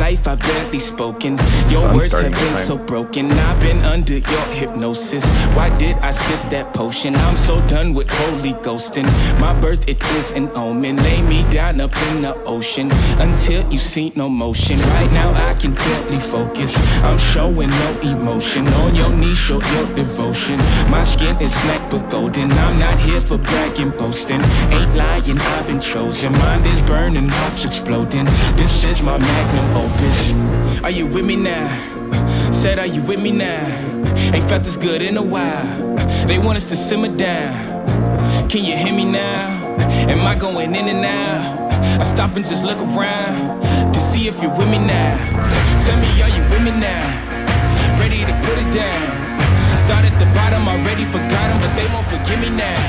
life I've barely spoken. Your words have been so broken. I've been under your hypnosis. Why did I sip that potion? I'm so done with holy ghosting. My birth, it is an omen. Lay me down up in the ocean until you see no motion. Right now I can barely focus. I'm showing no emotion. On your knees, show your devotion. My skin is black but golden. I'm not here for bragging, boasting. Ain't lying, I've been chosen. Mind is burning, heart's exploding. This is my magnum opus. Are you with me now? Said, are you with me now? Ain't felt this good in a while. They want us to simmer down. Can you hear me now? Am I going in and out? I stop and just look around to see if you're with me now. Tell me, are you with me now? Ready to put it down. Start at the bottom, already forgot them, but they won't forgive me now.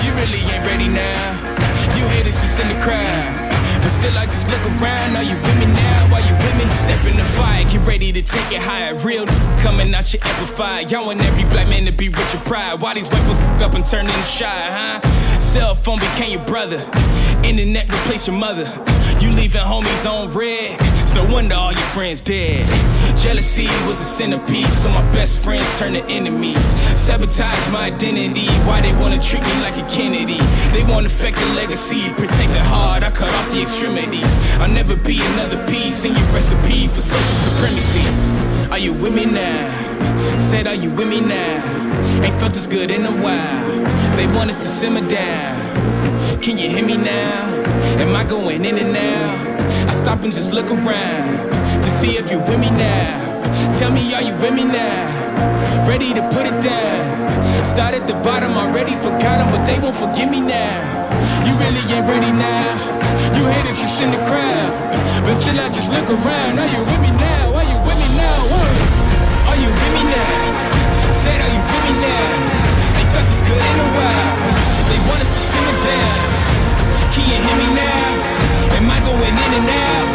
You really ain't ready now. You haters just in the crowd. But still I just look around. Are you with me now? Are you with me? Step in the fire, get ready to take it higher. Real coming out your amplified. Y'all want every black man to be rich and proud. Why these weapons up and turn into shy, huh? Cell phone became your brother. Internet replaced your mother. You leaving homies on red. It's no wonder all your friends dead. Jealousy was a centerpiece, so my best friends turned to enemies. Sabotage my identity. Why they wanna treat me like a Kennedy? They wanna affect the legacy. Protect it hard, I cut off the extremities. I'll never be another piece in your recipe for social supremacy. Are you with me now? Said, are you with me now? Ain't felt this good in a while. They want us to simmer down. Can you hear me now? Am I going in and out? I stop and just look around to see if you're with me now. Tell me, are you with me now? Ready to put it down. Start at the bottom, already forgot them, but they won't forgive me now. You really ain't ready now. You haters just in the crowd. But till I just look around, are you with me now? Are you with me now? Whoa. Are you with me now? Said, are you with me now? Ain't felt this good in a while. They want us to simmer down. Can you hear me now? Am I going in and out?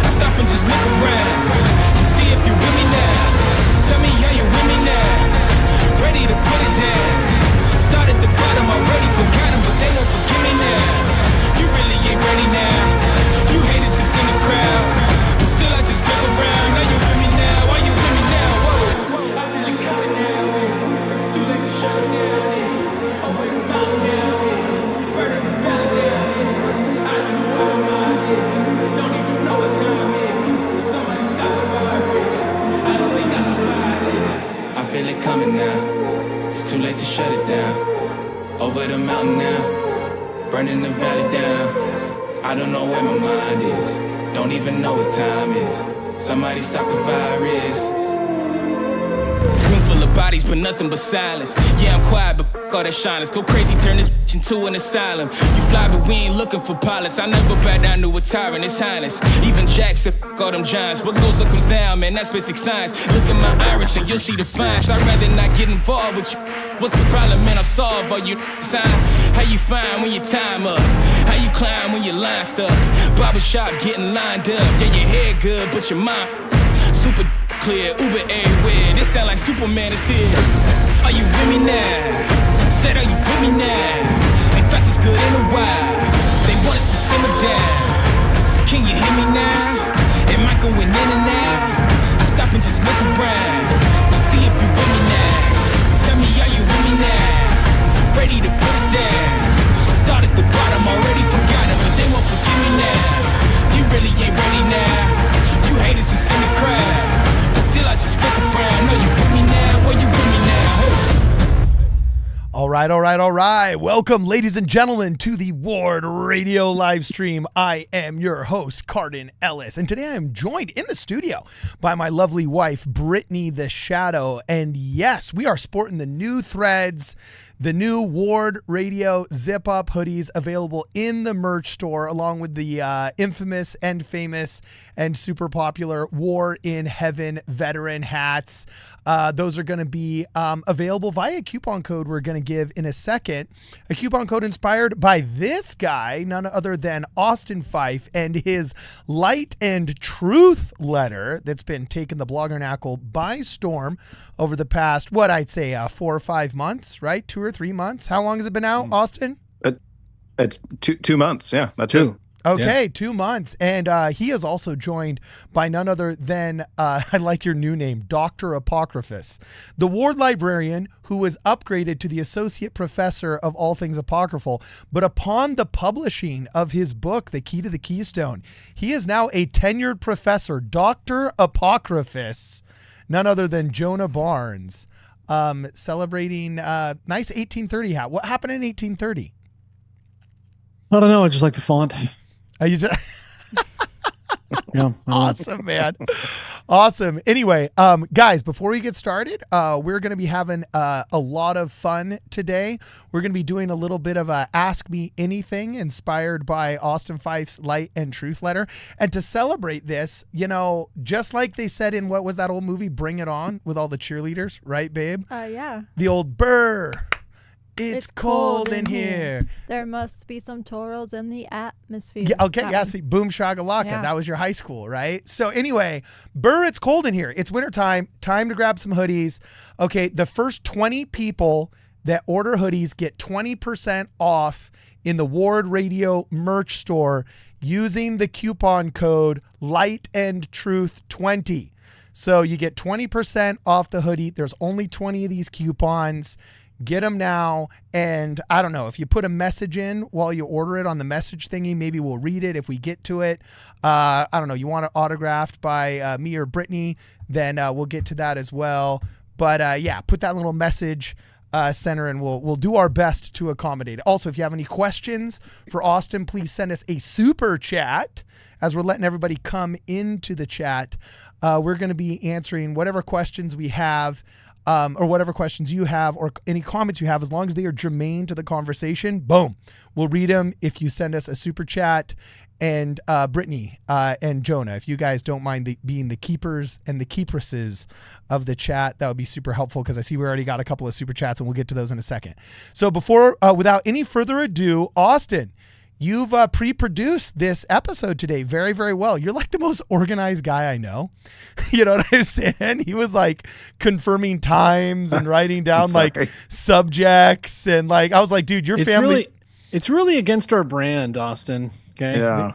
I stop and just look around to see if you're with me now. Tell me, are you with me now? Ready to put it down. Start at the bottom, already forgot them, but they won't forgive me now. You really ain't ready now. You haters just in the crowd, but still I just look around. Are you with me now? Are you with me now? Whoa. I feel it coming now. It's too late to shut it down. Over the mountain now. Burning the valley down. I don't know where my mind is. Don't even know what time is. Somebody stop the virus. I don't think I survive this. I feel it coming now. It's too late to shut it down. Over the mountain now. Burning the valley down. I don't know where my mind is. Don't even know what time is. Somebody stop the virus. Room full of bodies, but nothing but silence. Yeah, I'm quiet, but f*** all that shyness. Go crazy, turn this bitch into an asylum. You fly, but we ain't looking for pilots. I never bow down to a tyrant, it's highness. Even Jack said, f*** all them giants. What goes up comes down, man, that's basic science. Look at my iris and you'll see the fines. I'd rather not get involved with you. What's the problem, man? I'll solve all you sign. How you find when your time up? How you climb when your line stuck? Barbershop getting lined up. Yeah, your hair good, but your mind super clear. Uber everywhere. This sound like Superman is here. Are you with me now? Said, are you with me now? Ain't felt this good in a while. They want us to simmer down. Can you hear me now? Am I going in and out? I stop and just look around to see if you're with me now. Tell me, are you with me now? Ready to put it down. Start at the bottom, already forgot them, but they won't forgive me now. You really ain't ready now. You haters just in the crowd, but still I just look around. Are you with me now? Are you with me now? All right. Welcome, ladies and gentlemen, to the Ward Radio live stream. I am your host, Cardin Ellis, and today I am joined in the studio by my lovely wife, Brittany the Shadow. And yes, we are sporting the new threads, the new Ward Radio zip-up hoodies available in the merch store, along with the infamous and famous and super popular War in Heaven veteran hats. Those are going to be available via a coupon code we're going to give in a second. A coupon code inspired by this guy, none other than Austin Fife, and his Light and Truth letter that's been taking the Bloggernacle by storm over the past, what I'd say, 4 or 5 months, right? 2 or 3 months. How long has it been out, Austin? It's 2 months. Yeah, that's it. Okay, 2 months. And he is also joined by none other than, I like your new name, Dr. Apocryphus, the ward librarian who was upgraded to the associate professor of all things apocryphal. But upon the publishing of his book, The Key to the Keystone, he is now a tenured professor, Dr. Apocryphus, none other than Jonah Barnes, celebrating nice 1830 hat. What happened in 1830? I don't know. I just like the font. You just Yeah. awesome, man. Awesome. Anyway, guys, before we get started, we're going to be having a lot of fun today. We're going to be doing a little bit of a Ask Me Anything inspired by Austin Fife's Light and Truth letter. And to celebrate this, just like they said in what was that old movie, Bring It On, with all the cheerleaders, right, babe? Yeah. The old burr. It's cold in here. There must be some toros in the atmosphere. Yeah, okay, yeah, see, boom shakalaka. Yeah. That was your high school, right? So anyway, burr, it's cold in here. It's wintertime. Time to grab some hoodies. Okay, the first 20 people that order hoodies get 20% off in the Ward Radio merch store using the coupon code LightandTruth20. So you get 20% off the hoodie. There's only 20 of these coupons. Get them now. And I don't know, if you put a message in while you order it on the message thingy, maybe we'll read it if we get to it. I don't know, you want it autographed by me or Brittany, then we'll get to that as well. But yeah, put that little message center and we'll do our best to accommodate it. Also, if you have any questions for Austin, please send us a super chat as we're letting everybody come into the chat. We're going to be answering whatever questions we have. Or whatever questions you have or any comments you have, as long as they are germane to the conversation, boom, we'll read them if you send us a super chat. And Brittany and Jonah, if you guys don't mind being the keepers and the keepresses of the chat, that would be super helpful because I see we already got a couple of super chats and we'll get to those in a second. So without any further ado, Austin, you've pre-produced this episode today very, very well. You're like the most organized guy I know. You know what I'm saying? He was like confirming times and writing down like subjects. And like, I was like, dude, your family. It's really against our brand, Austin. Okay. Yeah.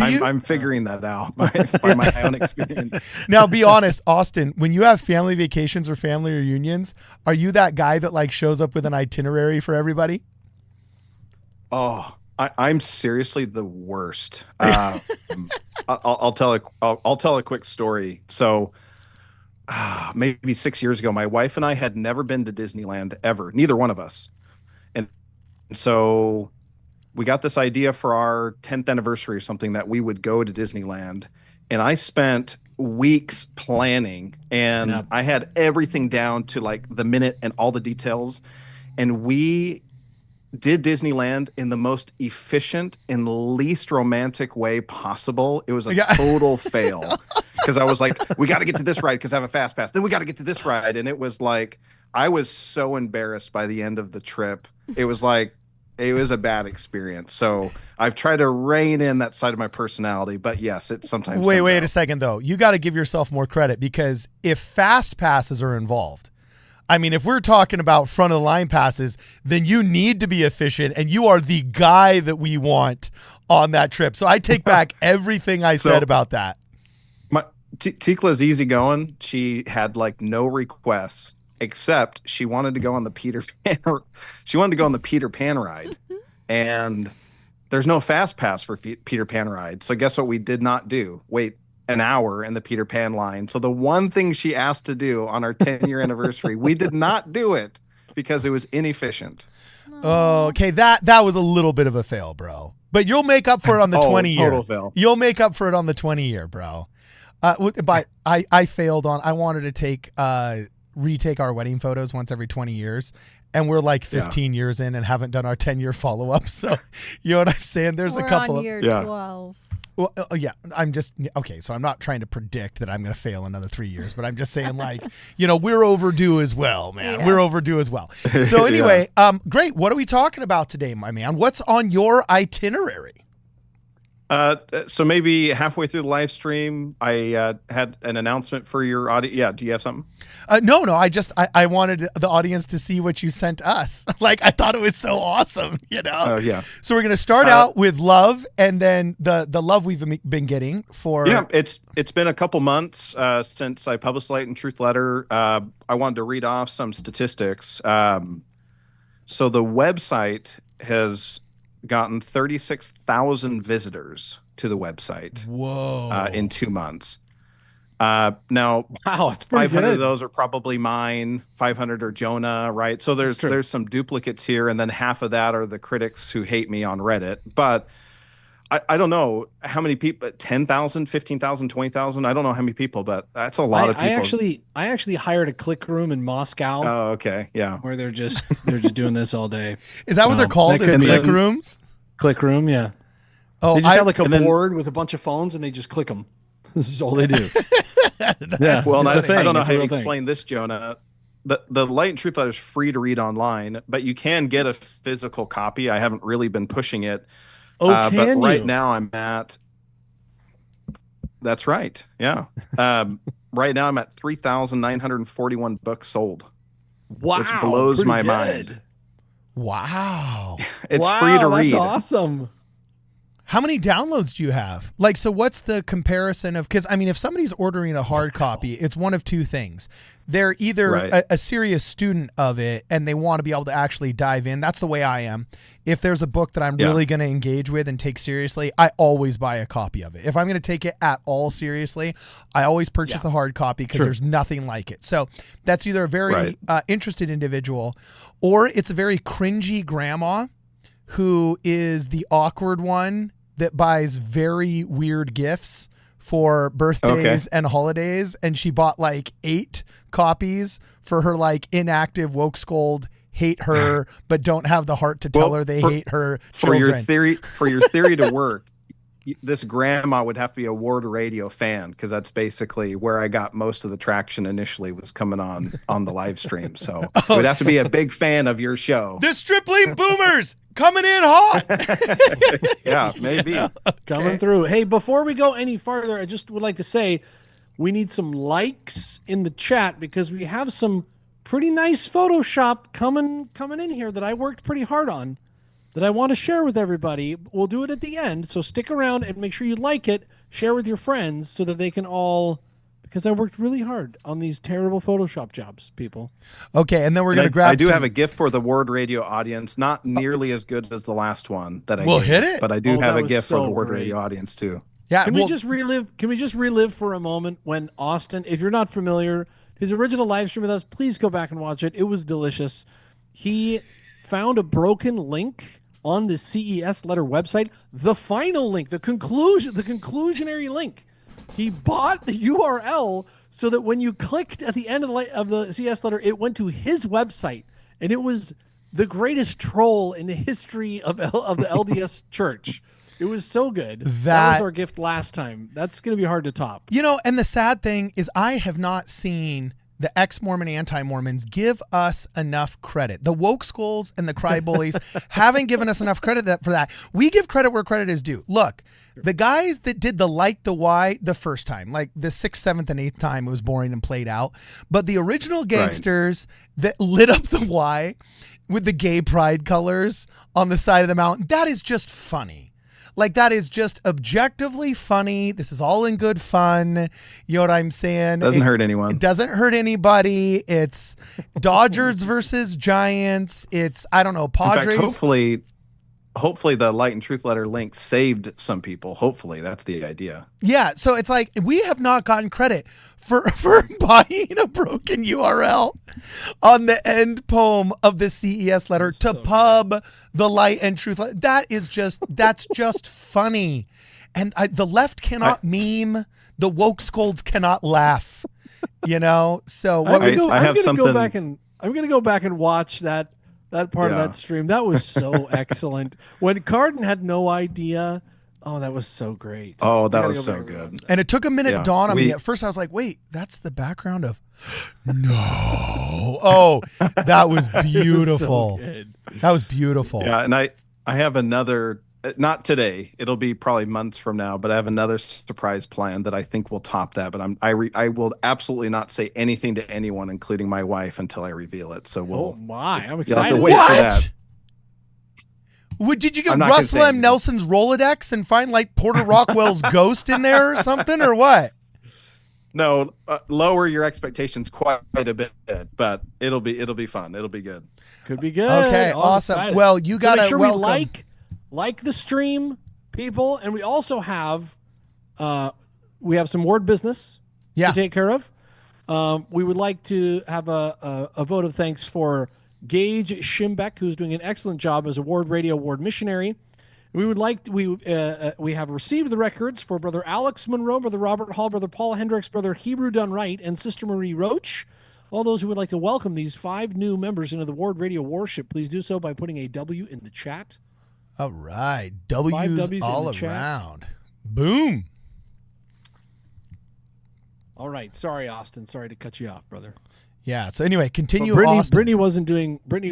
I'm figuring that out by my own experience. Now, be honest, Austin, when you have family vacations or family reunions, are you that guy that like shows up with an itinerary for everybody? Oh, I'm seriously the worst. I'll tell a quick story. So maybe 6 years ago, my wife and I had never been to Disneyland ever, neither one of us. And so we got this idea for our 10th anniversary or something that we would go to Disneyland. And I spent weeks planning and I had everything down to like the minute and all the details. And we did Disneyland in the most efficient and least romantic way possible. It was a total fail because I was like, we got to get to this ride because I have a fast pass. Then we got to get to this ride. And it was like, I was so embarrassed by the end of the trip. It was like, it was a bad experience. So I've tried to rein in that side of my personality, but yes, it sometimes Wait out. a second though. You got to give yourself more credit because if fast passes are involved, I mean, if we're talking about front of the line passes, then you need to be efficient and you are the guy that we want on that trip. So I take back everything I said about that. Tikla's easygoing. She had like no requests except she wanted to go on the Peter Pan ride. And there's no fast pass for Peter Pan ride. So guess what we did not do? Wait an hour in the Peter Pan line. So the one thing she asked to do on our 10-year anniversary, we did not do it because it was inefficient. Oh, okay. That was a little bit of a fail, bro. But you'll make up for it on the 20-year. Total fail. You'll make up for it on the 20-year, bro. But I failed on. I wanted to retake our wedding photos once every 20 years. And we're like 15 years in and haven't done our 10-year follow-up. So, you know what I'm saying? There's We're a couple on year 12. Well, yeah, I'm just, okay, so I'm not trying to predict that I'm going to fail another 3 years, but I'm just saying like, we're overdue as well, man. Yes. We're overdue as well. So anyway, great. What are we talking about today, my man? What's on your itinerary? So maybe halfway through the live stream, I had an announcement for your audience. Yeah, do you have something? No. I wanted the audience to see what you sent us. Like, I thought it was so awesome, you know? Oh, yeah. So we're going to start out with love, and then the love we've been getting for. Yeah, it's been a couple months since I published Light and Truth Letter. I wanted to read off some statistics. So the website has gotten 36,000 visitors to the website. Whoa. In 2 months. Now, Wow, it's pretty 500 good. of those are probably mine. 500 are Jonah, right? So there's some duplicates here, and then half of that are the critics who hate me on Reddit. But I don't know how many people, 10,000, 15,000, 20,000. I don't know how many people, but that's a lot of people. I actually hired a click room in Moscow. Oh, okay. Yeah. Where they're just doing this all day. Is that what they're called? Is click rooms? Click room, yeah. Oh, They just have like a board with a bunch of phones, and they just click them. This is all they do. Yeah. Well, it's a thing. I don't know It's how a you real thing. explain this, Jonah. The Light and Truth Letter is free to read online, but you can get a physical copy. I haven't really been pushing it. Oh, But can right you? now I'm at. That's right. Yeah. Right now I'm at 3,941 books sold. Wow, which blows pretty my good. mind. Wow. It's free to read. That's awesome. How many downloads do you have? Like, so what's the comparison of, because I mean, if somebody's ordering a hard copy, it's one of two things. They're either Right. a serious student of it and they want to be able to actually dive in. That's the way I am. If there's a book that I'm really going to engage with and take seriously, I always buy a copy of it. If I'm going to take it at all seriously, I always purchase the hard copy because there's nothing like it. So that's either a very interested individual, or it's a very cringy grandma who is the awkward one that buys very weird gifts for birthdays and holidays. And she bought like 8 copies for her like inactive woke scold, hate her, but don't have the heart to tell her they hate her For children. your theory to work, this grandma would have to be a Ward Radio fan, because that's basically where I got most of the traction initially, was coming on the live stream. So it would have to be a big fan of your show. The Stripling Boomers coming in hot. Yeah, maybe. Coming through. Hey, before we go any farther, I just would like to say we need some likes in the chat, because we have some pretty nice Photoshop coming in here that I worked pretty hard on, that I want to share with everybody. We'll do it at the end, so stick around and make sure you like it, share with your friends so that they can all, because I worked really hard on these terrible Photoshop jobs, people. Okay, and then we're going to grab I do some- have a gift for the Ward Radio audience, not nearly as good as the last one that I We'll gave, hit it. but I do Oh, have that a was gift for so the Ward great. Radio audience too. Yeah, Can well, we just relive for a moment when Austin, if you're not familiar, his original live stream with us, please go back and watch it. It was delicious. He found a broken link on the CES letter website, the final link, the conclusionary link. He bought the URL so that when you clicked at the end of the CES letter, it went to his website, and it was the greatest troll in the history of the LDS Church. It was so good. That was our gift last time. That's going to be hard to top. You know, and the sad thing is I have not seen the ex-Mormon anti-Mormons give us enough credit. The woke skulls and the cry bullies haven't given us enough credit for that. We give credit where credit is due. Look, the guys that did the why the first time, like the 6th, 7th, and 8th time, it was boring and played out. But the original gangsters that lit up the why with the gay pride colors on the side of the mountain, that is just funny. Like, that is just objectively funny. This is all in good fun. You know what I'm saying? Doesn't hurt anyone. It doesn't hurt anybody. It's Dodgers versus Giants. It's, I don't know, Padres. In fact, hopefully the Light and Truth Letter link saved some people. Hopefully, that's the idea. Yeah, so it's like we have not gotten credit for buying a broken URL on the end poem of the CES letter to pub the Light and Truth. That's just funny. And the left cannot meme. The woke scolds cannot laugh. You know? So I'm what going to go back and watch that part of that stream. That was so excellent. When Cardin had no idea. Oh, that was so great. Oh, that was so good. And it took a minute to Yeah, dawn on me. At first I was like, wait, that's the background of no. Oh, that was beautiful. It was so good. That was beautiful. Yeah, and I have another not today. It'll be probably months from now, but I have another surprise plan that I think will top that. But I will absolutely not say anything to anyone, including my wife, until I reveal it. So Oh my, I'm you'll have excited. to wait for What? that. Did you get I'm not gonna Russell say M. anything. Nelson's Rolodex and find like Porter Rockwell's ghost in there or something, or what? No, lower your expectations quite a bit, but it'll be fun. It'll be good. Could be good. Okay, Oh, I'm awesome. excited. Well, you So gotta make sure welcome. we like the stream, people, and we also have some word business Yeah. to take care of. We would like to have a vote of thanks for Gage Schimbeck, who's doing an excellent job as a Ward Radio Ward missionary. We would like we have received the records for Brother Alex Monroe, Brother Robert Hall, Brother Paul Hendricks, Brother Hebrew Dunright, and Sister Marie Roach. All those who would like to welcome these 5 new members into the Ward Radio Worship, please do so by putting a W in the chat. All right. 5 W's W's in all the chat. around. Boom. All right. Sorry, Austin. Sorry to cut you off, brother. Yeah. So anyway, continue, Brittany, Austin. Brittany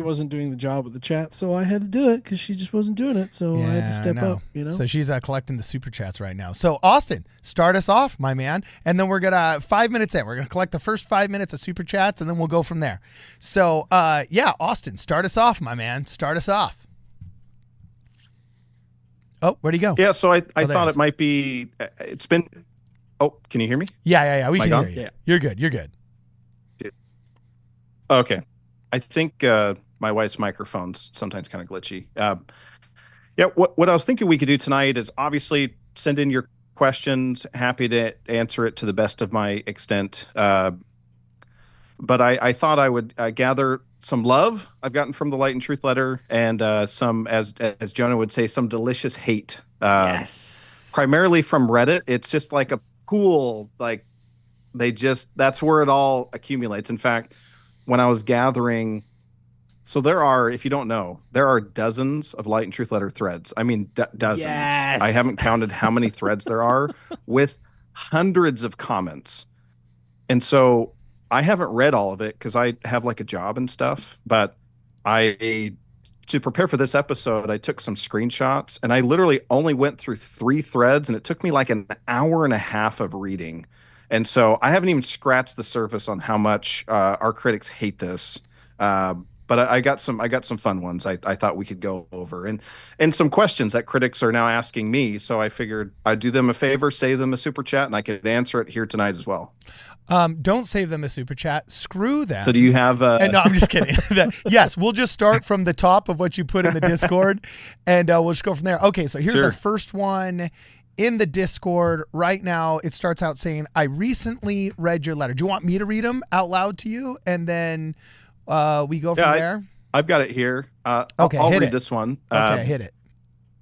wasn't doing the job with the chat, so I had to do it because she just wasn't doing it. So I had to step know. up. You know. So she's collecting the super chats right now. So Austin, start us off, my man, and then we're gonna 5 minutes in. We're gonna collect the first 5 minutes of super chats, and then we'll go from there. So yeah, Austin, start us off, my man. Start us off. Oh, where'd he go? Yeah, so I there thought it is. it might be. It's been. Oh, can you hear me? Yeah. We Am I can gone? hear you. Yeah. You're good. Okay, I think my wife's microphone's sometimes kind of glitchy. Yeah, what I was thinking we could do tonight is obviously send in your questions. Happy to answer it to the best of my extent. But I thought I would gather some love I've gotten from the Light and Truth letter, and some, as Jonah would say, some delicious hate. Yes. Primarily from Reddit. It's just like a pool. Like that's where it all accumulates. In fact, when I was gathering, so there are, if you don't know, there are dozens of Light and Truth letter threads. I mean, dozens. Yes. I haven't counted how many threads there are with hundreds of comments. And so I haven't read all of it because I have like a job and stuff. But to prepare for this episode, I took some screenshots, and I literally only went through 3 threads, and it took me like an hour and a half of reading. And so I haven't even scratched the surface on how much our critics hate this. But I got some fun ones I thought we could go over, and some questions that critics are now asking me. So I figured I'd do them a favor, save them a super chat, and I could answer it here tonight as well. Don't save them a super chat. Screw them. So do you have? No, I'm just kidding. Yes, we'll just start from the top of what you put in the Discord, and we'll just go from there. Okay, so here's Sure. the first one in the Discord right now. It starts out saying, "I recently read your letter." Do you want me to read them out loud to you, and then we go from there? I've got it here. Okay, I'll hit read it. this one. Okay, hit it.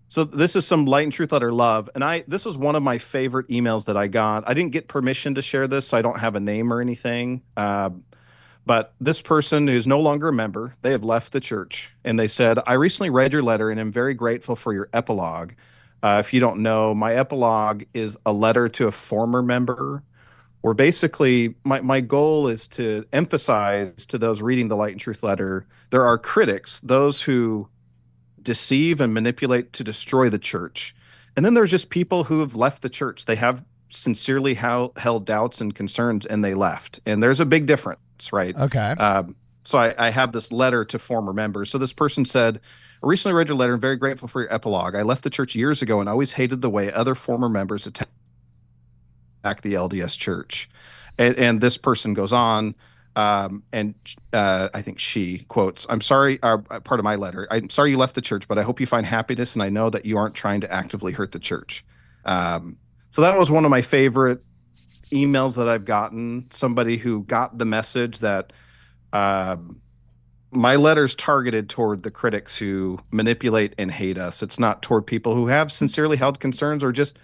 So this is some Light and Truth letter love, and this is one of my favorite emails that I got. I didn't get permission to share this, so I don't have a name or anything. But this person who's no longer a member, they have left the church, and they said, "I recently read your letter, and am very grateful for your epilogue." If you don't know, my epilogue is a letter to a former member, where basically my goal is to emphasize to those reading the Light and Truth letter, there are critics, those who deceive and manipulate to destroy the church. And then there's just people who have left the church. They have sincerely held doubts and concerns, and they left. And there's a big difference, right? Okay. So I have this letter to former members. So this person said, "I recently read your letter and very grateful for your epilogue. I left the church years ago and always hated the way other former members attack the LDS church." And this person goes on, and I think she quotes, "I'm sorry," part of my letter, "I'm sorry you left the church, but I hope you find happiness, and I know that you aren't trying to actively hurt the church." So that was one of my favorite emails that I've gotten. Somebody who got the message that my letter's targeted toward the critics who manipulate and hate us. It's not toward people who have sincerely held concerns, or just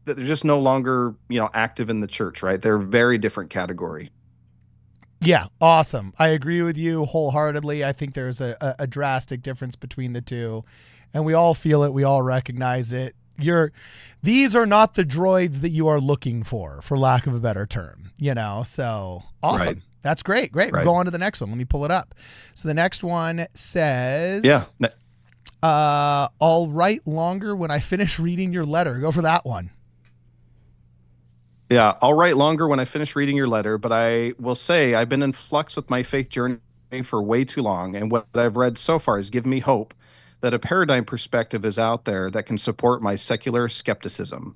that they're just no longer, active in the church, right? They're a very different category. Yeah, awesome. I agree with you wholeheartedly. I think there's a drastic difference between the two, and we all feel it. We all recognize it. These are not the droids that you are looking for lack of a better term, so awesome. Right. That's great. We'll Right. go on to the next one. Let me pull it up. So the next one says, Yeah. I'll write longer when I finish reading your letter. Go for that one. Yeah, I'll write longer when I finish reading your letter, but I will say I've been in flux with my faith journey for way too long, and what I've read so far has given me hope that a paradigm perspective is out there that can support my secular skepticism.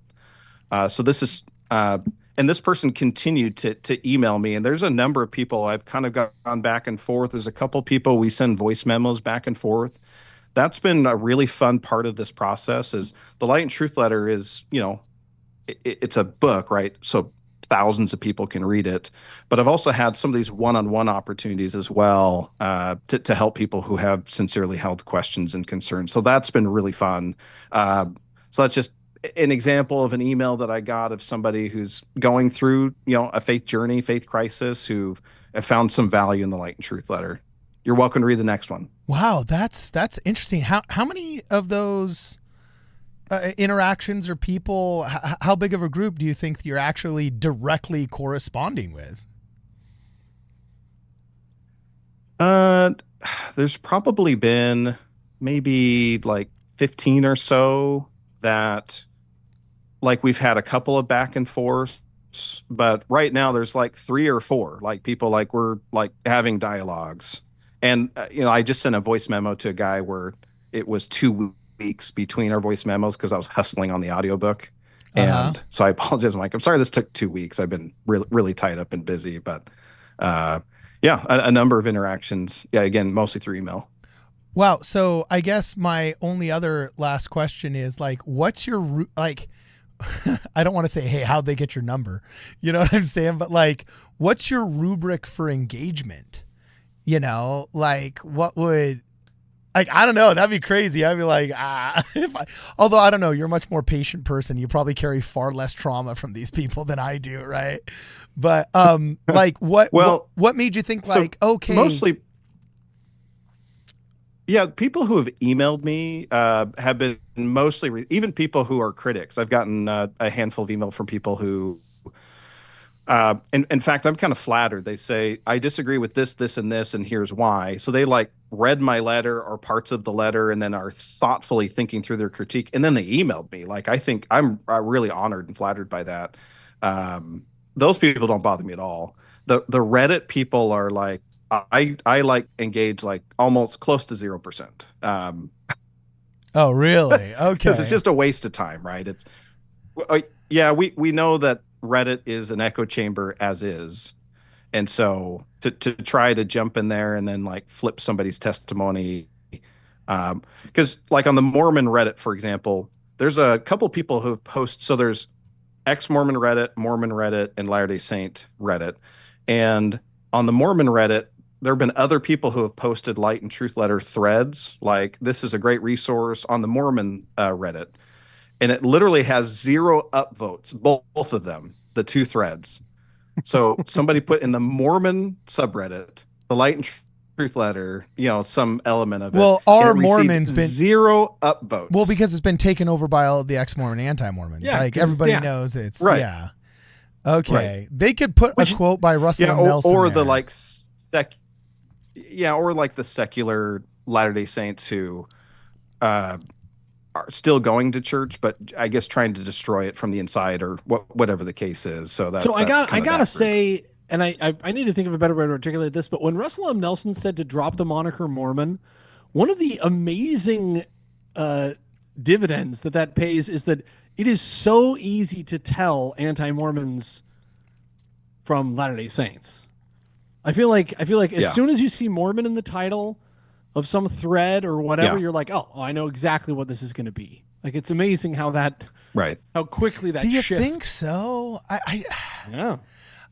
So this is, and this person continued to email me, and there's a number of people I've kind of gone back and forth. There's a couple people we send voice memos back and forth. That's been a really fun part of this process. Is the Light and Truth letter is, it's a book, right? So thousands of people can read it. But I've also had some of these one-on-one opportunities as well to help people who have sincerely held questions and concerns. So that's been really fun. So that's just an example of an email that I got of somebody who's going through, a faith journey, faith crisis, who have found some value in the Light and Truth letter. You're welcome to read the next one. Wow, that's interesting. How many of those interactions or people, how big of a group do you think you're actually directly corresponding with? There's probably been maybe like 15 or so that like we've had a couple of back and forths, but right now there's like 3 or 4 like people like we're like having dialogues. And I just sent a voice memo to a guy where it was 2 weeks between our voice memos because I was hustling on the audiobook. And so I apologize, Mike. I'm sorry this took 2 weeks. I've been really tied up and busy, but a number of interactions. Yeah, again, mostly through email. Wow. So I guess my only other last question is like, what's your, like, I don't want to say, hey, how'd they get your number? You know what I'm saying? But like, what's your rubric for engagement? Like what would, like, I don't know. That'd be crazy. I'd be like, although I don't know, you're a much more patient person. You probably carry far less trauma from these people than I do. Right. But, like what made you think like, okay. Mostly. Yeah. People who have emailed me, have been mostly, even people who are critics. I've gotten a handful of email from people who, in fact, I'm kind of flattered. They say, I disagree with this, and this, and here's why. So they like read my letter or parts of the letter and then are thoughtfully thinking through their critique. And then they emailed me. Like, I think I'm really honored and flattered by that. Those people don't bother me at all. The Reddit people are like, I like engage like almost close to 0%. Oh, really? Okay. Because it's just a waste of time, right? It's, we know that Reddit is an echo chamber as is. And so to try to jump in there and then like flip somebody's testimony, because like on the Mormon Reddit, for example, there's a couple people who have posted. So there's ex-Mormon Reddit, Mormon Reddit, and Latter-day Saint Reddit. And on the Mormon Reddit, there have been other people who have posted Light and Truth letter threads. Like, this is a great resource on the Mormon Reddit. And it literally has 0 upvotes, both of them, the 2 threads. So somebody put in the Mormon subreddit, the Light and Truth letter, some element of it. Well, our Mormons been 0 upvotes. Well, because it's been taken over by all of the ex-Mormon anti-Mormons. Yeah, like everybody knows it's right. Yeah. Okay. Right. They could put a quote by Russell M. Nelson or there. the like or like the secular Latter-day Saints who are still going to church, but I guess trying to destroy it from the inside or whatever the case is. So that's I gotta say, and I need to think of a better way to articulate this, but when Russell M. Nelson said to drop the moniker Mormon, one of the amazing dividends that pays is that it is so easy to tell anti-Mormons from Latter-day Saints. I feel like as soon as you see Mormon in the title of some thread or whatever, you're like, oh, I know exactly what this is going to be. Like, it's amazing how how quickly that. Do you shifts. think so? Yeah.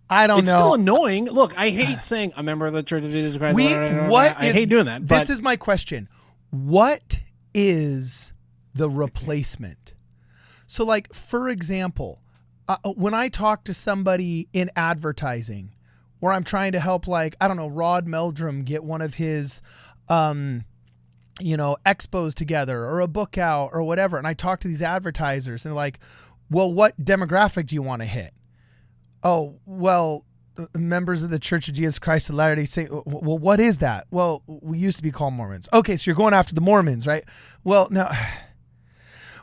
I don't know. It's still annoying. Look, I hate saying a member of the Church of Jesus Christ. I hate doing that. This is my question. What is the replacement? So, like, for example, when I talk to somebody in advertising, where I'm trying to help, like, I don't know, Rod Meldrum get one of his, expos together or a book out or whatever. And I talk to these advertisers and they're like, well, what demographic do you want to hit? Oh, well, members of the Church of Jesus Christ of Latter-day Saints. Well, what is that? Well, we used to be called Mormons. Okay, so you're going after the Mormons, right? Well, now,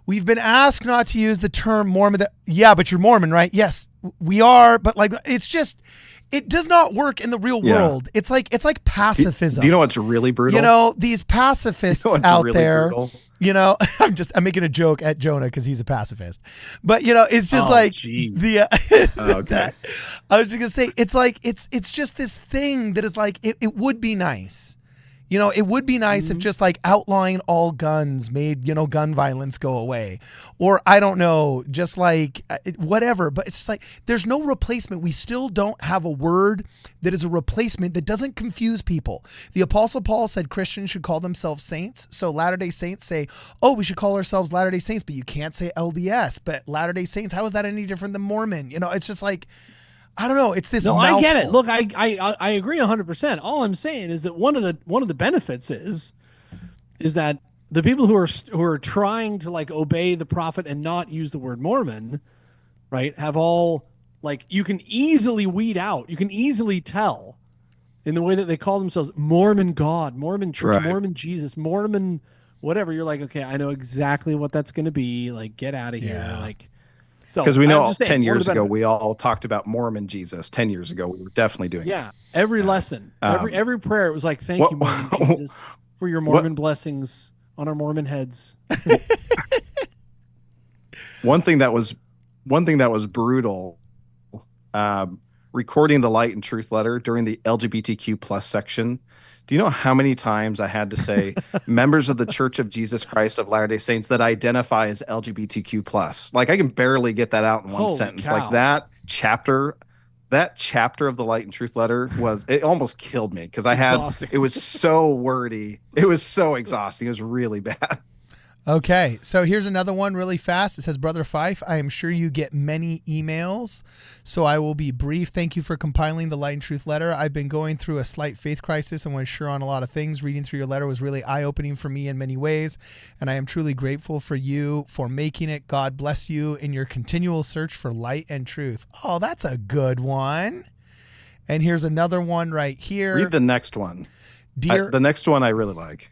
we've been asked not to use the term Mormon. Yeah, but you're Mormon, right? Yes, we are. But like, it's just, it does not work in the real world. It's like pacifism. Do you know what's really brutal? You know, these pacifists out really there. Brutal? You know, I'm making a joke at Jonah because he's a pacifist, but you know, it's just okay. I was just gonna say, it's like it's just this thing that is like it would be nice. You know, it would be nice if just like outlawing all guns made, you know, gun violence go away. Or I don't know, just like whatever. But it's just like there's no replacement. We still don't have a word that is a replacement that doesn't confuse people. The Apostle Paul said Christians should call themselves saints. So Latter-day Saints say, oh, we should call ourselves Latter-day Saints, but you can't say LDS. But Latter-day Saints, how is that any different than Mormon? You know, it's just like, I don't know. It's this. No, mouthful. I get it. Look, I agree 100%. All I'm saying is that one of the benefits is that the people who are trying to like obey the prophet and not use the word Mormon, right, have all like you can easily weed out. You can easily tell in the way that they call themselves Mormon God, Mormon Church, Right. Mormon Jesus, Mormon whatever. You're like, okay, I know exactly what that's going to be. Like, get out of here. Yeah. Like. Because we I'm know just saying, 10 one of years the ago, we benefits. all talked about Mormon Jesus. 10 years ago, we were definitely doing Yeah, every lesson, every prayer, it was like, "Thank you, Mormon Jesus, for your Mormon blessings on our Mormon heads." One thing that was brutal, recording the Light and Truth letter during the LGBTQ plus section. Do you know how many times I had to say members of the Church of Jesus Christ of Latter-day Saints that identify as LGBTQ plus? Like I can barely get that out in one Holy sentence. cow. Like that chapter of the Light and Truth letter it almost killed me because Exhausting. it was so wordy. It was so exhausting. It was really bad. Okay, so here's another one really fast. It says, Brother Fife, I am sure you get many emails, so I will be brief. Thank you for compiling the Light and Truth letter. I've been going through a slight faith crisis and was sure on a lot of things. Reading through your letter was really eye-opening for me in many ways, and I am truly grateful for you for making it. God bless you in your continual search for light and truth. Oh, that's a good one. And here's another one right here. Read the next one. Dear, The next one I really like.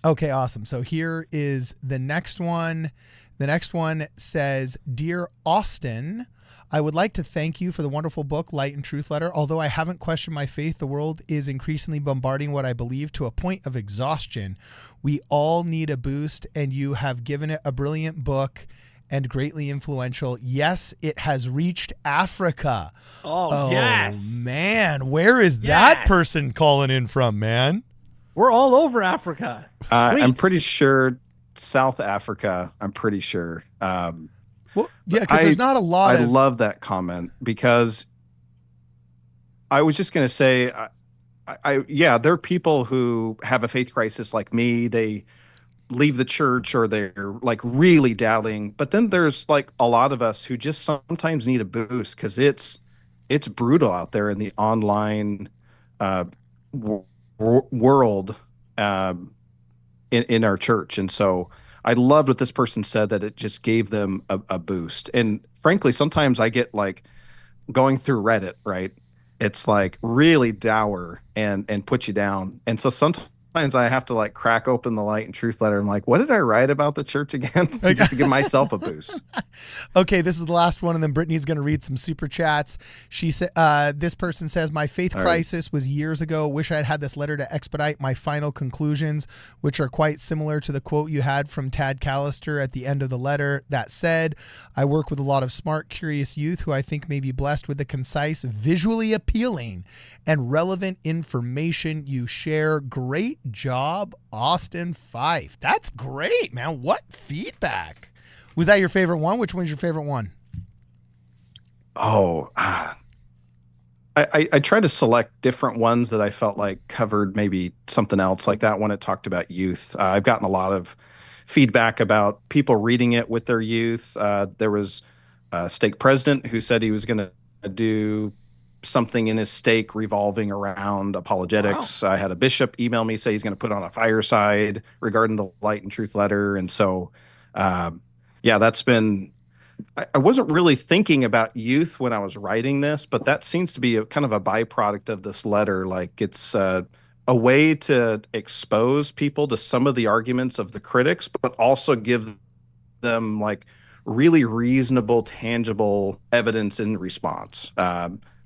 Okay, awesome. So here is the next one. The next one says, Dear Austin, I would like to thank you for the wonderful book, Light and Truth Letter. Although I haven't questioned my faith, the world is increasingly bombarding what I believe to a point of exhaustion. We all need a boost, and you have given it a brilliant book and greatly influential. Yes, it has reached Africa. Oh yes, man. Where is that person calling in from, man? we're all over Africa. I'm pretty sure South Africa. I'm pretty sure. Well, yeah, because there's not a lot I of... love that comment because I was just going to say, yeah, there are people who have a faith crisis like me. They leave the church or they're like really doubting. But then there's like a lot of us who just sometimes need a boost because it's brutal out there in the online world in our church. And so I loved what this person said, that it just gave them a boost. And frankly, sometimes I get like going through Reddit, right? It's like really dour and put you down. And so sometimes I have to like crack open the Light and Truth letter. I'm like, what did I write about the church again? Just to give myself a boost. Okay, this is the last one, and then Brittany's going to read some super chats. She said, "This person says my faith crisis was years ago. Wish I'd had this letter to expedite my final conclusions, which are quite similar to the quote you had from Tad Callister at the end of the letter. That said, I work with a lot of smart, curious youth who I think may be blessed with the concise, visually appealing, and relevant information you share. Great job, Austin Fife." That's great, man. What feedback. Was that your favorite one? Which one's your favorite one? Oh, I tried to select different ones that I felt like covered maybe something else. Like that one, it talked about youth. I've gotten a lot of feedback about people reading it with their youth. There was a stake president who said he was going to do something in his stake revolving around apologetics. Wow. I had a bishop email me, say he's going to put on a fireside regarding the Light and Truth letter. And so, yeah, that's been I wasn't really thinking about youth when I was writing this, but that seems to be a kind of a byproduct of this letter. Like it's a way to expose people to some of the arguments of the critics, but also give them like really reasonable, tangible evidence in response.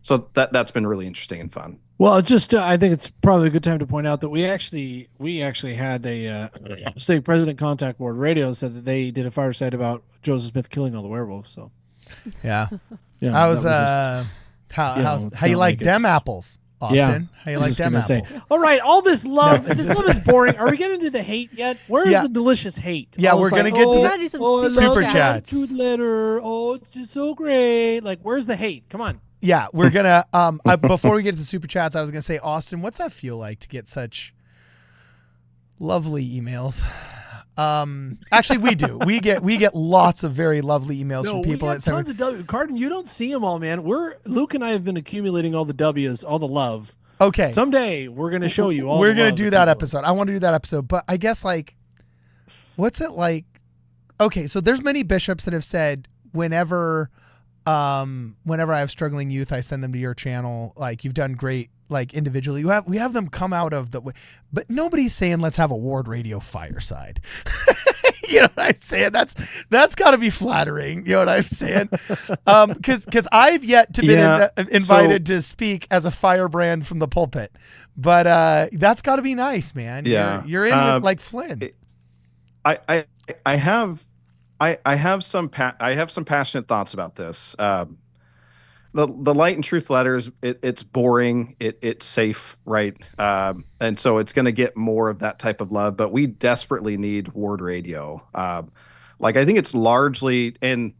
So that's been really interesting and fun. Well, just I think it's probably a good time to point out that we actually had a state president contact board radio said that they did a fireside about Joseph Smith killing all the werewolves. So Yeah. you know, I was that how you not like like them it's- apples, Austin? How you I like was just them gonna say. apples? All right, all this love, this love is boring. Are we getting to the hate yet? Where is Yeah. the delicious hate? Yeah, All we're this gonna like, get to We the gotta do some I love super that chats. Truth letter. Oh, it's just so great. Like, where's the hate? Come on. Yeah, we're gonna before we get to the super chats, I was gonna say, Austin, what's that feel like to get such lovely emails? Actually, we do. We get lots of very lovely emails from people. We got tons of W. Carden, you don't see them all, man. Luke and I have been accumulating all the W's, all the love. Okay, Someday we're gonna show you all. we're the gonna love do that episode. I want to do that episode, but I guess like, what's it like? Okay, so there's many bishops that have said whenever I have struggling youth, I send them to your channel. Like you've done great, like individually. We have them come out of the way, but nobody's saying let's have a Ward Radio fireside. You know what I'm saying? That's got to be flattering. You know what I'm saying? Because I've yet to be invited to speak as a firebrand from the pulpit, but that's got to be nice, man. Yeah, you're in with like Flynn. I have some passionate thoughts about this. The Light and Truth letters, it's boring, it's safe, right? And so it's going to get more of that type of love. But we desperately need Ward Radio. Like I think it's largely, and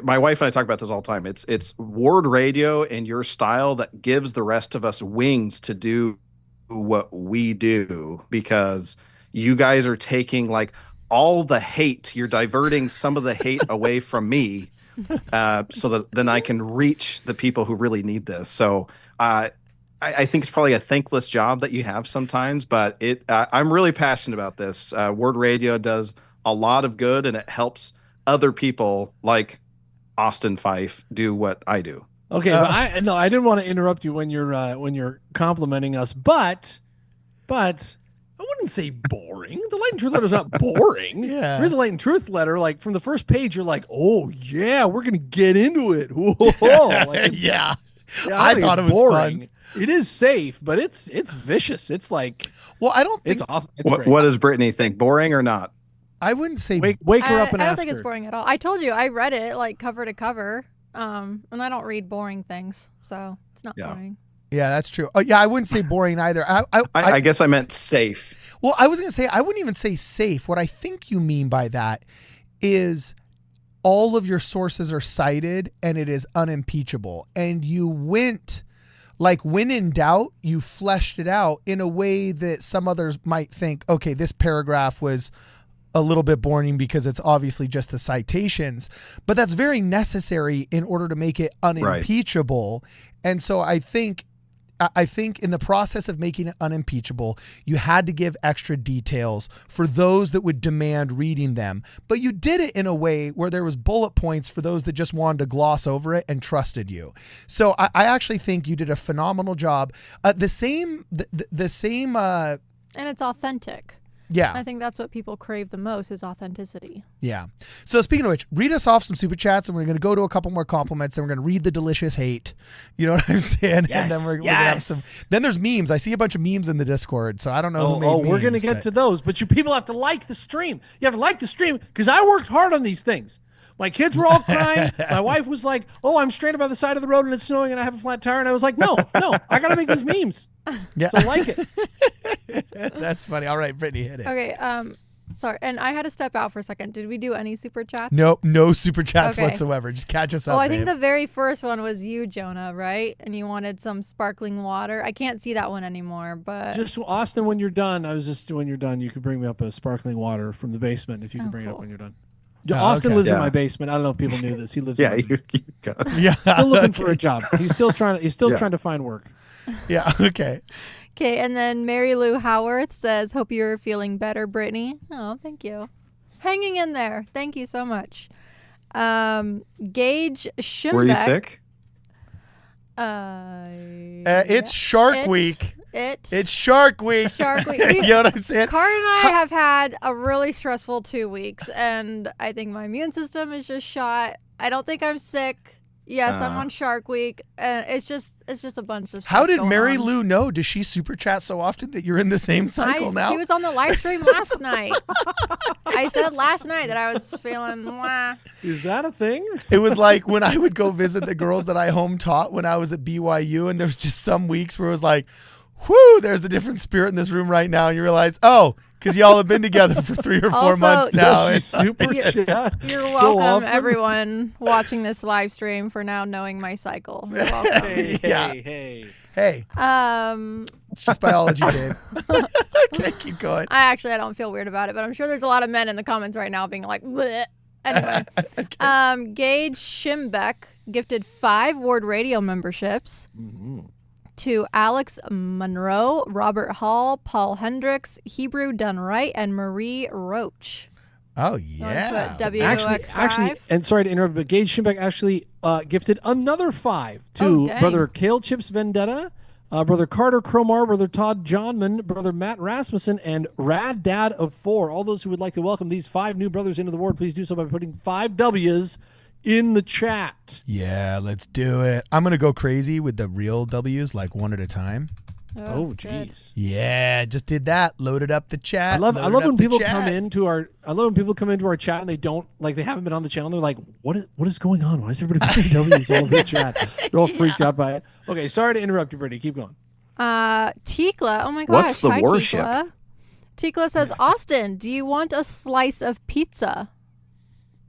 my wife and I talk about this all the time. It's Ward Radio and your style that gives the rest of us wings to do what we do, because you guys are taking like all the hate, you're diverting some of the hate away from me, so that then I can reach the people who really need this. So I think it's probably a thankless job that you have sometimes, but I'm really passionate about this. Word Radio does a lot of good, and it helps other people like Austin Fife do what I do. Okay, but I didn't want to interrupt you when you're complimenting us, but I wouldn't say boring. The Light and Truth letter is not boring. Yeah. Read the Light and Truth letter. Like from the first page, you're like, oh yeah, we're gonna get into it. Whoa. Like, Yeah, I thought it was boring. fun. It is safe, but it's vicious. It's like Well, I don't think it's awesome. It's great. What does Brittany think? Boring or not? I wouldn't say. Wake her up and I don't ask think her. it's boring at all. I told you I read it like cover to cover, and I don't read boring things, so it's not boring. Yeah, that's true. Oh, yeah, I wouldn't say boring either. I guess I meant safe. Well, I was going to say, I wouldn't even say safe. What I think you mean by that is all of your sources are cited and it is unimpeachable. And you went, like when in doubt, you fleshed it out in a way that some others might think, okay, this paragraph was a little bit boring because it's obviously just the citations, but that's very necessary in order to make it unimpeachable. Right. And so I think in the process of making it unimpeachable, you had to give extra details for those that would demand reading them. But you did it in a way where there was bullet points for those that just wanted to gloss over it and trusted you. So I actually think you did a phenomenal job. The same. And it's authentic. Yeah. I think that's what people crave the most is authenticity. Yeah. So speaking of which, read us off some super chats, and we're going to go to a couple more compliments, and we're going to read the delicious hate. You know what I'm saying? Yes, and then we're going to have some. Then there's memes. I see a bunch of memes in the Discord, so I don't know who made memes. We're going to get to those, but you people have to like the stream. You have to like the stream because I worked hard on these things. My kids were all crying. My wife was like, "Oh, I'm stranded by the side of the road and it's snowing and I have a flat tire." And I was like, "No, I got to make these memes." Yeah. So like it. That's funny. All right, Brittany, hit it. Okay. Sorry, and I had to step out for a second. Did we do any super chats? Nope, no super chats Okay. whatsoever. Just catch us up. I think babe. the very first one was you, Jonah, right? And you wanted some sparkling water. I can't see that one anymore, but Just Austin, when you're done, when you're done, you could bring me up a sparkling water from the basement if you can bring it up cool. when you're done. Oh, Austin okay. lives in Yeah. my basement. I don't know if people knew this. He lives. Yeah, in my you got Yeah. still looking okay. for a job. He's still trying. He's still Yeah. trying to find work. Yeah. Okay. okay. And then Mary Lou Howarth says, "Hope you're feeling better, Brittany." Oh, thank you. Hanging in there. Thank you so much. Gage Schimbeck. Were you sick? It's Shark Week. It's Shark Week. Shark Week. You know what I'm saying? Carter and I have had a really stressful 2 weeks, and I think my immune system is just shot. I don't think I'm sick. Yes, I'm on Shark Week. It's just a bunch of stuff. How did going Mary on. Lou know? Does she super chat so often that you're in the same cycle now? She was on the live stream last night. I said last night that I was feeling mwah. Is that a thing? It was like when I would go visit the girls that I home taught when I was at BYU, and there was just some weeks where it was like, whoo, there's a different spirit in this room right now. And you realize, oh, because y'all have been together for 3 or 4 Also, months now. She's super chat. You're So welcome, often. everyone watching this live stream, for now knowing my cycle. You're welcome. Hey, Yeah. hey. Hey, it's just biology, babe. Okay, keep going. I don't feel weird about it, but I'm sure there's a lot of men in the comments right now being like, bleh. Anyway, Gage Schimbeck gifted 5 Ward Radio memberships to Alex Monroe, Robert Hall, Paul Hendricks, Hebrew Dunright, and Marie Roach. Oh, You wanna yeah. put WX5? Actually, and sorry to interrupt, but Gage Schimbeck actually gifted another 5 to Oh, dang. Brother Kale Chips Vendetta, Brother Carter Cromar, Brother Todd Johnman, Brother Matt Rasmussen, and Rad Dad of 4. All those who would like to welcome these 5 new brothers into the ward, please do so by putting 5 W's in the chat. Yeah, let's do it. I'm going to go crazy with the real W's, like one at a time. Oh, good. jeez. Yeah, just did that. Loaded up the chat. I love loaded when up the people chat. come into our chat and they don't, like, they haven't been on the channel. They're like, what is going on? Why is everybody putting W's all over the chat? They're all freaked out by it. Okay, sorry to interrupt you, Brittany. Keep going. Tikla, oh my gosh. What's the hi, worship? Tikla. Tikla says, Austin, do you want a slice of pizza?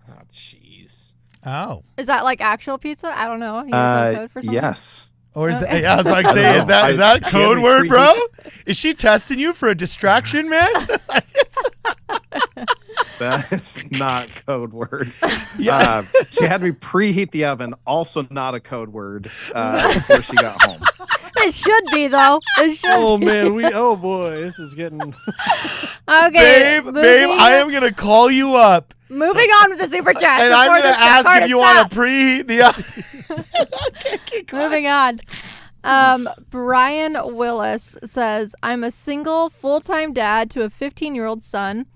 Oh, jeez. Oh. Is that like actual pizza? I don't know. You guys have a code for something? Yes. Or is Okay. that, I was about to say, is that a She code had me word, bro? preheat- Is she testing you for a distraction, man? That's not code word. Yeah. She had me preheat the oven. Also not a code word before she got home. It should be, though. It should Oh, be. man. Oh, boy. This is getting... Okay. Babe, I am going to call you up, Moving on with the super chat. and I'm Support going to this ask card if you itself. want to preheat the oven. Moving on. Brian Willis says, I'm a single full-time dad to a 15-year-old son.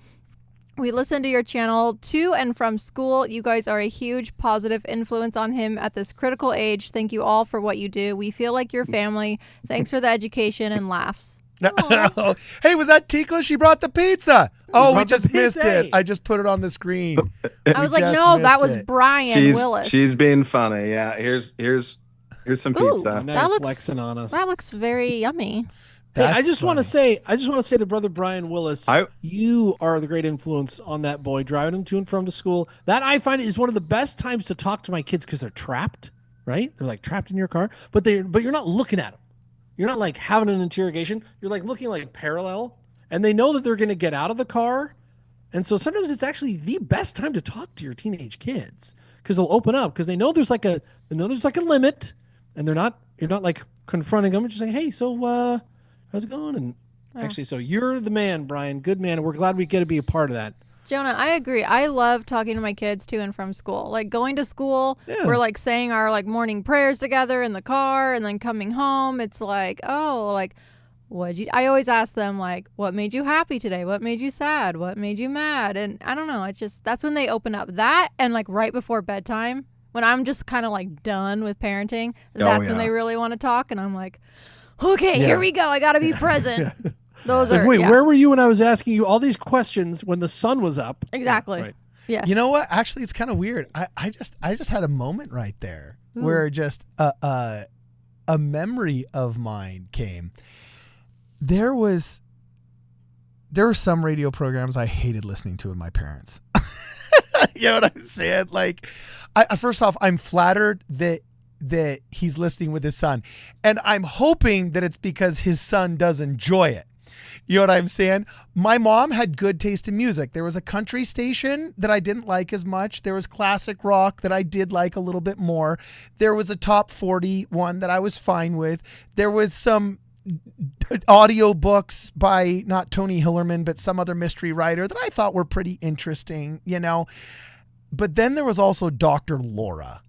We listen to your channel to and from school. You guys are a huge positive influence on him at this critical age. Thank you all for what you do. We feel like your family. Thanks for the education and laughs. Hey, was that Tikla? She brought the pizza. Oh, we brought the just missed pizza. it. I just put it on the screen. I was like, no, that was Brian Willis. She's being funny. Yeah. Here's some pizza. Now That you're looks- flexing on us. That looks very yummy. Hey, I That's just want to funny. say to Brother Brian Willis, you are the great influence on that boy, driving him to and from to school. That I find is one of the best times to talk to my kids because they're trapped, right? They're like trapped in your car, but you're not looking at them. You're not like having an interrogation. You're like looking like parallel, and they know that they're going to get out of the car, and so sometimes it's actually the best time to talk to your teenage kids because they'll open up because they know there's like a limit, and you're not like confronting them and just saying, hey, so how's it going? And actually, so you're the man, Brian. Good man. And we're glad we get to be a part of that. Jonah, I agree. I love talking to my kids to and from school. Like going to school, Yeah. we're like saying our like morning prayers together in the car, and then coming home, it's like, oh, like I always ask them like, what made you happy today? What made you sad? What made you mad? And I don't know. It's just, that's when they open up. That and like right before bedtime, when I'm just kind of like done with parenting, that's when they really want to talk. And I'm like, okay, here we go. I got to be present. Those Like, are, wait, yeah. where were you when I was asking you all these questions when the sun was up? Exactly. Right. Yes. You know what? Actually, it's kind of weird. I just had a moment right there where just a memory of mine came. There were some radio programs I hated listening to with my parents. You know what I'm saying? Like, first off, I'm flattered that he's listening with his son, and I'm hoping that it's because his son does enjoy it. You know what I'm saying? My mom had good taste in music. There was a country station that I didn't like as much. There was classic rock that I did like a little bit more. There was a top 40 one that I was fine with. There was some audiobooks by not Tony Hillerman, but some other mystery writer that I thought were pretty interesting, you know. But then there was also Dr. Laura.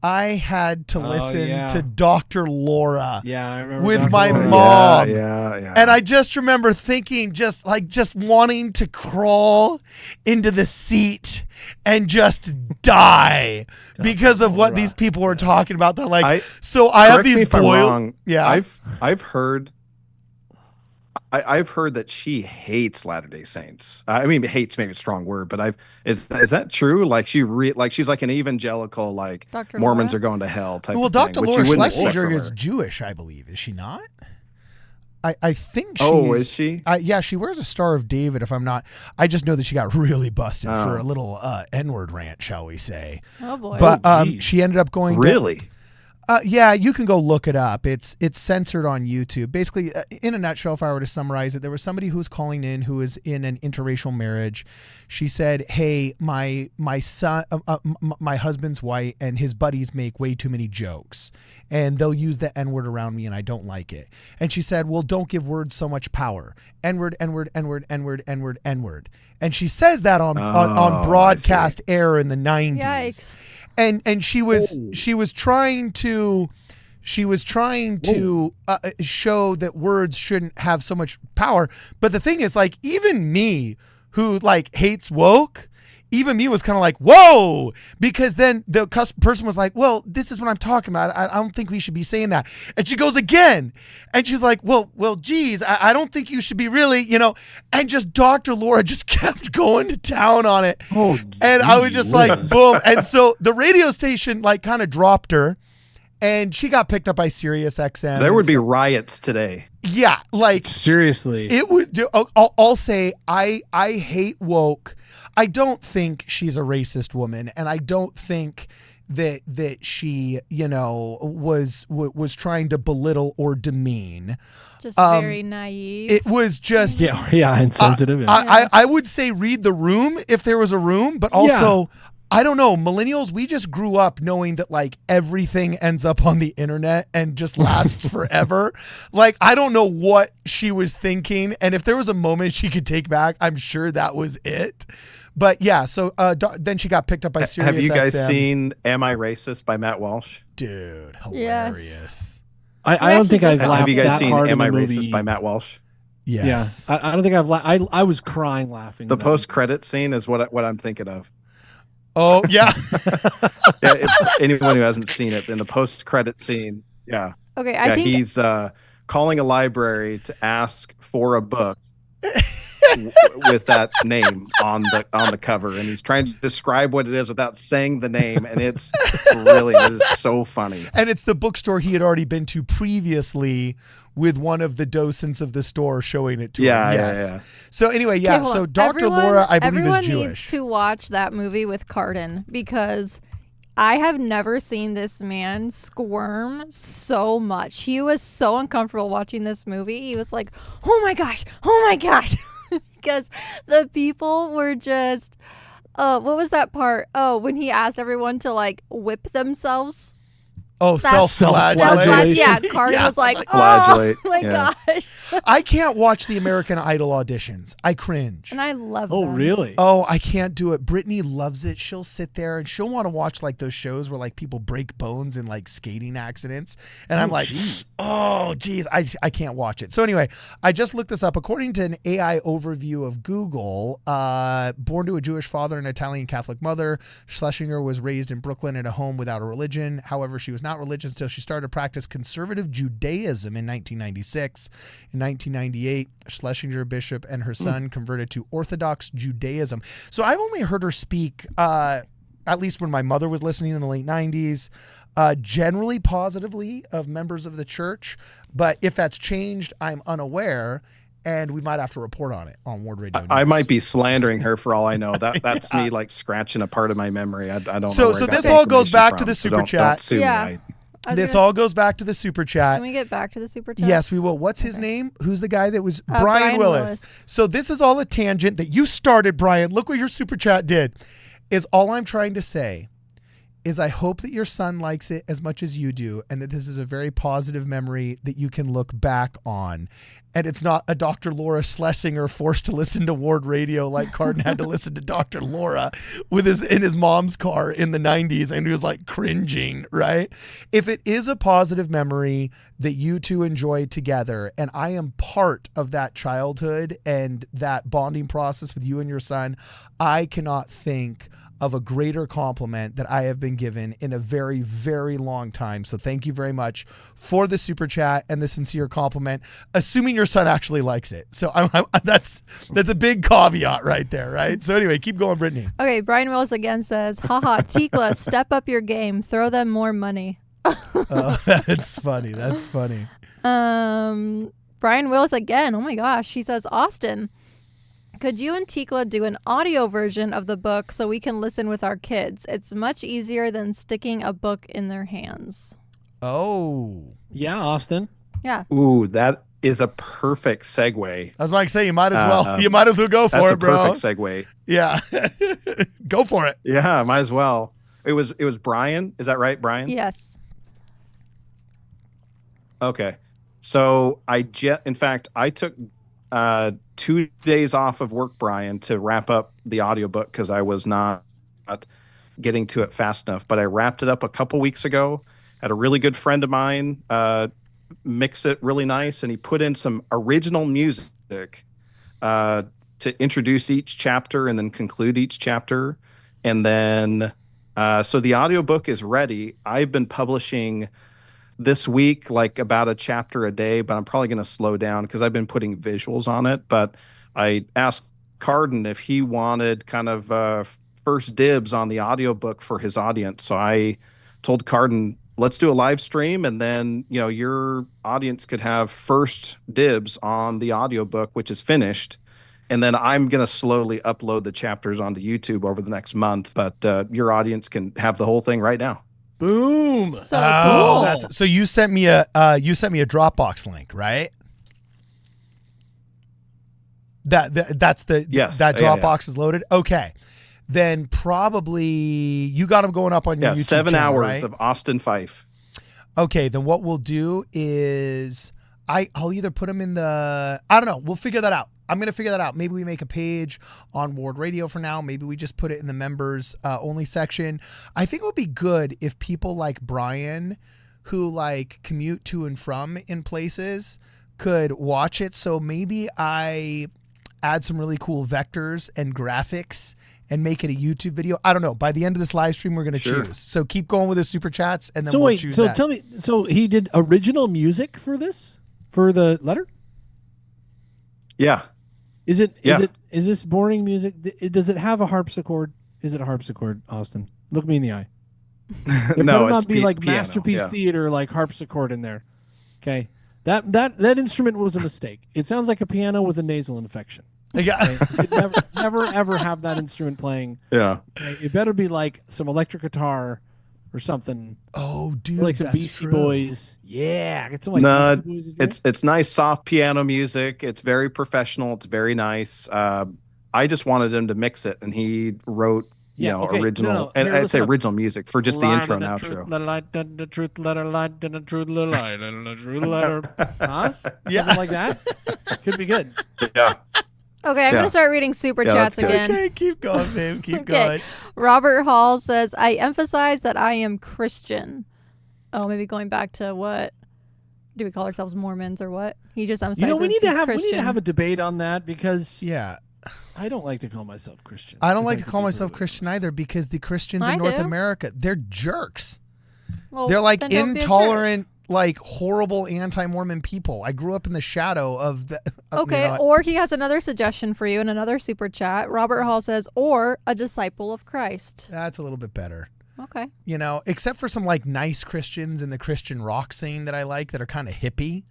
I had to listen yeah. to Dr. Laura Yeah, I remember with Dr. my Laura. mom. Yeah. And I just remember thinking just wanting to crawl into the seat and just die because of what these people were talking about. That I have correct me these if I'm wrong. Yeah. I've heard that she hates Latter-day Saints. I mean, hates maybe a strong word, but is that true? Like she's like an evangelical, like Dr. Mormons Laura? are going to hell type Well, of thing. Dr. which Laura you wouldn't expect Schlesinger from is her. Jewish, I believe. Is she not? I think she's... Oh, is she? Yeah, she wears a Star of David, if I'm not... I just know that she got really busted for a little N-word rant, shall we say. Oh boy. But she ended up going... Really? Yeah, you can go look it up. It's censored on YouTube. Basically, in a nutshell, if I were to summarize it, there was somebody who was calling in who was in an interracial marriage. She said, "Hey, my son, my husband's white, and his buddies make way too many jokes, and they'll use the N-word around me, and I don't like it." And she said, "Well, don't give words so much power. N-word, N-word, N-word, N-word, N-word, N-word." And she says that on broadcast air in the 90s. Yikes. And she was trying to show that words shouldn't have so much power. But the thing is, like, even me who like hates woke, even me was kind of like, whoa, because then the person was like, well, this is what I'm talking about. I don't think we should be saying that. And she goes again. And she's like, well, geez, I don't think you should be really, and just Dr. Laura just kept going to town on it. Oh, and I was just like, boom. And so the radio station like kind of dropped her and she got picked up by Sirius XM. There would be riots today. Yeah. Like seriously, it would. I'll say I hate woke. I don't think she's a racist woman, and I don't think that she, was trying to belittle or demean. Just very naive. It was just insensitive. I would say read the room if there was a room, but also I don't know, millennials, we just grew up knowing that like everything ends up on the internet and just lasts forever. Like, I don't know what she was thinking, and if there was a moment she could take back, I'm sure that was it. But yeah, so then she got picked up by Sirius Have you guys XM. seen Am I Racist by Matt Walsh? Dude, hilarious. I don't think I've laughed Have you guys that seen hard Am in I the movie. Racist by Matt Walsh? Yes. Yeah, I don't think I've I was crying laughing. The post-credit scene is what I'm thinking of. Oh, yeah. Yeah, if anyone who hasn't seen it, in the post-credit scene, yeah. Okay, I think he's calling a library to ask for a book with that name on the cover, and he's trying to describe what it is without saying the name, and it is so funny. And it's the bookstore he had already been to previously with one of the docents of the store showing it to him. Yes. Yeah. So anyway, Okay, hold so on. Dr. Laura, I believe, everyone is Jewish. needs to watch that movie with Cardin because I have never seen this man squirm so much. He was so uncomfortable watching this movie. He was like, oh my gosh. Because the people were just, what was that part? Oh, when he asked everyone to like whip themselves. Oh, self-flagellation. Yeah, Cardin was like, flagellate. oh my gosh. I can't watch the American Idol auditions. I cringe. And I love Oh, them. really? Oh, I can't do it. Brittany loves it. She'll sit there and she'll want to watch like those shows where like people break bones in like skating accidents. And I'm like, oh, geez, I can't watch it. So anyway, I just looked this up. According to an AI overview of Google, born to a Jewish father and Italian Catholic mother, Schlesinger was raised in Brooklyn in a home without a religion. However, she was not religious until she started to practice conservative Judaism in 1996. In 1998, Schlesinger bishop and her son converted to Orthodox Judaism. So I've only heard her speak, at least when my mother was listening in the late 90s, generally positively of members of the church. But if that's changed, I'm unaware. And we might have to report on it on Ward Radio News. I might be slandering her for all I know. That's me like scratching a part of my memory. I don't know. So where I got this the all goes information back from, to the so super don't chat. sue me. Yeah. This all goes back to the super chat. Can we get back to the super chat? Yes, we will. What's his name? Who's the guy that was Brian Brian Willis. Willis. So this is all a tangent that you started, Brian. Look what your super chat did. Is all I'm trying to say is I hope that your son likes it as much as you do, and that this is a very positive memory that you can look back on. And it's not a Dr. Laura Schlesinger forced to listen to Ward Radio like Cardin had to listen to Dr. Laura in his mom's car in the 90s, and he was like cringing, right? If it is a positive memory that you two enjoy together, and I am part of that childhood and that bonding process with you and your son, I cannot think of a greater compliment that I have been given in a very, very long time. So thank you very much for the super chat and the sincere compliment, assuming your son actually likes it. So that's a big caveat right there, right? So anyway, keep going, Brittany. Okay, Brian Willis again says, haha, Tikla, step up your game. Throw them more money. That's funny. That's funny. Brian Willis again. Oh my gosh. He says, Austin, could you and Tikla do an audio version of the book so we can listen with our kids? It's much easier than sticking a book in their hands. Oh. Yeah, Austin. Yeah. Ooh, that is a perfect segue. I was about to say, you might as well. You might as well go for it, bro. That's a perfect segue. Yeah. Go for it. Yeah, might as well. It was Brian. Is that right, Brian? Yes. Okay. So in fact, I took 2 days off of work, Brian, to wrap up the audiobook because I was not getting to it fast enough. But I wrapped it up a couple weeks ago. Had a really good friend of mine mix it really nice, and he put in some original music to introduce each chapter and then conclude each chapter. And then so the audiobook is ready. I've been publishing this week, like about a chapter a day, but I'm probably going to slow down because I've been putting visuals on it. But I asked Cardin if he wanted kind of first dibs on the audiobook for his audience. So I told Cardin, let's do a live stream, and then, you know, your audience could have first dibs on the audiobook, which is finished. And then I'm going to slowly upload the chapters onto YouTube over the next month. But your audience can have the whole thing right now. Boom. So cool. So you sent me a Dropbox link, right? That's the yes. That Dropbox is loaded. Okay, then probably you got them going up on your YouTube 7 channel, hours right? of Austin Fife. Okay, then what we'll do is I'll either put them in the, I don't know. We'll figure that out. I'm going to figure that out. Maybe we make a page on Ward Radio for now. Maybe we just put it in the members only section. I think it would be good if people like Brian, who like commute to and from in places, could watch it. So maybe I add some really cool vectors and graphics and make it a YouTube video. I don't know. By the end of this live stream, we're going to choose. So keep going with the super chats, and then we'll choose that. Tell me, so he did original music for this, for the letter? Yeah. Is this boring music? Does it have a harpsichord? Is it a harpsichord, Austin? Look me in the eye. It No, better not it's be like piano, Masterpiece yeah. Theater, like harpsichord in there. Okay, that instrument was a mistake. It sounds like a piano with a nasal infection. Yeah. Okay? You'd never ever have that instrument playing. Yeah. Okay? It better be like some electric guitar or something. Oh, dude, Or like some that's Beastie true. Boys. Yeah, get some like No, Beastie Boys. in there. it's nice soft piano music. It's very professional. It's very nice. I just wanted him to mix it, and he wrote original. No. And Here, I'd listen say up. original music for just the Light intro and and the truth, outro. the light and the truth, letter, light and the truth, the light and the truth, letter. Huh? Yeah. Something like that. Could be good. Yeah. Okay, I'm going to start reading super Yeah, chats that's good. again. Okay, keep going, babe. Keep Okay. going. Robert Hall says, I emphasize that I am Christian. Oh, maybe going back to what? Do we call ourselves Mormons or what? He just emphasizes We need to Christian. have a debate on that because Yeah. I don't like to call myself Christian. I don't if like to could call be myself brutally Christian honest. either, because the Christians I in North do. America, they're jerks. Well, They're like then don't be a jerk. intolerant, like horrible anti-Mormon people. I grew up in the shadow of the. Okay, or he has another suggestion for you in another super chat. Robert Hall says, or a disciple of Christ. That's a little bit better. Okay. You know, except for some like nice Christians in the Christian rock scene that I like that are kind of hippie.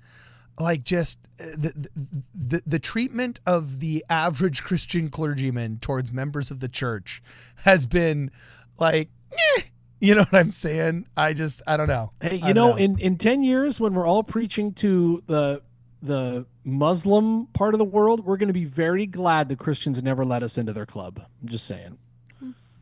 Like just the treatment of the average Christian clergyman towards members of the church has been like, you know what I'm saying? I don't know. Hey, I you don't know, in 10 years when we're all preaching to the Muslim part of the world, we're going to be very glad the Christians never let us into their club. I'm just saying.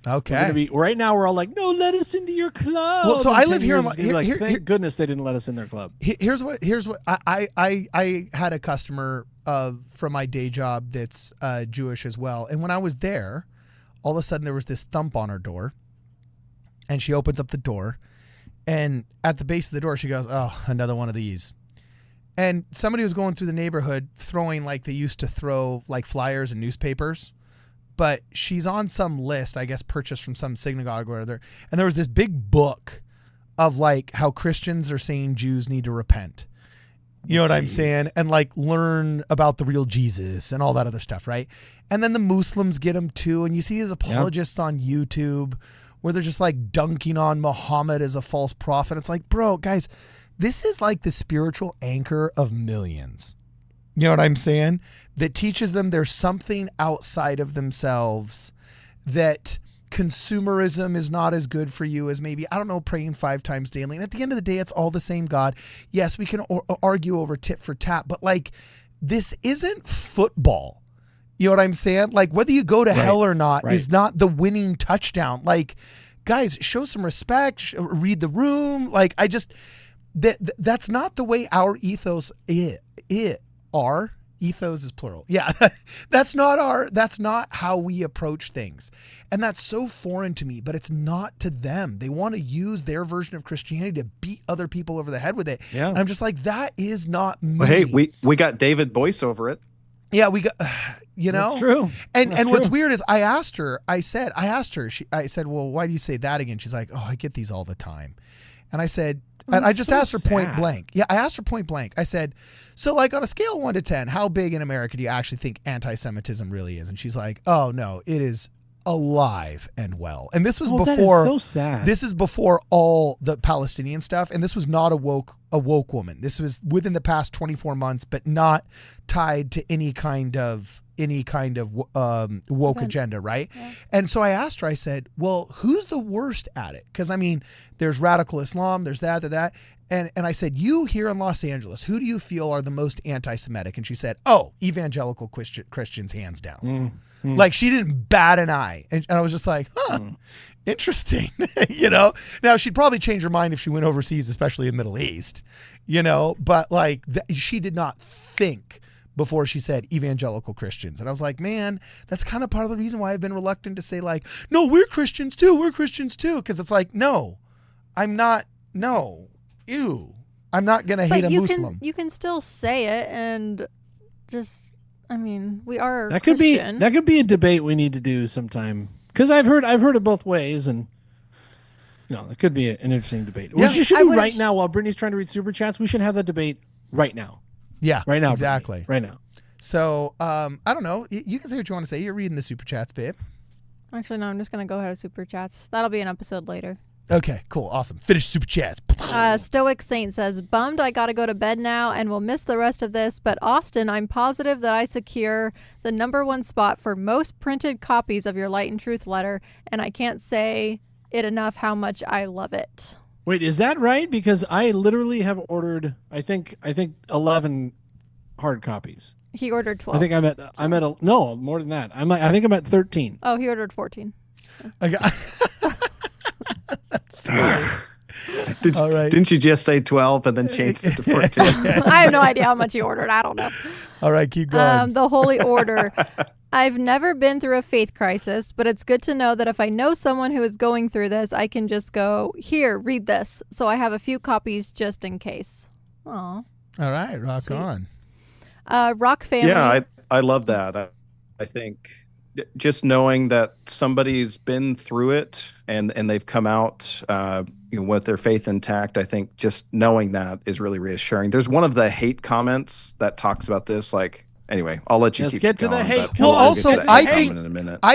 Okay. Right now we're all like, no, let us into your club. Well, so In I 10 live here. years, thank goodness they didn't let us in their club. Here's what I had a customer from my day job that's Jewish as well. And when I was there, all of a sudden there was this thump on her door, and she opens up the door, and at the base of the door she goes, "Oh, another one of these." And somebody was going through the neighborhood throwing, like they used to throw like flyers and newspapers, but she's on some list, I guess purchased from some synagogue or other. And there was this big book of like how Christians are saying Jews need to repent. You know what I'm saying? And like learn about the real Jesus and all that other stuff, right? And then the Muslims get them too. And you see these apologists on YouTube where they're just like dunking on Muhammad as a false prophet. It's like, bro, guys, this is like the spiritual anchor of millions. You know what I'm saying? That teaches them there's something outside of themselves, that consumerism is not as good for you as maybe, I don't know, praying 5 times daily. And at the end of the day, it's all the same God. Yes, we can argue over tit for tat, but like, this isn't football. You know what I'm saying? Like, whether you go to hell or not is not the winning touchdown. Like, guys, show some respect, read the room. Like, I just, that's not the way our ethos are. Ethos is plural. Yeah. That's not how we approach things. And that's so foreign to me, but it's not to them. They want to use their version of Christianity to beat other people over the head with it. Yeah. And I'm just like, that is not me. Well, hey, we got David Boyce over it. Yeah, we got, you know. That's true. And what's weird is I asked her, I said, well, why do you say that again? She's like, oh, I get these all the time. And I said, and I just asked her point blank. Yeah, I asked her point blank. I said, so like on a scale of 1 to 10, how big in America do you actually think anti-Semitism really is? And she's like, oh no, it is alive and well. And this was before, that is so sad. This is before all the Palestinian stuff. And this was not a woke woman. This was within the past 24 months, but not tied to any kind of woke agenda, right? Yeah. And so I asked her, I said, well, who's the worst at it? Because I mean, there's radical Islam, there's that. And I said, you here in Los Angeles, who do you feel are the most anti-Semitic? And she said, oh, evangelical Christians, hands down. Like, she didn't bat an eye. And I was just like, interesting. You know, now she'd probably change her mind if she went overseas, especially in the Middle East, you know, but like she did not think before she said evangelical Christians. And I was like, man, that's kind of part of the reason why I've been reluctant to say like, no, we're Christians too. Because it's like, no, I'm not. No, ew. I'm not going to hate a Muslim. You can still say it and just, I mean, we are that Christian. Could be a debate we need to do sometime. Because I've heard it both ways, and you know, it could be an interesting debate. Yeah. What you should do right now while Brittany's trying to read super chats, we should have that debate right now. Yeah, right now, exactly. Brittany, right now. So, I don't know. You can say what you want to say. You're reading the super chats, babe. Actually, no, I'm just going to go ahead with super chats. That'll be an episode later. Okay, cool. Awesome. Finish super chats. Stoic Saint says, bummed I got to go to bed now and will miss the rest of this, but Austin, I'm positive that I secure the #1 spot for most printed copies of your Light and Truth letter, and I can't say it enough how much I love it. Wait, is that right? Because I literally have ordered, I think 11 hard copies. He ordered 12. I think I'm at no, more than that. I think I'm at 13. Oh, he ordered 14. That's funny. All right. Didn't you just say 12 and then change it to 14? I have no idea how much he ordered. I don't know. All right, keep going. The Holy Order. I've never been through a faith crisis, but it's good to know that if I know someone who is going through this, I can just go, here, read this. So I have a few copies just in case. Aw. All right, rock Sweet. On. Rock Family. Yeah, I love that. I think just knowing that somebody's been through it and they've come out with their faith intact, I think just knowing that is really reassuring. There's one of the hate comments that talks about this, like, anyway, I'll let you keep get going, to the hate. Well, also, I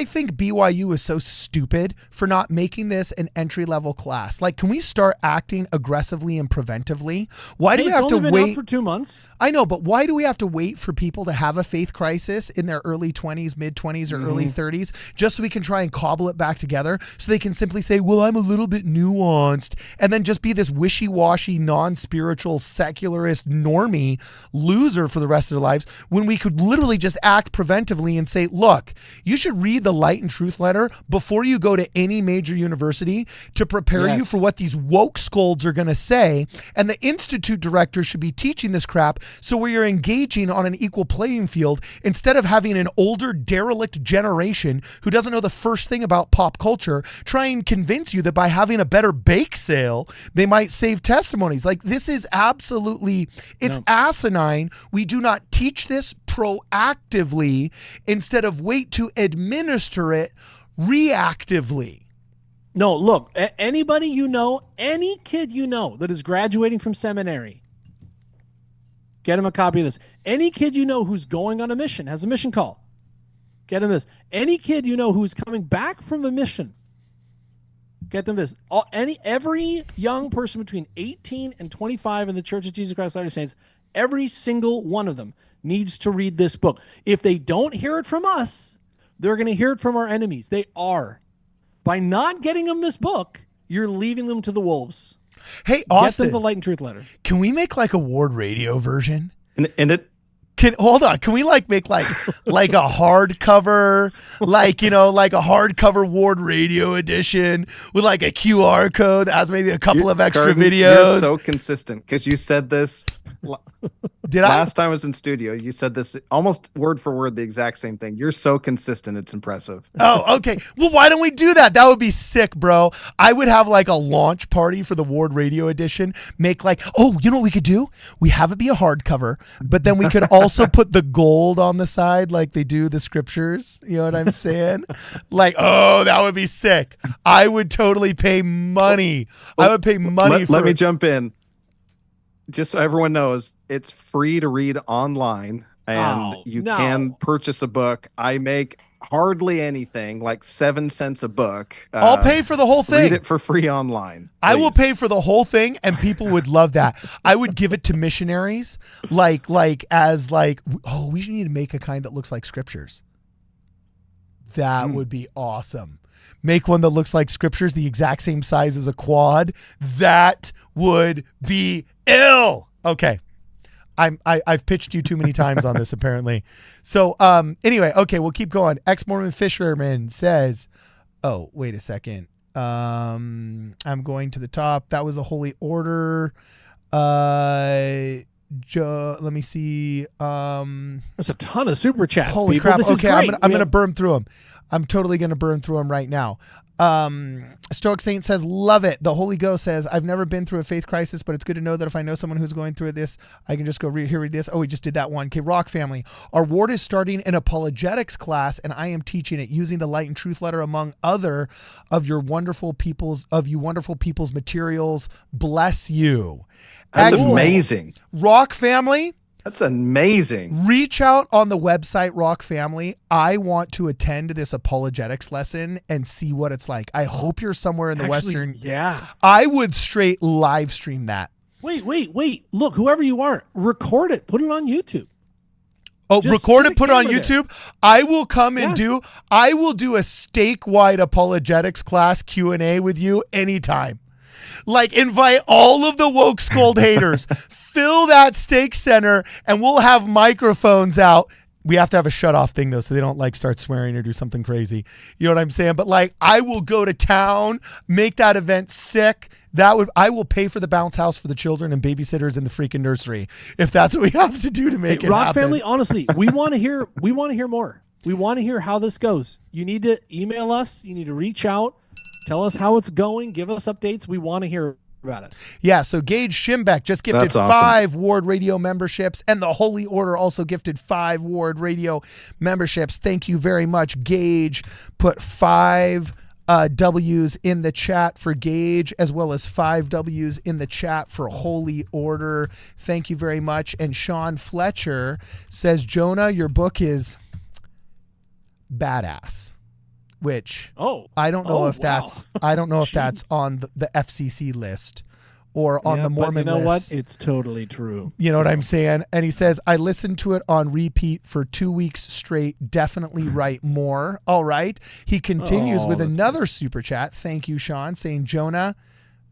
think BYU is so stupid for not making this an entry-level class. Like, can we start acting aggressively and preventively? Why do we have to wait for 2 months? I know, but why do we have to wait for people to have a faith crisis in their early 20s, mid-20s, or early 30s just so we can try and cobble it back together so they can simply say, well, I'm a little bit nuanced, and then just be this wishy-washy, non-spiritual, secularist, normie loser for the rest of their lives when we could literally just act preventively and say, look, you should read the Light and Truth letter before you go to any major university to prepare you for what these woke scolds are going to say. And the institute director should be teaching this crap so where you're engaging on an equal playing field instead of having an older derelict generation who doesn't know the first thing about pop culture try and convince you that by having a better bake sale, they might save testimonies. Like, this is absolutely, it's asinine. We do not teach this proactively instead of wait to administer it reactively. No, look, anybody you know, any kid you know that is graduating from seminary, get him a copy of this. Any kid you know who's going on a mission, has a mission call, get him this. Any kid you know who's coming back from a mission, get them this. Every young person between 18 and 25 in the Church of Jesus Christ of Latter-day Saints, every single one of them needs to read this book. If they don't hear it from us, they're going to hear it from our enemies. They are. By not getting them this book, you're leaving them to the wolves. Hey, Austin. Get them the Light and Truth letter. Can we make like a Ward Radio version? And it Hold on. Can we make like a hardcover, like a hardcover Ward Radio edition with like a QR code that has maybe a couple of extra Garden, videos? You're so consistent because you said this Did last time I was in studio. You said this almost word for word, the exact same thing. You're so consistent. It's impressive. Oh, okay. Well, why don't we do that? That would be sick, bro. I would have like a launch party for the Ward Radio edition. Make like, oh, you know what we could do? We have it be a hardcover, but then we could also put the gold on the side like they do the scriptures. You know what I'm saying? Like, oh, that would be sick. I would totally pay money. I would pay money for Let me jump in. Just so everyone knows, it's free to read online, and you can purchase a book. I make hardly anything, like 7 cents a book. I'll pay for the whole thing. Read it for free online. I will pay for the whole thing, and people would love that. I would give it to missionaries, oh, we need to make a kind that looks like scriptures. That would be awesome. Make one that looks like scriptures, the exact same size as a quad. That would be ill. Okay. I've pitched you too many times on this, apparently. So anyway, okay, we'll keep going. Ex-Mormon Fisherman says, oh, wait a second. I'm going to the top. That was the Holy Order. Let me see. There's a ton of super chats. Holy people. crap. This is Okay, great. I'm gonna burn through them. I'm totally gonna burn through them right now. Stoic Saint says, love it. The Holy Ghost says, I've never been through a faith crisis, but it's good to know that if I know someone who's going through this, I can just go read this. Oh, we just did that one. Okay, Rock family. Our ward is starting an apologetics class, and I am teaching it using the Light and Truth letter among other of you wonderful people's materials. Bless you. That's Excellent. amazing. Rock family. That's amazing. Reach out on the website, Rock Family. I want to attend this apologetics lesson and see what it's like. I hope you're somewhere in the Western. Yeah. I would straight live stream that. Wait. Look, whoever you are, record it. Put it on YouTube. Oh, Just record put it, put a it on camera YouTube. I will come and I will do a stake-wide apologetics class Q&A with you anytime. Like, invite all of the woke scold haters, fill that stake center, and we'll have microphones out. We have to have a shut-off thing, though, so they don't, start swearing or do something crazy. You know what I'm saying? But, I will go to town, make that event sick. I will pay for the bounce house for the children and babysitters in the freaking nursery if that's what we have to do to make it Rock happen. family, honestly, we want to hear more. We want to hear how this goes. You need to email us. You need to reach out. Tell us how it's going. Give us updates. We want to hear about it. Yeah, so Gage Schimbeck just gifted That's awesome. 5 Ward Radio memberships, and the Holy Order also gifted 5 Ward Radio memberships. Thank you very much, Gage. Put 5 W's in the chat for Gage, as well as 5 W's in the chat for Holy Order. Thank you very much. And Sean Fletcher says, Jonah, your book is badass. Which I don't know if that's that's on the FCC list or on the Mormon list. You know what? It's totally true. You know what I'm saying? And he says, I listened to it on repeat for 2 weeks straight. Definitely write more. All right. He continues with another super chat. Thank you, Sean, saying, Jonah.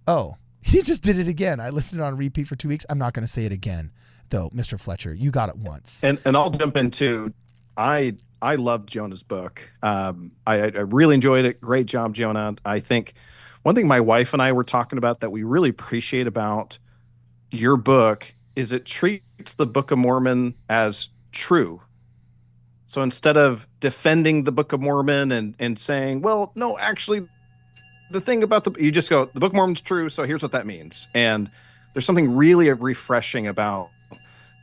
Oh, he just did it again. I listened to it on repeat for 2 weeks. I'm not going to say it again. though, Mr. Fletcher. You got it once. And I'll jump into, I loved Jonah's book. I really enjoyed it. Great job, Jonah. I think one thing my wife and I were talking about that we really appreciate about your book is it treats the Book of Mormon as true. So instead of defending the Book of Mormon and saying, well, no, actually, the thing about you just go, the Book of Mormon's true, so here's what that means. And there's something really refreshing about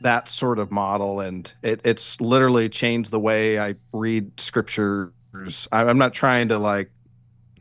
that sort of model, and it's literally changed the way I read scriptures. I'm not trying to like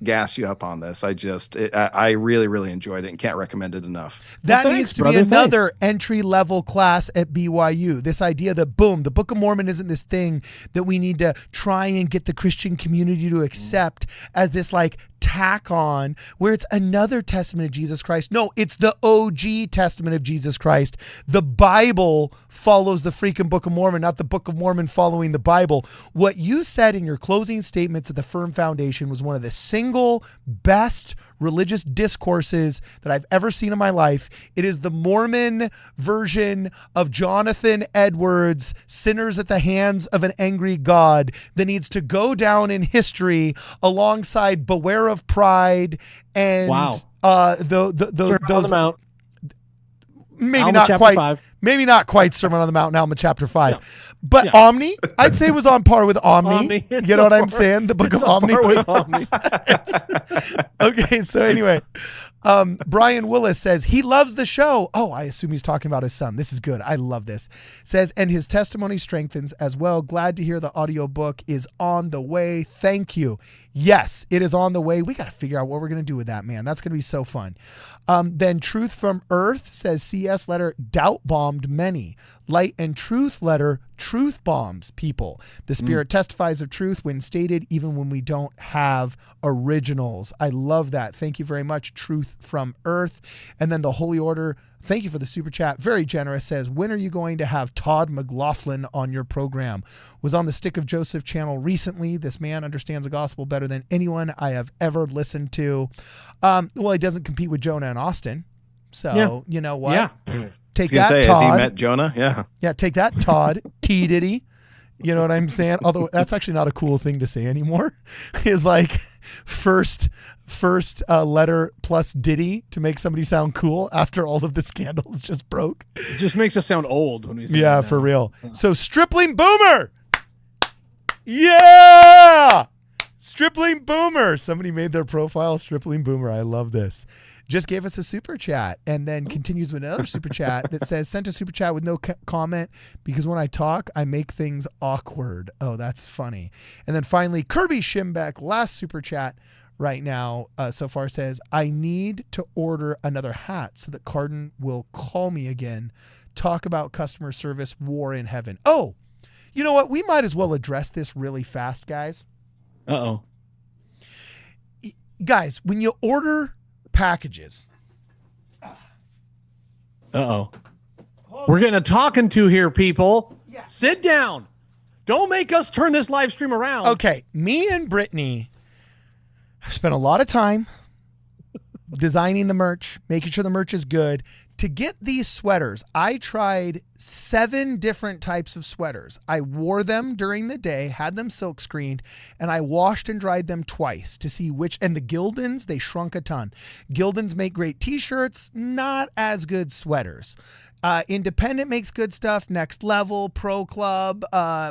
gas you up on this. I really, really enjoyed it and can't recommend it enough. That Well, needs thanks, to brother. be another entry-level class at BYU. This idea that, boom, the Book of Mormon isn't this thing that we need to try and get the Christian community to accept as this like tack on where it's another testament of Jesus Christ. No, it's the OG testament of Jesus Christ. The Bible follows the freaking Book of Mormon, not the Book of Mormon following the Bible. What you said in your closing statements at the Firm Foundation was one of the single best religious discourses that I've ever seen in my life. It is the Mormon version of Jonathan Edwards' Sinners at the Hands of an Angry God that needs to go down in history alongside Beware of Pride and Wow. those Mount. maybe Alma not chapter quite 5. maybe not quite Sermon on the Mount, Alma chapter 5. Yeah. But Yeah. Omni, I'd say was on par with Omni. Omni. It's You know what on I'm par- saying? The Book it's of on Omni. par with Omni. Okay, so anyway, Brian Willis says he loves the show. Oh, I assume he's talking about his son. This is good. I love this. Says, and his testimony strengthens as well. Glad to hear the audiobook is on the way. Thank you. Yes, it is on the way. We got to figure out what we're going to do with that, man. That's going to be so fun. Then Truth from Earth says CS letter doubt bombed many. Light and Truth letter truth bombs people. The Spirit testifies of truth when stated, even when we don't have originals. I love that. Thank you very much, Truth from Earth. And then the Holy Order, thank you for the super chat. Very generous. Says, when are you going to have Todd McLaughlin on your program? Was on the Stick of Joseph channel recently. This man understands the gospel better than anyone I have ever listened to. Well, he doesn't compete with Jonah and Austin. So, you know what? Yeah. Take I was gonna that, say, has he Todd. met Jonah? Yeah. Yeah, take that, Todd. T Diddy. You know what I'm saying? Although that's actually not a cool thing to say anymore. Is like first letter plus Diddy to make somebody sound cool after all of the scandals just broke. It just makes us sound old when we say Yeah, that for now. real. So Stripling Boomer. Yeah. Stripling Boomer. Somebody made their profile Stripling Boomer. I love this. Just gave us a super chat and then continues with another super chat that says, sent a super chat with no comment because when I talk, I make things awkward. Oh, that's funny. And then finally, Kirby Schimbeck, last super chat right now so far says, I need to order another hat so that Cardin will call me again. Talk about customer service, war in heaven. Oh, you know what? We might as well address this really fast, guys. Uh-oh. Guys, when you order packages. Uh-oh. We're getting a talking to here, people. Yeah. Sit down. Don't make us turn this live stream around. Okay, me and Brittany have spent a lot of time designing the merch, making sure the merch is good. To get these sweaters, I tried 7 different types of sweaters. I wore them during the day, had them silk screened, and I washed and dried them twice to see which, and the Gildans, they shrunk a ton. Gildans make great t-shirts, not as good sweaters. Independent makes good stuff. Next Level, Pro Club,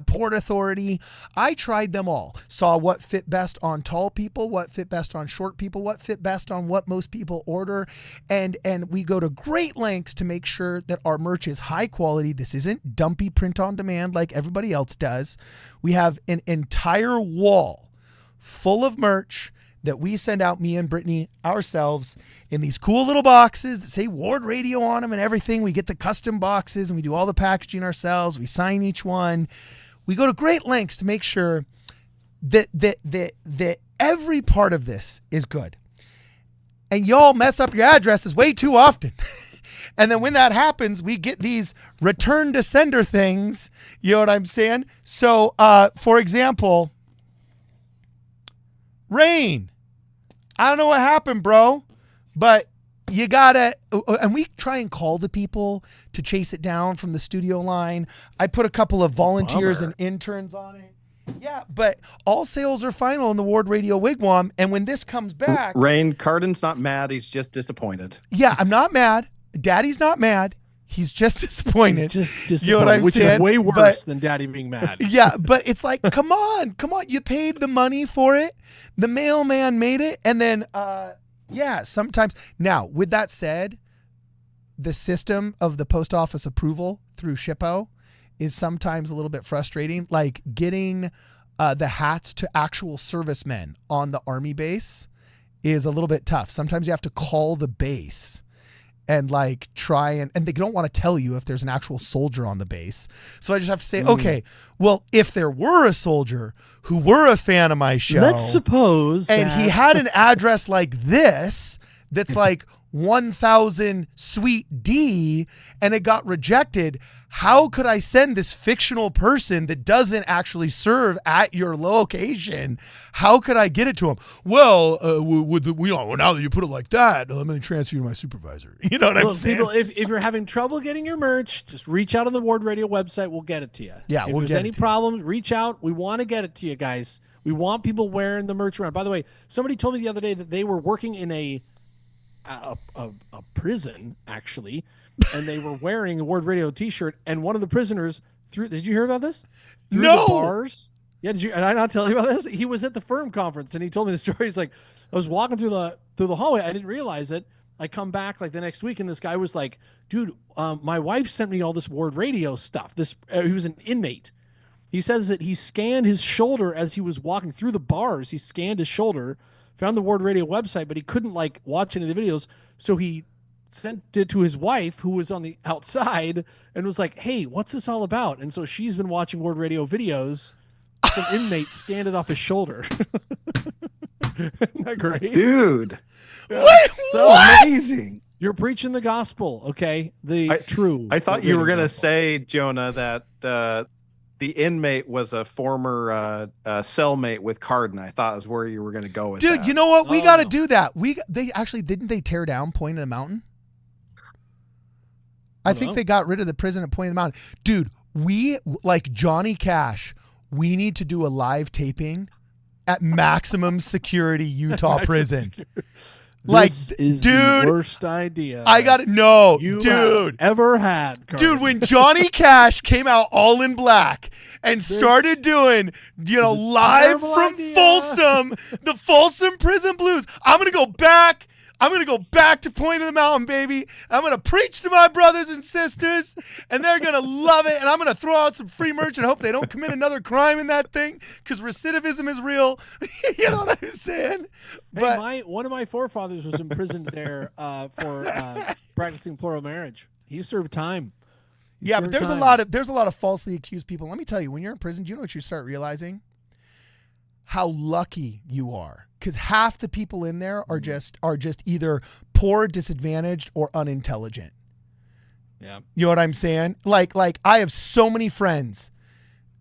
Port Authority. I tried them all. Saw what fit best on tall people, what fit best on short people, what fit best on what most people order. And we go to great lengths to make sure that our merch is high quality. This isn't dumpy print on demand like everybody else does. We have an entire wall full of merch that we send out, me and Brittany ourselves, in these cool little boxes that say Ward Radio on them and everything. We get the custom boxes and we do all the packaging ourselves. We sign each one. We go to great lengths to make sure that every part of this is good. And y'all mess up your addresses way too often. And then when that happens, we get these return to sender things. You know what I'm saying? So, for example, Rain. I don't know what happened, bro, but you gotta, and we try and call the people to chase it down from the studio line. I put a couple of volunteers and interns on it. Yeah, but all sales are final in the Ward Radio Wigwam. And when this comes back, Rain, Cardin's not mad. He's just disappointed. Yeah, I'm not mad. Daddy's not mad. He's just disappointed. Just disappointed, you know what I'm which saying? is way worse than Daddy being mad. Yeah, but it's like, come on. You paid the money for it. The mailman made it. And then, sometimes. Now, with that said, the system of the post office approval through SHPO is sometimes a little bit frustrating. Like getting the hats to actual servicemen on the Army base is a little bit tough. Sometimes you have to call the base and like try and they don't want to tell you if there's an actual soldier on the base. So I just have to say, okay, well, if there were a soldier who were a fan of my show, let's suppose, and he had an address like this, that's like 1000 Suite D, and it got rejected. How could I send this fictional person that doesn't actually serve at your location? How could I get it to him? Well, now that you put it like that, let me transfer you to my supervisor. You know what I'm saying? People, if you're having trouble getting your merch, just reach out on the Ward Radio website. We'll get it to you. Yeah, if there's any problems, reach out. We want to get it to you guys. We want people wearing the merch around. By the way, somebody told me the other day that they were working in a prison, actually, and they were wearing a Ward Radio t-shirt, and one of the prisoners did you hear about this? Through No. the bars. Yeah, did I not tell you about this? He was at the firm conference and he told me the story. He's like, I was walking through the hallway, I didn't realize it. I come back like the next week and this guy was like, dude, my wife sent me all this Ward Radio stuff. He was an inmate. He says that he scanned his shoulder as he was walking through the bars. He scanned his shoulder, found the Ward Radio website, but he couldn't like watch any of the videos. So he sent it to his wife, who was on the outside, and was like, hey, what's this all about? And so she's been watching Ward Radio videos. Some inmate scanned it off his shoulder. Isn't that great? Dude. What? So amazing. You're preaching the gospel, okay? I thought you were going to say, Jonah, that the inmate was a former cellmate with Cardin. I thought was where you were going to go with that. Dude, you know what? We got to do that. They actually, didn't they tear down Point of the Mountain? I think they got rid of the prison at Point of the Mountain. Dude, we, like Johnny Cash, we need to do a live taping at maximum security Utah prison. This is the worst idea I got it. No, you dude. ever had, Carter. Dude, when Johnny Cash came out all in black and started doing, live from Folsom, the Folsom Prison Blues, I'm going to go back. I'm going to go back to Point of the Mountain, baby. I'm going to preach to my brothers and sisters, and they're going to love it. And I'm going to throw out some free merch and hope they don't commit another crime in that thing, because recidivism is real. You know what I'm saying? Hey, one of my forefathers was imprisoned there for practicing plural marriage. He served time. But there's a lot of falsely accused people. Let me tell you, when you're in prison, do you know what you start realizing? How lucky you are, because half the people in there are just either poor, disadvantaged, or unintelligent. Yeah, you know what I'm saying? Like I have so many friends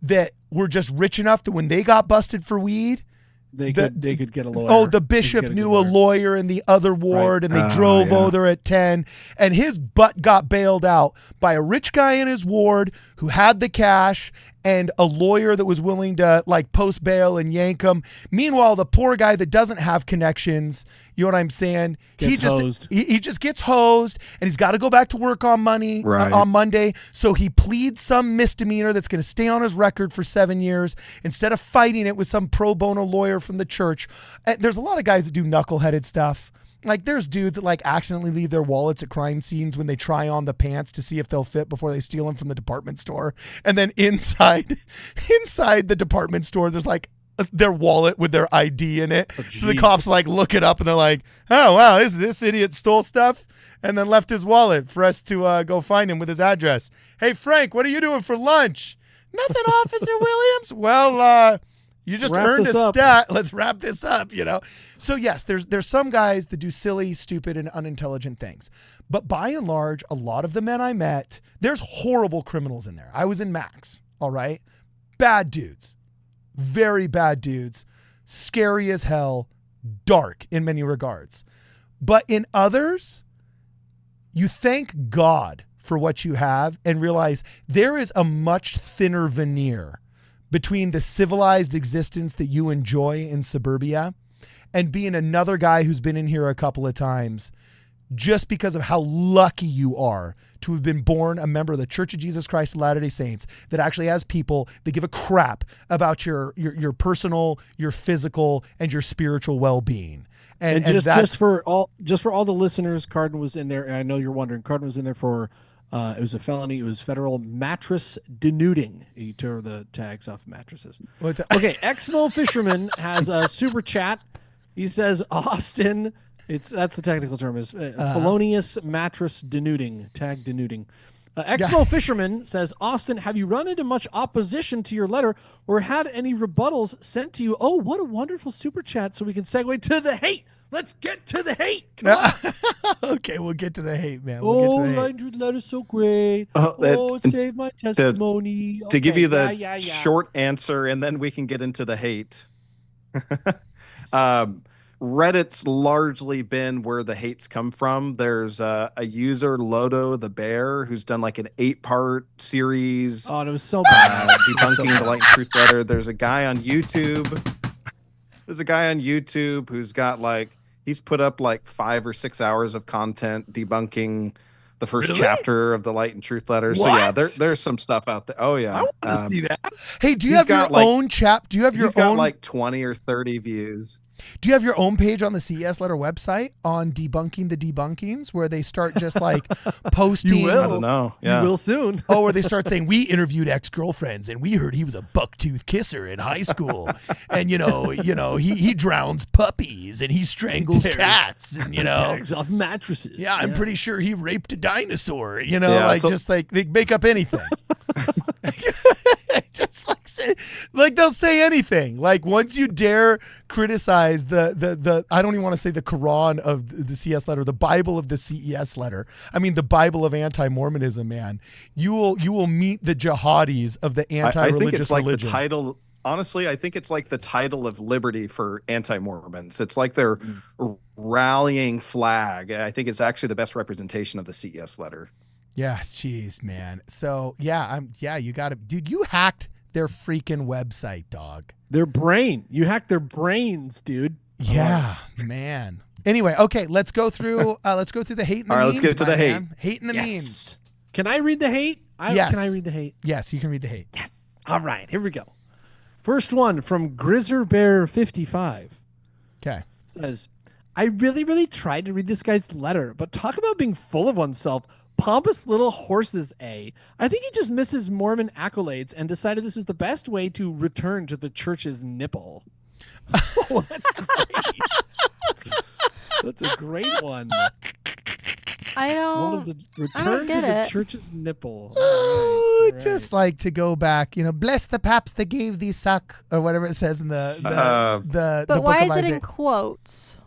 that were just rich enough that when they got busted for weed, they could get a lawyer. Oh, the bishop knew a lawyer in the other ward, and they drove over at 10, and his butt got bailed out by a rich guy in his ward who had the cash and a lawyer that was willing to like post bail and yank him. Meanwhile, the poor guy that doesn't have connections, you know what I'm saying? He just gets hosed, and he's got to go back to work on on Monday. So he pleads some misdemeanor that's going to stay on his record for 7 years instead of fighting it with some pro bono lawyer from the church. And there's a lot of guys that do knuckleheaded stuff. Like there's dudes that like accidentally leave their wallets at crime scenes when they try on the pants to see if they'll fit before they steal them from the department store. And then inside the department store, there's like their wallet with their ID in it. So the cops like look it up and they're like, oh wow, this idiot stole stuff and then left his wallet for us to go find him with his address. Hey Frank, what are you doing for lunch? Nothing, Officer Williams. Well, you just earned a stat. Let's wrap this up, So yes, there's some guys that do silly, stupid, and unintelligent things. But by and large, a lot of the men I met, there's horrible criminals in there. I was in Max, all right? Bad dudes. Very bad dudes. Scary as hell. Dark in many regards. But in others, you thank God for what you have and realize there is a much thinner veneer between the civilized existence that you enjoy in suburbia and being another guy who's been in here a couple of times just because of how lucky you are to have been born a member of the Church of Jesus Christ of Latter-day Saints that actually has people that give a crap about your personal, your physical, and your spiritual well-being. And just for all the listeners, Cardin was in there. I know you're wondering. Cardin was in there for it was a felony. It was federal mattress denuding. He tore the tags off mattresses. Okay, Exmo Fisherman has a super chat. He says Austin. That's the technical term is felonious mattress denuding, tag denuding. Exmo Fisherman says, Austin, have you run into much opposition to your letter or had any rebuttals sent to you? Oh, what a wonderful super chat. So we can segue to the hate. Let's get to the hate. Come on. Okay, we'll get to the hate, man. Your letter's so great. It saved my testimony. To give you the short answer, and then we can get into the hate. Reddit's largely been where the hates come from. There's a user, Lodo the Bear, who's done like an 8-part series. Oh, it was so bad. Debunking the Light and Truth Letter. There's a guy on YouTube. Who's got he's put up like 5 or 6 hours of content debunking the first chapter of the Light and Truth Letter. So yeah, there's some stuff out there. Oh yeah, I want to see that. Hey, do you have your own chap? Do you have your he's own? Got like 20 or 30 views. Do you have your own page on the CES Letter website on debunking the debunkings where they start just like posting? You will. I don't know. Yeah. You will soon. Where they start saying, we interviewed ex-girlfriends and we heard he was a buck-tooth kisser in high school. And, he drowns puppies and he strangles cats and, tags off mattresses. Yeah, I'm pretty sure he raped a dinosaur, they make up anything. Just they'll say anything. Like once you dare criticize the I don't even want to say the Quran of the CS Letter, the Bible of the CES Letter. I mean the Bible of anti-Mormonism, man. You will meet the jihadis of the anti-religious I think it's like religion. The title. Honestly, I think it's like the title of liberty for anti-Mormons. It's like their rallying flag. I think it's actually the best representation of the CES Letter. Yeah, jeez, man. So you got to, dude. You hacked their freaking website, dog. Their brain. You hacked their brains, dude. Yeah, man. Anyway, okay, let's go through the hate and the memes. All right, let's get to the hate. Man. Hate and the memes. Can I read the hate? Yes. Can I read the hate? Yes, you can read the hate. Yes. All right, here we go. First one from GrizzerBear55. Okay. Says, I really, really tried to read this guy's letter, but talk about being full of oneself. Pompous little horses, I think he just misses Mormon accolades and decided this is the best way to return to the church's nipple. Oh, that's great. That's a great one. I don't Return get to the it. church's nipple. Oh, All right. just like to go back, bless the paps that gave thee suck, or whatever it says in the But book why of is it Isaiah. in quotes?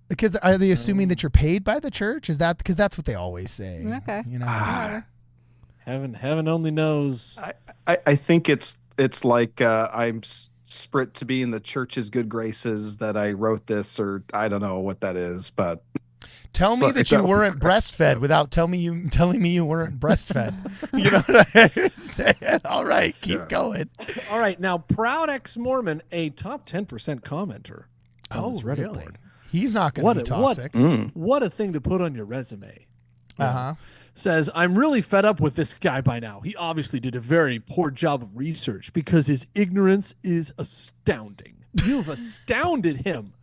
Because are they assuming that you're paid by the church? Is that because that's what they always say? Okay. Whatever. Heaven only knows. I think it's like I'm sprit to be in the church's good graces that I wrote this, or I don't know what that is, but tell me that you weren't breastfed without telling me you weren't breastfed. You know what I'm saying? All right, keep going. All right, now Proud Ex-Mormon, a top 10% commenter. on this Reddit really? board. He's not going to be toxic. What a thing to put on your resume. Uh-huh. Says, I'm really fed up with this guy by now. He obviously did a very poor job of research because his ignorance is astounding. You've astounded him.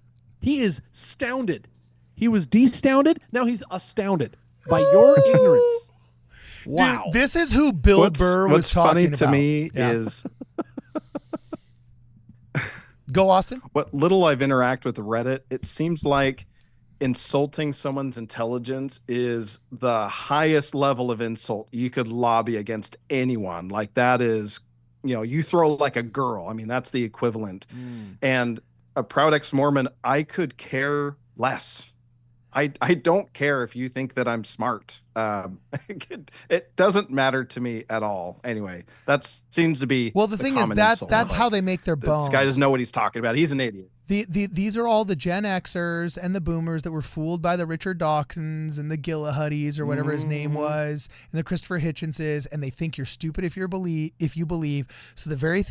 He is astounded. He was destounded. Now he's astounded by your ignorance. Wow. Dude, this is who Bill Burr was talking about. What's funny to me is go, Austin. What little I've interacted with Reddit, it seems like insulting someone's intelligence is the highest level of insult you could lobby against anyone. Like that is, you throw like a girl. I mean, that's the equivalent. And a proud ex-Mormon, I could care less. I don't care if you think that I'm smart. It doesn't matter to me at all. Anyway, that seems to be the thing is that's how they make their bones. This guy doesn't know what he's talking about. He's an idiot. These are all the Gen Xers and the Boomers that were fooled by the Richard Dawkins and the Gillahuddies or whatever his name was, and the Christopher Hitchenses, and they think you're stupid if you believe. So the very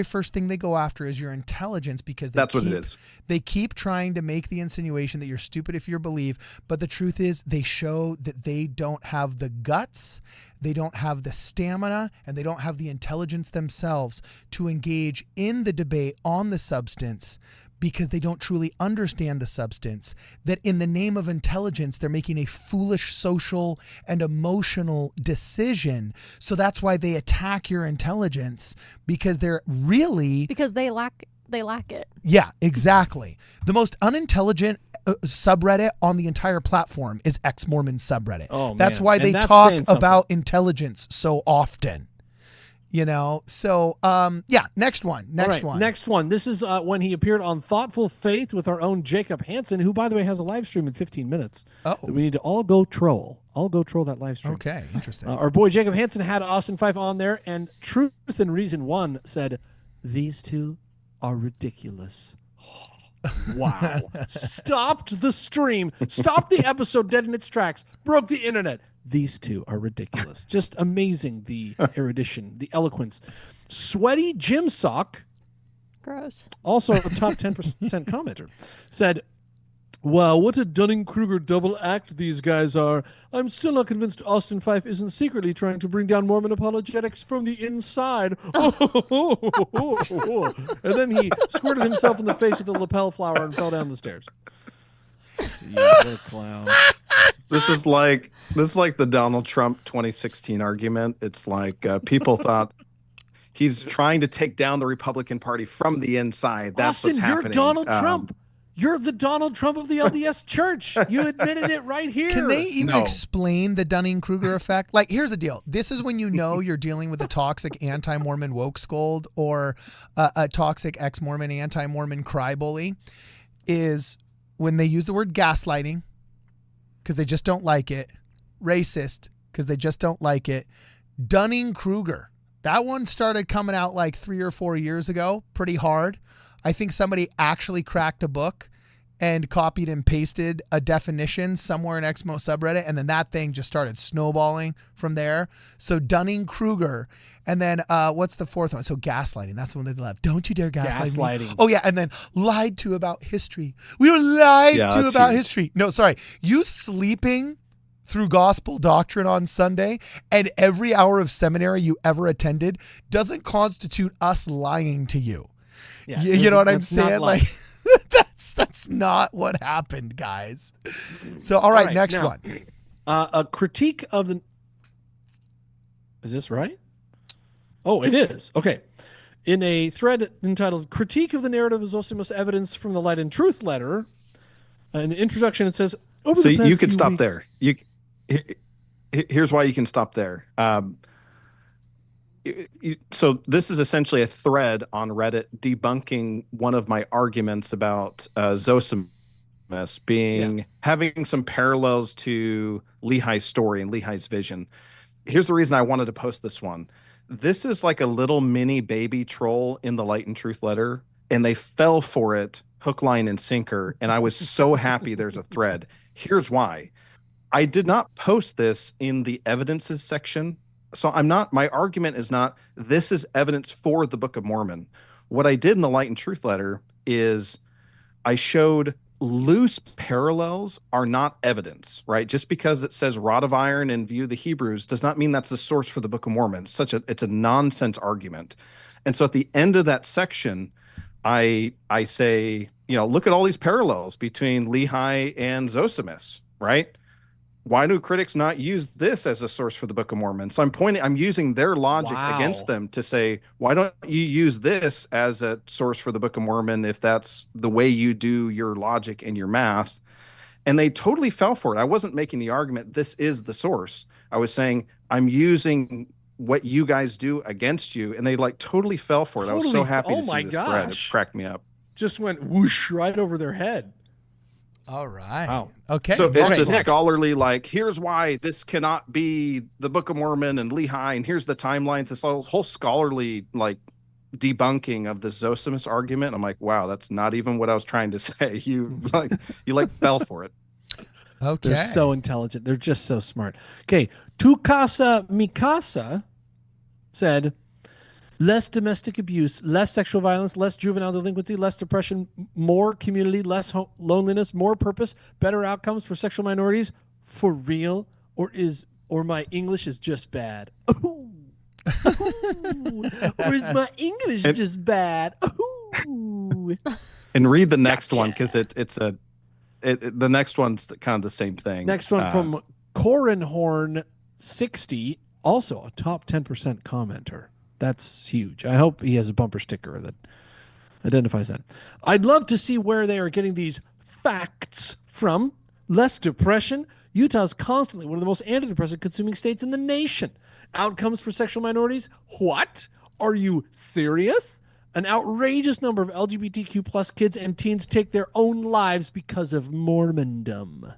first thing they go after is your intelligence, because that's what it is. They keep trying to make the insinuation that you're stupid if you believe, but the truth is they show that they don't have the guts, they don't have the stamina, and they don't have the intelligence themselves to engage in the debate on the substance, because they don't truly understand the substance, that in the name of intelligence, they're making a foolish social and emotional decision. So that's why they attack your intelligence, because they're really... Because they lack it. Yeah, exactly. The most unintelligent subreddit on the entire platform is Ex-Mormon subreddit. Oh, that's man. why And they that's talk saying something. about intelligence so often. You know, so next one. Next one. This is when he appeared on Thoughtful Faith with our own Jacob Hansen, who, by the way, has a live stream in 15 minutes. Oh. That we need to all go troll. That live stream. Okay, interesting. Our boy Jacob Hansen had Austin Fife on there, and Truth and Reason 1 said, "These two are ridiculous." Wow. Stopped the stream, stopped the episode dead in its tracks, broke the internet. These two are ridiculous. Just amazing, the erudition, the eloquence. Sweaty Jim Sock, Gross. also a top 10% commenter, said, "Wow, what a Dunning-Kruger double act these guys are. I'm still not convinced Austin Fife isn't secretly trying to bring down Mormon apologetics from the inside." And then he squirted himself in the face with a lapel flower and fell down the stairs. What a clown. This is like the Donald Trump 2016 argument. It's like people thought he's trying to take down the Republican Party from the inside. That's Austin, what's happening. you're Donald Trump. You're the Donald Trump of the LDS Church. You admitted it right here. Can they even No. explain the Dunning-Kruger effect? Like, here's the deal. This is when you know you're dealing with a toxic anti-Mormon woke scold or a toxic ex-Mormon, anti-Mormon cry bully, is when they use the word gaslighting because they just don't like it, racist because they just don't like it, Dunning-Kruger. That one started coming out like 3 or 4 years ago, pretty hard. I think somebody actually cracked a book and copied and pasted a definition somewhere in Exmo subreddit, and then that thing just started snowballing from there. So Dunning-Kruger, and then what's the fourth one? So gaslighting. That's the one they love. Don't you dare gaslight me. Oh yeah, and then lied to about history. We were lied to about history. No, sorry. You sleeping through gospel doctrine on Sunday and every hour of seminary you ever attended doesn't constitute us lying to you. Yeah, You know what I'm that's not saying? lying. Like that's not what happened, guys. So all right, next now, one. A critique of the. Is this right? Oh, it is. Okay. In a thread entitled "Critique of the Narrative of Zosimus Evidence from the Light and Truth" letter, in the introduction it says, So you could stop there. Here's why you can stop there. So this is essentially a thread on Reddit debunking one of my arguments about Zosimus having some parallels to Lehi's story and Lehi's vision. Here's the reason I wanted to post this one. This is like a little mini baby troll in the Light and Truth letter, and they fell for it hook, line, and sinker. And I was so happy there's a thread. Here's why. I did not post this in the evidences section. So my argument is not, this is evidence for the Book of Mormon. What I did in the Light and Truth letter is I showed loose parallels are not evidence, right? Just because it says rod of iron and view the Hebrews does not mean that's the source for the Book of Mormon. It's a nonsense argument. And so at the end of that section, I say, look at all these parallels between Lehi and Zosimus, right? Why do critics not use this as a source for the Book of Mormon? So I'm using their logic against them to say, why don't you use this as a source for the Book of Mormon if that's the way you do your logic and your math? And they totally fell for it. I wasn't making the argument, this is the source. I was saying, I'm using what you guys do against you. And they totally fell for it. I was so happy to see this thread. It cracked me up. Just went whoosh right over their head. All right. Wow. Okay. So it's a next. scholarly, here's why this cannot be the Book of Mormon and Lehi, and here's the timelines. This whole scholarly, debunking of the Zosimus argument. I'm like, wow, that's not even what I was trying to say. You fell for it. Okay. They're so intelligent. They're just so smart. Okay. Tukasa Mikasa said, less domestic abuse, less sexual violence, less juvenile delinquency, less depression, more community, less loneliness, more purpose, better outcomes for sexual minorities. For real? Or my English is just bad? Ooh. Or is my English just bad? Ooh. And read the next one, because the next one's kind of the same thing. Next one from Corinhorn 60, also a top 10% commenter. That's huge. I hope he has a bumper sticker that identifies that. I'd love to see where they are getting these facts from. Less depression. Utah's constantly one of the most antidepressant consuming states in the nation. Outcomes for sexual minorities? What? Are you serious? An outrageous number of LGBTQ plus kids and teens take their own lives because of Mormondom.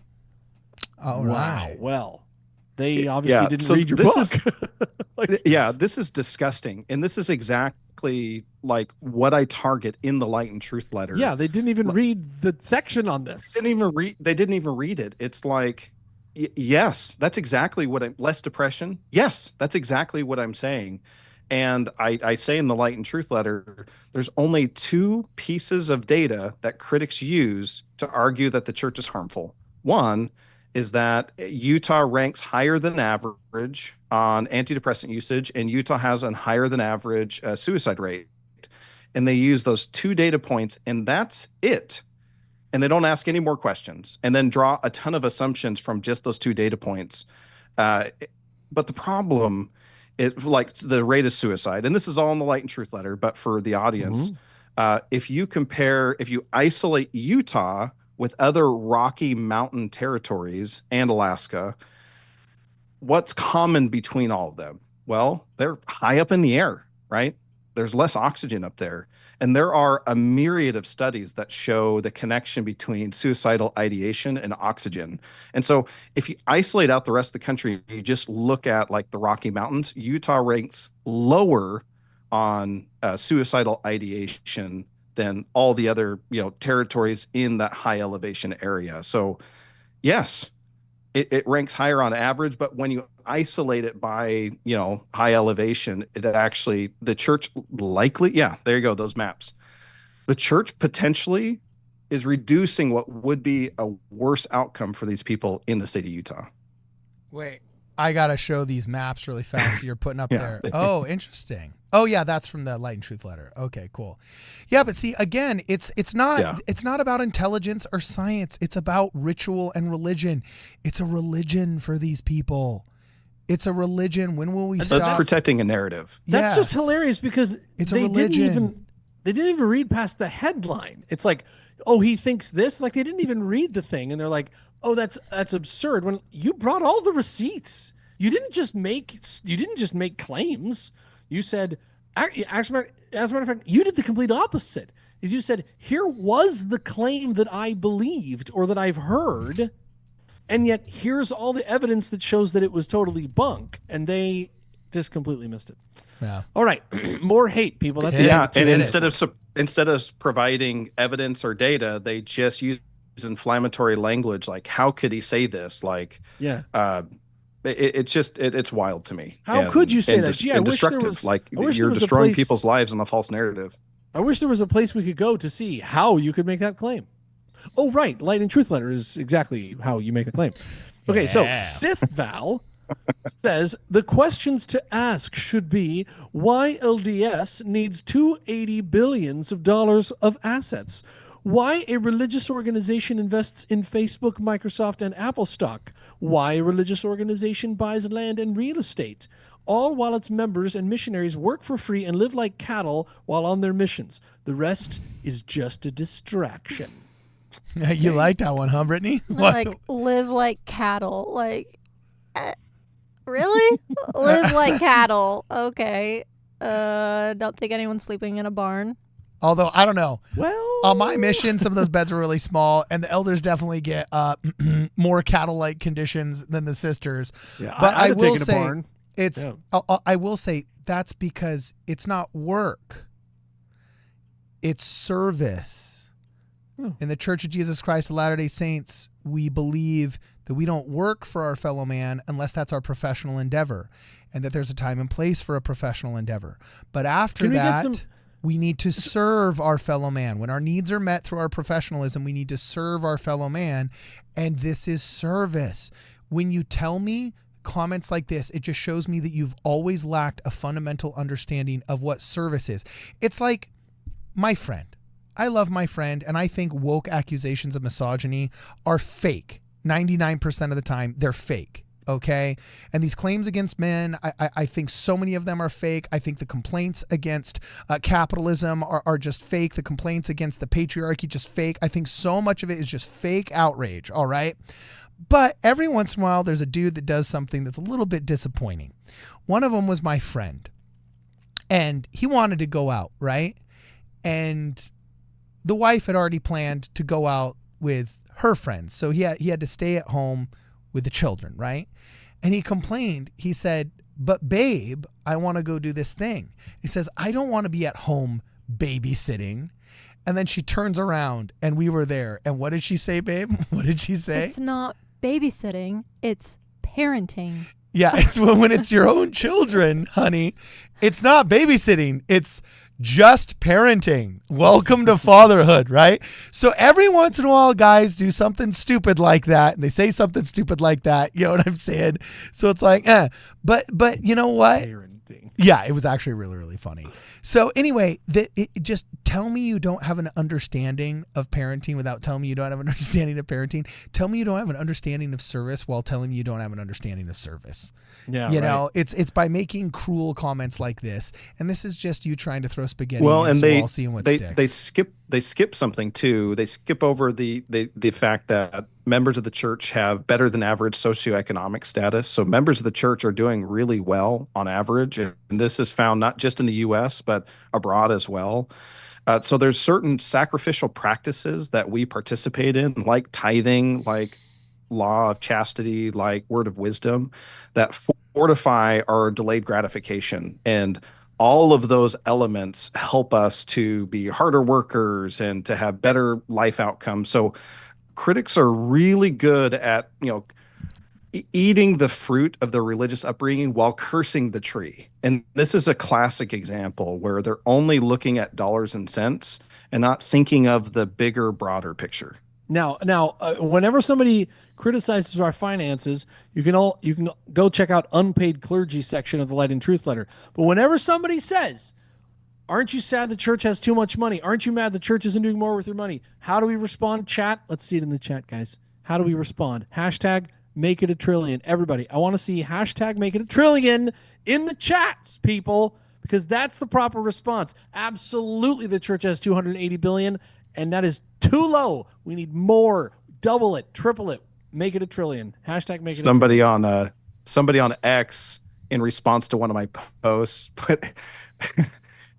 All Wow. right. Well, they obviously didn't read your book. This is disgusting. And this is exactly like what I target in the Light and Truth letter. Yeah, they didn't even read the section on this. They didn't even read it. It's like, yes, that's exactly what less depression. Yes, that's exactly what I'm saying. And I say in the Light and Truth letter, there's only 2 pieces of data that critics use to argue that the church is harmful. One is that Utah ranks higher than average on antidepressant usage, and Utah has a higher than average suicide rate. And they use those 2 data points, and that's it. And they don't ask any more questions, and then draw a ton of assumptions from just those 2 data points. But the problem is like the rate of suicide, and this is all in the Light and Truth letter, but for the audience, if you isolate Utah with other Rocky Mountain territories and Alaska, what's common between all of them? Well, they're high up in the air, right? There's less oxygen up there. And there are a myriad of studies that show the connection between suicidal ideation and oxygen. And so if you isolate out the rest of the country, you just look at like the Rocky Mountains, Utah ranks lower on suicidal ideation than all the other, territories in that high elevation area. So yes, it ranks higher on average, but when you isolate it by, high elevation, the church likely, there you go, those maps. The church potentially is reducing what would be a worse outcome for these people in the state of Utah. Wait, I got to show these maps really fast that you're putting up there. Oh, interesting. Oh yeah, that's from the Light and Truth letter. Okay, cool. Yeah, but see, again, it's not about intelligence or science. It's about ritual and religion. It's a religion for these people. It's a religion. When will we stop? That's protecting a narrative. That's just hilarious because it's a religion. They didn't even read past the headline. It's like, oh, he thinks this. Like they didn't even read the thing, and they're like, oh, that's absurd. When you brought all the receipts, you didn't just make claims. You said, as a matter of fact, you did the complete opposite. Is you said, here was the claim that I believed or that I've heard, and yet here's all the evidence that shows that it was totally bunk, and they just completely missed it. Yeah. All right, more hate, people. That's and instead of providing evidence or data, they just use inflammatory language like, "How could he say this?" Like, it's wild to me. How could you say that? Gee, destructive. You're destroying people's lives on a false narrative. I wish there was a place we could go to see how you could make that claim. Oh, right. Light and Truth letter is exactly how you make a claim. Okay, so Sith Val says the questions to ask should be why LDS needs $280 billion of assets. Why a religious organization invests in Facebook, Microsoft, and Apple stock. Why a religious organization buys land and real estate. All while its members and missionaries work for free and live like cattle while on their missions. The rest is just a distraction. You like that one, huh, Brittany? Like, live like cattle. Like, really? Live like cattle. Okay. Don't think anyone's sleeping in a barn. Although, I don't know. Well, on my mission, some of those beds were really small, and the elders definitely get more cattle-like conditions than the sisters. Yeah, but I will say, I will say that's because it's not work. It's service. In the Church of Jesus Christ of Latter-day Saints, we believe that we don't work for our fellow man unless that's our professional endeavor, and that there's a time and place for a professional endeavor. But after that, we need to serve our fellow man. When our needs are met through our professionalism, we need to serve our fellow man, and this is service. When you tell me comments like this, it just shows me that you've always lacked a fundamental understanding of what service is. It's like my friend. I love my friend, and I think woke accusations of misogyny are fake. 99% of the time, they're fake. Okay. And these claims against men, I think so many of them are fake. I think the complaints against capitalism are just fake. The complaints against the patriarchy, just fake. I think so much of it is just fake outrage. All right. But every once in a while, there's a dude that does something that's a little bit disappointing. One of them was my friend, and he wanted to go out. Right. And the wife had already planned to go out with her friends. So he had to stay at home with the children, right? And he complained. He said, "But babe, I want to go do this thing." He says, "I don't want to be at home babysitting." And then she turns around, and we were there. And what did she say, babe? What did she say? It's not babysitting, it's parenting. Yeah, it's when it's your own children, honey. It's not babysitting. It's just parenting. Welcome to fatherhood, right? So every once in a while, guys do something stupid like that, and they say something stupid like that. You know what I'm saying? So it's like, but you know what? Parenting. Yeah, it was actually really, really funny. So anyway, just tell me you don't have an understanding of parenting without telling me you don't have an understanding of parenting. Tell me you don't have an understanding of service while telling me you don't have an understanding of service. Yeah, you know, it's by making cruel comments like this, and this is just you trying to throw spaghetti Well, against and the wall, seeing what sticks. they skip something too. They skip over the fact that members of the church have better than average socioeconomic status. So members of the church are doing really well on average, and this is found not just in the U.S. but abroad as well. So there's certain sacrificial practices that we participate in, like tithing, like law of chastity, like word of wisdom, that fortify our delayed gratification. And all of those elements help us to be harder workers and to have better life outcomes. So critics are really good at, eating the fruit of their religious upbringing while cursing the tree. And this is a classic example where they're only looking at dollars and cents and not thinking of the bigger, broader picture. Now, whenever somebody criticizes our finances, you can go check out unpaid clergy section of the Light and Truth letter. But whenever somebody says, "Aren't you sad the church has too much money? Aren't you mad the church isn't doing more with your money?" How do we respond? Chat. Let's see it in the chat, guys. How do we respond? Hashtag make it a trillion. Everybody, I want to see hashtag make it a trillion in the chats, people, because that's the proper response. Absolutely, the church has 280 billion, and that is too low. We need more. Double it, triple it, make it a trillion. Hashtag make it a trillion. Somebody on X in response to one of my posts put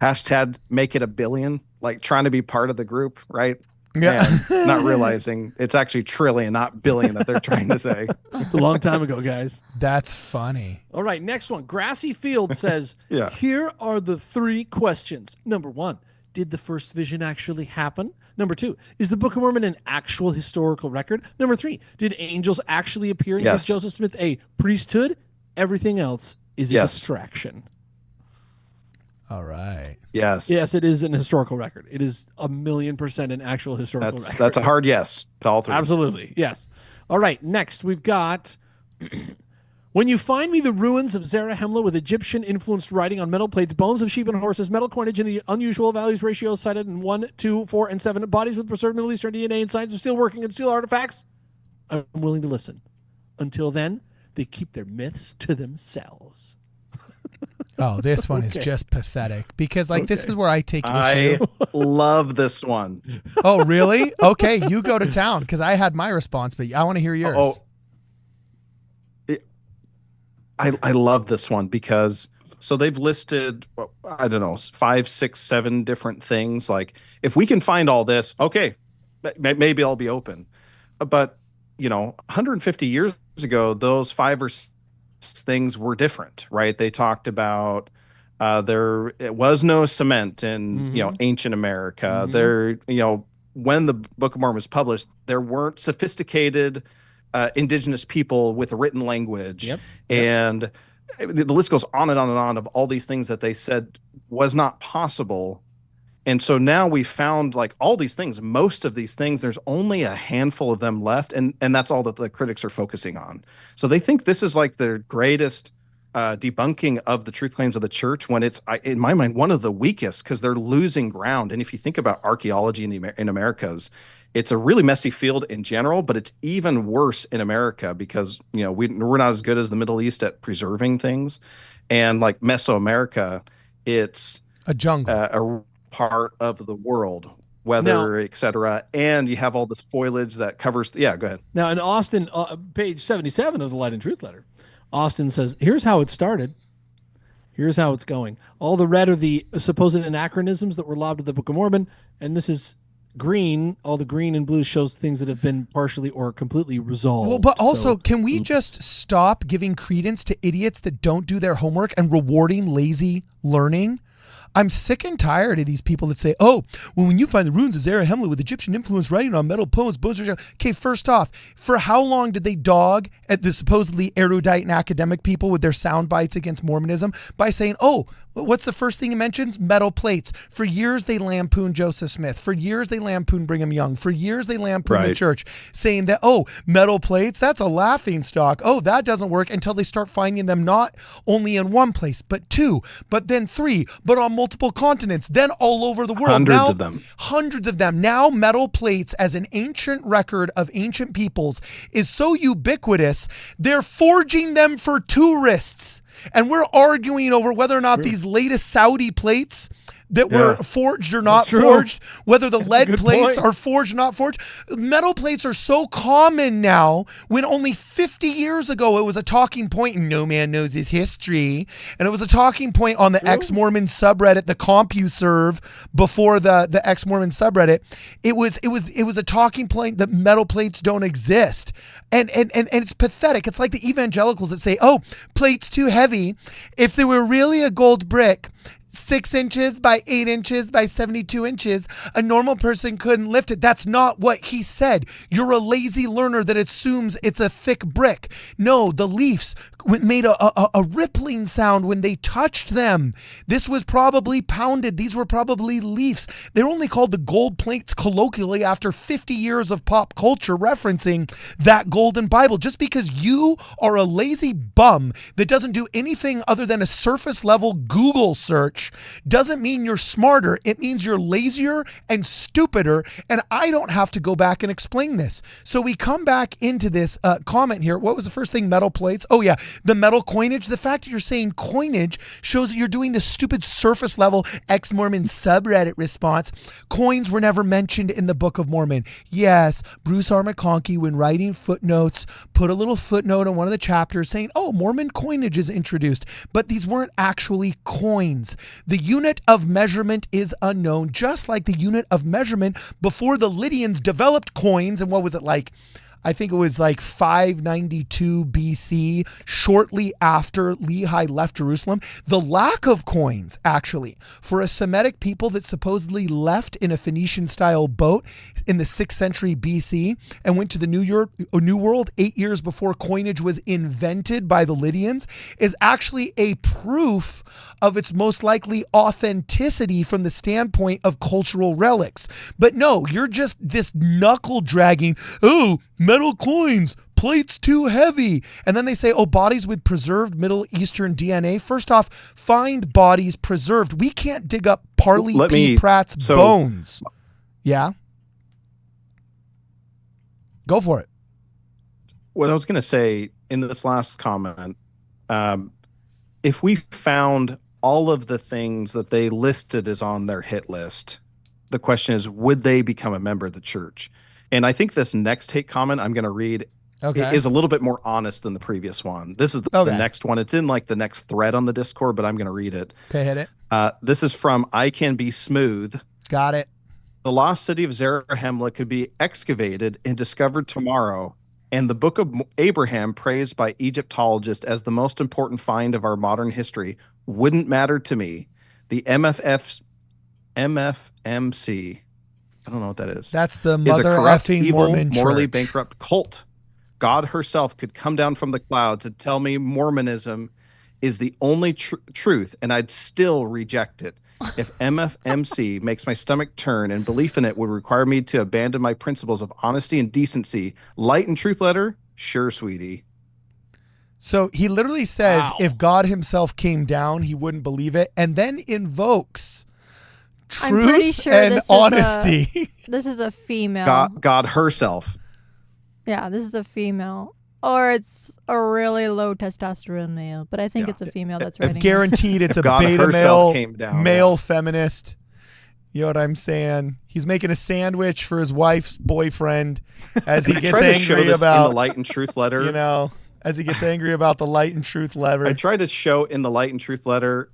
hashtag make it a billion, like trying to be part of the group, right? Yeah. And not realizing it's actually trillion, not billion that they're trying to say. It's a long time ago, guys. That's funny. All right, next one. Grassy Field says, Yeah. Here are the 3 questions. Number 1, did the first vision actually happen? Number 2, is the Book of Mormon an actual historical record? Number 3, did angels actually appear and give Yes. Joseph Smith a priesthood? Everything else is a Yes. distraction. All right. Yes. Yes, it is an historical record. It is 1,000,000% an actual historical record. That's a hard yes to all 3. Absolutely, yes. All right, next we've got when you find me the ruins of Zarahemla with Egyptian-influenced writing on metal plates, bones of sheep and horses, metal coinage, and the unusual values ratios cited in 1, 2, 4, and 7, bodies with preserved Middle Eastern DNA and signs of steel working and steel artifacts, I'm willing to listen. Until then, they keep their myths to themselves. Oh, this one is just pathetic because this is where I take I issue. love this one. Oh, really? Okay, you go to town because I had my response, but I want to hear yours. I love this one because so they've listed, I don't know, 5, 6, 7 different things. Like if we can find all this, okay, maybe I'll be open. But 150 years ago, those 5 or 6 things were different, right? They talked about There it was no cement in ancient America. There, when the Book of Mormon was published, there weren't sophisticated indigenous people with a written language, and the list goes on and on and on of all these things that they said was not possible. And so now we found like all these things, most of these things, there's only a handful of them left. And that's all that the critics are focusing on. So they think this is like the greatest debunking of the truth claims of the church, when it's, in my mind, one of the weakest, because they're losing ground. And if you think about archaeology in Americas, it's a really messy field in general, but it's even worse in America because, we're not as good as the Middle East at preserving things. And like Mesoamerica, it's a jungle. A part of the world, weather, etc. And you have all this foliage that covers. Yeah, go ahead. Now, in Austin, page 77 of the Light and Truth letter, Austin says, here's how it started. Here's how it's going. All the red are the supposed anachronisms that were lobbed at the Book of Mormon. And this is green. All the green and blue shows things that have been partially or completely resolved. Well, but also, can we just stop giving credence to idiots that don't do their homework and rewarding lazy learning? I'm sick and tired of these people that say, oh, well, when you find the ruins of Zarahemla with Egyptian influence writing on metal poems, bones. Okay, first off, for how long did they dog at the supposedly erudite and academic people with their sound bites against Mormonism by saying, oh, what's the first thing he mentions? Metal plates. For years, they lampooned Joseph Smith. For years, they lampooned Brigham Young. For years, they lampooned the church, saying that, oh, metal plates, that's a laughing stock. Oh, that doesn't work, until they start finding them not only in one place, but two, but then three, but on multiple continents, then all over the world. Hundreds of them. Hundreds of them. Now metal plates as an ancient record of ancient peoples is so ubiquitous, they're forging them for tourists. And we're arguing over whether or not these latest Saudi plates that were forged or not forged, whether the lead plates are forged or not forged. Metal plates are so common now, when only 50 years ago it was a talking point, and no man knows his history. And it was a talking point on the ex-Mormon subreddit, the CompuServe, before the ex-Mormon subreddit. It was a talking point that metal plates don't exist. And it's pathetic. It's like the evangelicals that say, oh, plate's too heavy. If they were really a gold brick, 6 inches by 8 inches by 72 inches, a normal person couldn't lift it. That's not what he said. You're a lazy learner that assumes it's a thick brick. No, the leaves made a rippling sound when they touched them. This was probably pounded. These were probably leaves. They're only called the gold plates colloquially after 50 years of pop culture referencing that golden Bible. Just because you are a lazy bum that doesn't do anything other than a surface level Google search doesn't mean you're smarter. It means you're lazier and stupider, and I don't have to go back and explain this. So we come back into this comment here. What was the first thing? Metal plates. Oh yeah, the metal coinage. The fact that you're saying coinage shows that you're doing this stupid surface level ex-Mormon subreddit response. Coins were never mentioned in the Book of Mormon. Yes, Bruce R. McConkie, when writing footnotes, put a little footnote in one of the chapters saying, oh, Mormon coinage is introduced, but these weren't actually coins. The unit of measurement is unknown, just like the unit of measurement before the Lydians developed coins. And what was it like? I think it was like 592 BC, shortly after Lehi left Jerusalem. The lack of coins, actually, for a Semitic people that supposedly left in a Phoenician-style boat in the 6th century BC and went to the New World 8 years before coinage was invented by the Lydians, is actually a proof of its most likely authenticity from the standpoint of cultural relics. But no, you're just this knuckle dragging, oh, metal coins, plates too heavy. And then they say, oh, bodies with preserved Middle Eastern DNA. First off, find bodies preserved. We can't dig up Parley P. Pratt's bones. Yeah? Go for it. What I was going to say in this last comment, if we found all of the things that they listed as on their hit list, the question is, would they become a member of the church? And I think this next hate comment I'm going to read is a little bit more honest than the previous one. This is the next one. It's in like the next thread on the Discord, but I'm going to read it. Okay, hit it. This is from I Can Be Smooth. Got it. The lost city of Zarahemla could be excavated and discovered tomorrow, and the Book of Abraham, praised by Egyptologists as the most important find of our modern history, wouldn't matter to me. The MFMC, I don't know what that is. That's the is a mother corrupt, effing evil, Mormon morally church. bankrupt cult. God herself could come down from the clouds and tell me Mormonism is the only truth, and I'd still reject it. If MFMC makes my stomach turn and belief in it would require me to abandon my principles of honesty and decency, Light and Truth Letter, sure, sweetie. So he literally says Wow. if God himself came down, he wouldn't believe it, and then invokes I'm pretty truth sure and this is honesty. This is a female. God herself. Yeah, this is a female. Or it's a really low testosterone male. But I think it's a female that's writing this. Guaranteed it's a God beta herself male, came down, male feminist. You know what I'm saying? He's making a sandwich for his wife's boyfriend as he I gets tried to show angry this in about, the Light and Truth Letter. you know, as he gets angry about the Light and Truth letter. I tried to show in the Light and Truth Letter.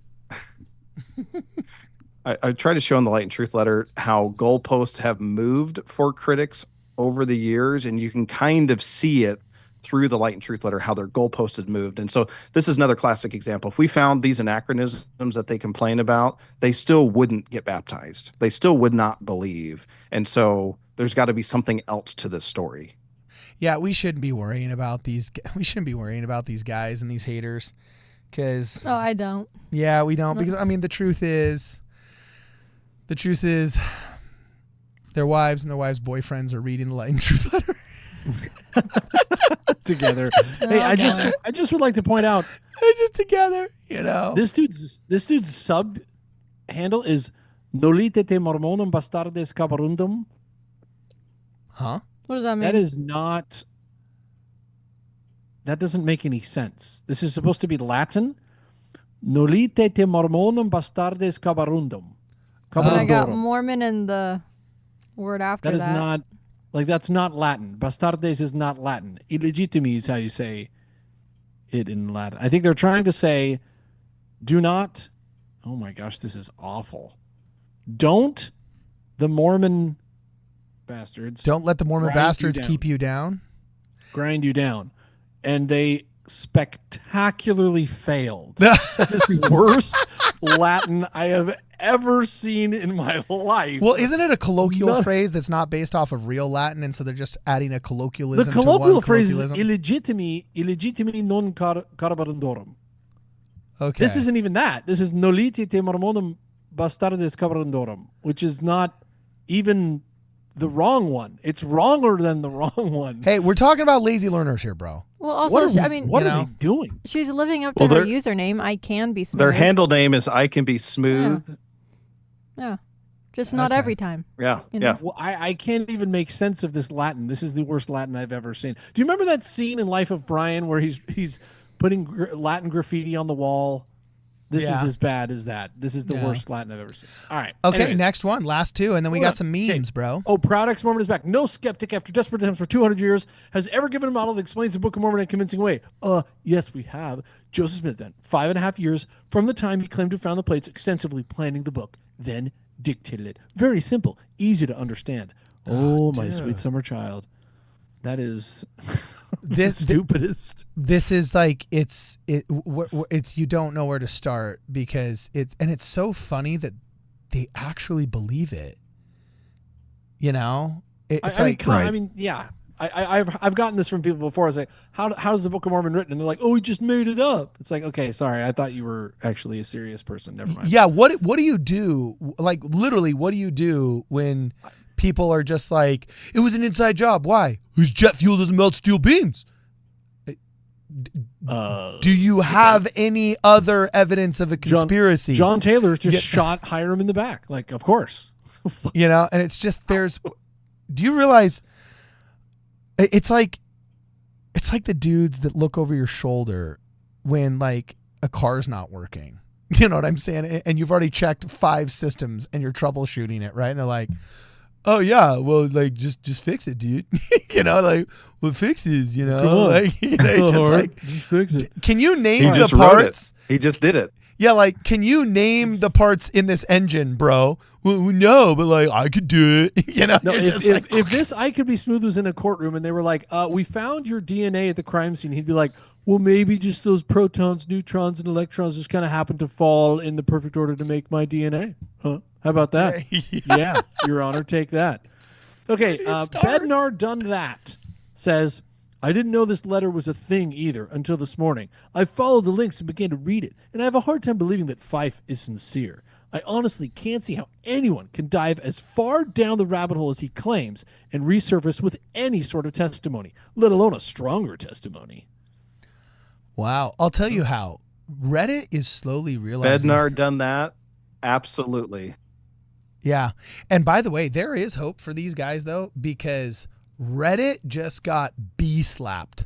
I tried to show in the Light and Truth Letter how goalposts have moved for critics over the years, and you can kind of see it through the Light and Truth Letter how their goalposts had moved. And so this is another classic example. If we found these anachronisms that they complain about, they still wouldn't get baptized. They still would not believe. And so there's got to be something else to this story. Yeah, we shouldn't be worrying about these. We shouldn't be worrying about these guys and these haters, because Oh, I don't. yeah, we don't. Because I mean, the truth is, their wives and their wives' boyfriends are reading the Light and Truth Letter Together. Hey, I just would like to point out They're just together. You know, this dude's sub handle is Nolite te mormonum bastardes cabarundum. huh? What does that mean? That is not. That doesn't make any sense. This is supposed to be Latin. Nolite te mormonum bastardes cabarundum. I got Cabarundorum. Mormon in the word after That that. is not, like, that's not Latin. Bastardes is not Latin. Illegitimi is how you say it in Latin. I think they're trying to say, do not, oh my gosh, this is awful. Don't the Mormon bastards Don't let the Mormon grind you bastards down. keep you down. grind you down. And they spectacularly failed. That is the worst Latin I have ever seen in my life. Well, isn't it a colloquial None- phrase that's not based off of real Latin, and so they're just adding a colloquialism the to colloquial one phrase is colloquialism? illegitimi non carabarundorum. Okay. This isn't even that. This is noliti te mormonum bastardes cabarundorum, which is not even the wrong one. It's wronger than the wrong one. Hey, we're talking about lazy learners here, bro. Well, What also, are, I mean, what you are know? they doing? she's living up to Well, her they're- username. I can be smooth. Their handle name is I Can Be Smooth. Yeah. Just not Okay. every time. Yeah. You Yeah. know? Well, I can't even make sense of this Latin. This is the worst Latin I've ever seen. Do you remember that scene in Life of Brian where he's putting Latin graffiti on the wall? This Yeah. is as bad as that. This is the Yeah. worst Latin I've ever seen. All right. Okay, Anyways. next one, last two, and then we Hold got on. some Okay. memes, bro. Oh, Proud Ex-Mormon is back. No skeptic, after desperate attempts for 200 years, has ever given a model that explains the Book of Mormon in a convincing way. Yes, we have. Joseph Smith then, 5.5 years from the time he claimed to have found the plates, extensively planning the book, then dictated it. Very simple, easy to understand. Oh, my sweet summer child. That is This the stupidest. This is like it's you don't know where to start, because it's so funny that they actually believe it. You know, it's like I mean, yeah. I've gotten this from people before. I was like, how's the Book of Mormon written? And they're like, oh, he just made it up. It's like, okay, sorry, I thought you were actually a serious person. Never mind. yeah. What do you do? Like literally, what do you do when people are just like, it was an inside job? Why? Because jet fuel doesn't melt steel beams. Do you have any other evidence of a conspiracy? John Taylor just Yeah. shot Hiram in the back. Like, of course. You know, and it's just do you realize it's like the dudes that look over your shoulder when like a car's not working. You know what I'm saying? And you've already checked 5 systems and you're troubleshooting it, right? And they're like, oh yeah, well, like just fix it, dude. You know, like, well, fixes, you know, like, you know, just like, just fix it. can you name He the just wrote it. parts? He just did it. Yeah, like, can you name the parts in this engine, bro? Well, no, but like, I could do it. You know, No, you're just if this I Could Be Smooth was in a courtroom and they were like, we found your DNA at the crime scene, he'd be like, well, maybe just those protons, neutrons, and electrons just kind of happen to fall in the perfect order to make my DNA. Huh? How about that? Yeah, Your Honor, take that. Okay, Bednar Done That says, I didn't know this letter was a thing either until this morning. I followed the links and began to read it, and I have a hard time believing that Fife is sincere. I honestly can't see how anyone can dive as far down the rabbit hole as he claims and resurface with any sort of testimony, let alone a stronger testimony. wow. I'll tell you how. Reddit is slowly realizing. Bednar Done That? Absolutely. Yeah. And by the way, there is hope for these guys, though, because Reddit just got slapped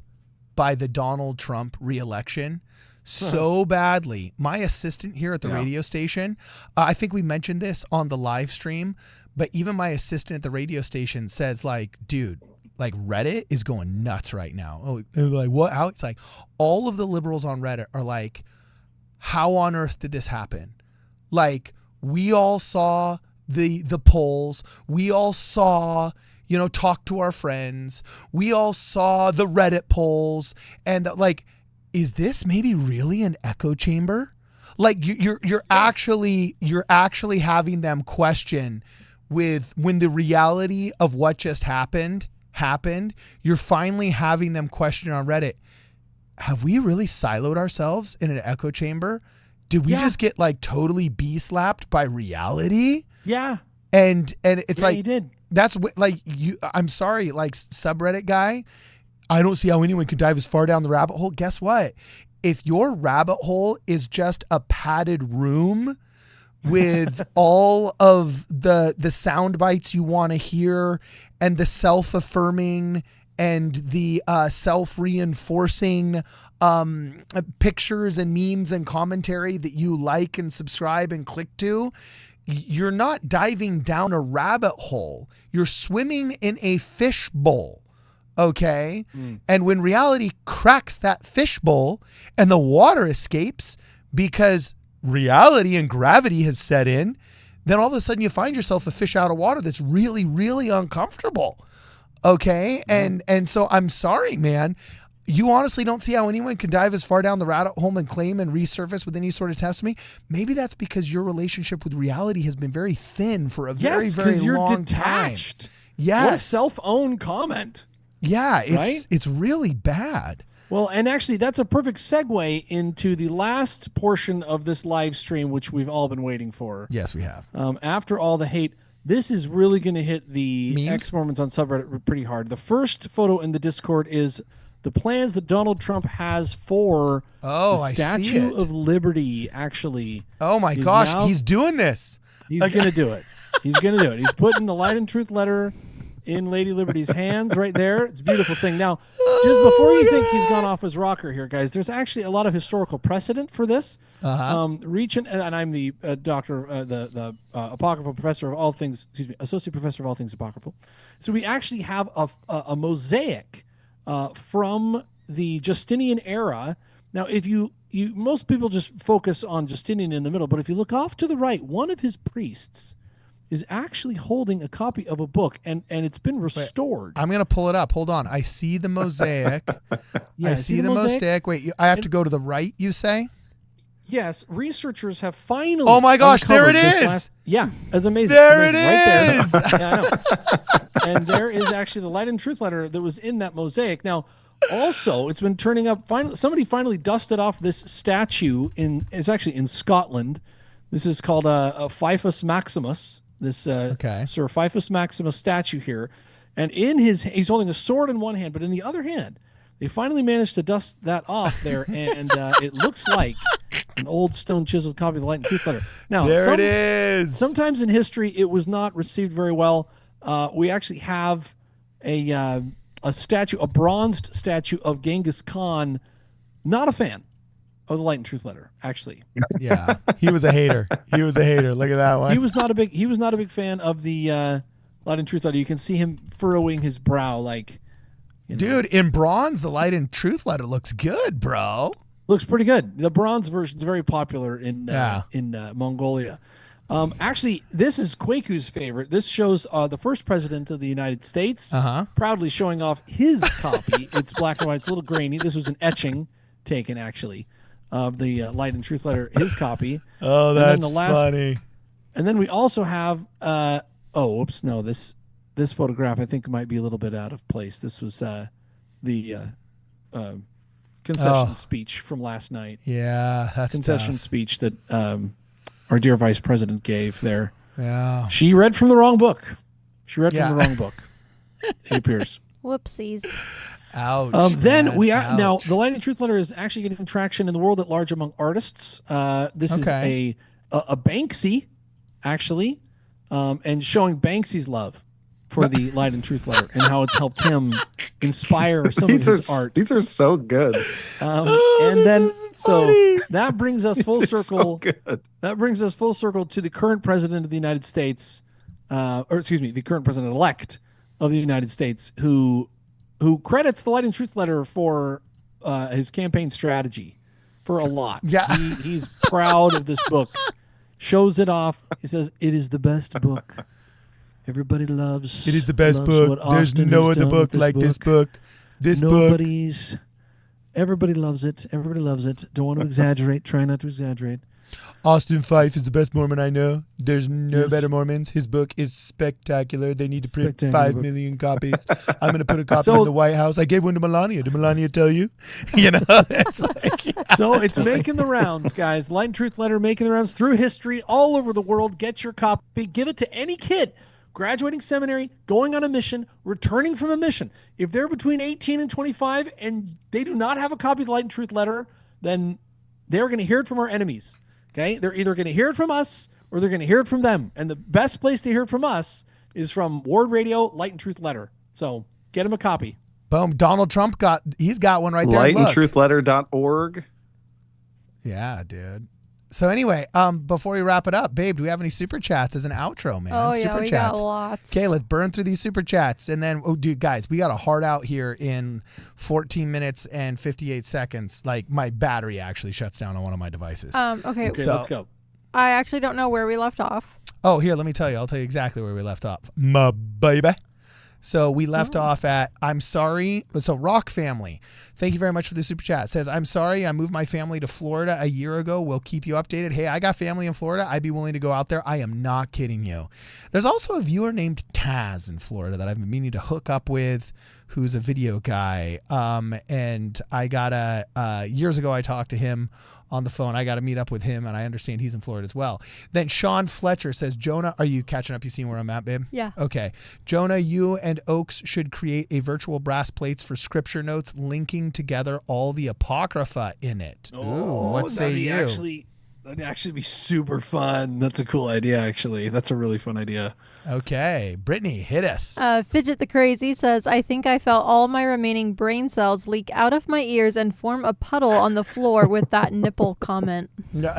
by the Donald Trump reelection so badly. My assistant here at the radio station, I think we mentioned this on the live stream, but even my assistant at the radio station says, like, dude, like, Reddit is going nuts right now. Oh, like, what? How? It's like all of the liberals on Reddit are like, how on earth did this happen? Like, we all saw the polls. We all saw, you know, talk to our friends. We all saw the Reddit polls, and like, is this maybe really an echo chamber? Like, you're actually having them question with when the reality of what just happened. You're finally having them question on Reddit. Have we really siloed ourselves in an echo chamber? Did we just get like totally slapped by reality? Yeah. And it's like, you did. That's like, I'm sorry, like, subreddit guy, I don't see how anyone could dive as far down the rabbit hole. Guess what? If your rabbit hole is just a padded room with all of the sound bites you want to hear and the self-affirming and the self-reinforcing pictures and memes and commentary that you like and subscribe and click to, you're not diving down a rabbit hole. You're swimming in a fishbowl. Okay. And when reality cracks that fishbowl and the water escapes because reality and gravity have set in, then all of a sudden you find yourself a fish out of water that's really, really uncomfortable. Okay. And so I'm sorry, man. You honestly don't see how anyone can dive as far down the rabbit hole and claim and resurface with any sort of testimony. Maybe that's because your relationship with reality has been very thin for a very, very long detached. time. Yes. What a self-owned comment. Yeah, right? It's really bad. Well, and actually, that's a perfect segue into the last portion of this live stream, which we've all been waiting for. Yes, we have. After all the hate, this is really going to hit the ex-Mormons on subreddit pretty hard. The first photo in the Discord is the plans that Donald Trump has for the Statue of Liberty, actually. Oh, my gosh, he's doing this. He's going to do it. He's going to do it. He's putting the Light and Truth letter in Lady Liberty's hands right there. It's a beautiful thing. Now, just before you think he's gone off his rocker here, guys, there's actually a lot of historical precedent for this. And I'm the the apocryphal professor of all things, associate professor of all things apocryphal. So we actually have a mosaic from the Justinian era. Now, if you most people just focus on Justinian in the middle, but if you look off to the right, one of his priests is actually holding a copy of a book, and it's been restored. Wait, I'm going to pull it up. Hold on. I see the mosaic. I see the mosaic. Wait, I have to go to the right, you say? Yes. Researchers have finally Oh, my gosh. There it is. It's amazing. There it's amazing. It is. Yeah, I know. And there is actually the Light and Truth letter that was in that mosaic. Now, also, it's been turning up. Somebody finally dusted off this statue. It's actually in Scotland. This is called a Fifus Maximus. This Sir Fifus Maximus statue here, and he's holding a sword in one hand, but in the other hand, they finally managed to dust that off there, and it looks like an old stone chiseled copy of the Light and Truth letter. Now, it is. Sometimes in history, it was not received very well. We actually have a statue, a bronzed statue of Genghis Khan. Not a fan of the Light and Truth letter, actually. Yeah, he was a hater. Look at that one. He was not a big fan of the Light and Truth letter. You can see him furrowing his brow, like, dude, in bronze, the Light and Truth letter looks good, bro. Looks pretty good. The bronze version is very popular in Yeah. Mongolia. Actually, this is Kweku's favorite. This shows the first president of the United States proudly showing off his copy. It's black and white. It's a little grainy. This was an etching taken, actually, of the Light and Truth Letter, his copy. Oh, that's funny. And then we also have, this photograph I think might be a little bit out of place. This was the concession speech from last night. Yeah, that's concession tough. speech that our dear vice president gave there. Yeah. She read from the wrong book. From the wrong book. It appears. Whoopsies. Ouch. Then man. we are Ouch. now the Light and Truth Letter is actually getting traction in the world at large among artists. This is a Banksy, actually, and showing Banksy's love for the Light and Truth Letter and how it's helped him inspire some of his art. These are so good. And then so that brings us full circle. So good. That brings us full circle to the current president of the United States, the current president-elect of the United States, who credits the Light and Truth Letter for his campaign strategy for a lot. Yeah. He's proud of this book. Shows it off. He says, it is the best book. Everybody loves It is the best book. what There's Austin no has other done book with like this book. Everybody loves it. Everybody loves it. Don't want to exaggerate. Try not to exaggerate. Austin Fife is the best Mormon I know. There's no Yes. better Mormons. His book is spectacular. They need to print Spectacular 5 book. million copies. I'm going to put a copy So- in the White House. I gave one to Melania. Did Melania tell you? You know, it's like, So it's making the rounds, guys. Light and Truth Letter making the rounds through history all over the world. Get your copy. Give it to any kid graduating seminary, going on a mission, returning from a mission. If they're between 18 and 25 and they do not have a copy of the Light and Truth Letter, then they're going to hear it from our enemies. Okay? They're either going to hear it from us or they're going to hear it from them. And the best place to hear it from us is from Ward Radio, Light and Truth Letter. So get him a copy. boom. Donald Trump got one right there. Look. Lightandtruthletter.org. Yeah, dude. So anyway, before we wrap it up, babe, do we have any super chats as an outro, man? Oh, super yeah, we chats. got lots. Okay, let's burn through these super chats. And then, dude, guys, we got a hard out here in 14 minutes and 58 seconds. Like, my battery actually shuts down on one of my devices. Okay, So- let's go. I actually don't know where we left off. Oh, here, let me tell you. I'll tell you exactly where we left off. My baby. So we left off at, I'm sorry. So Rock Family, thank you very much for the super chat. It says, I'm sorry, I moved my family to Florida a year ago. We'll keep you updated. Hey, I got family in Florida. I'd be willing to go out there. I am not kidding you. There's also a viewer named Taz in Florida that I've been meaning to hook up with, who's a video guy. And I got years ago, I talked to him on the phone. I got to meet up with him, and I understand he's in Florida as well. Then Sean Fletcher says, Jonah, are you catching up? You seen where I'm at, babe? Yeah. Okay. Jonah, you and Oaks should create a virtual brass plates for scripture notes linking together all the apocrypha in it. Ooh, what say you? That'd actually be super fun. That's a cool idea, actually. That's a really fun idea. Okay. Brittany, hit us. Fidget the Crazy says, I think I felt all my remaining brain cells leak out of my ears and form a puddle on the floor with that nipple comment. No.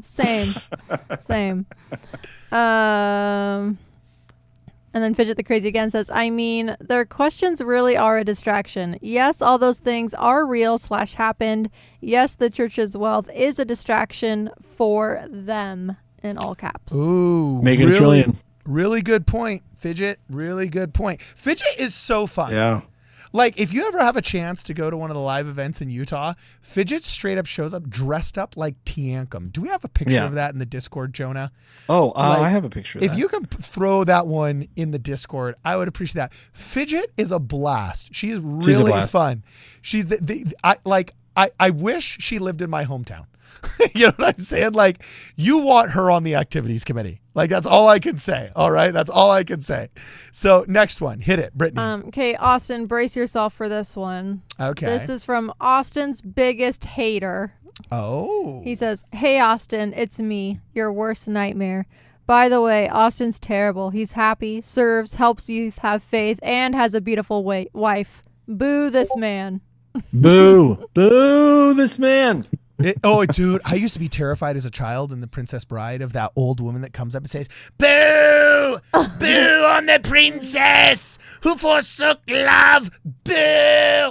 Same. And then Fidget the Crazy again says, I mean, their questions really are a distraction. Yes, all those things are real / happened. Yes, the church's wealth is a distraction for them, in all caps. Ooh. Making a trillion. Really good point, Fidget. Really good point. Fidget is so fun. Yeah. Like, if you ever have a chance to go to one of the live events in Utah, Fidget straight up shows up dressed up like Tiankum. Do we have a picture of that in the Discord, Jonah? Oh, Like, I have a picture of that. If you can throw that one in the Discord, I would appreciate that. Fidget is a blast. She's really blast. fun. She's I wish she lived in my hometown. You know what I'm saying? Like, you want her on the activities committee. Like, that's all I can say. All right? That's all I can say. So, next one. Hit it, Brittany. Okay, Austin, brace yourself for this one. Okay. This is from Austin's biggest hater. Oh. He says, Hey, Austin, it's me, your worst nightmare. By the way, Austin's terrible. He's happy, serves, helps youth have faith, and has a beautiful wife. Boo this man. Boo. Boo this man. Dude, I used to be terrified as a child in The Princess Bride of that old woman that comes up and says, boo! Boo! Boo on the princess who forsook love. Boo!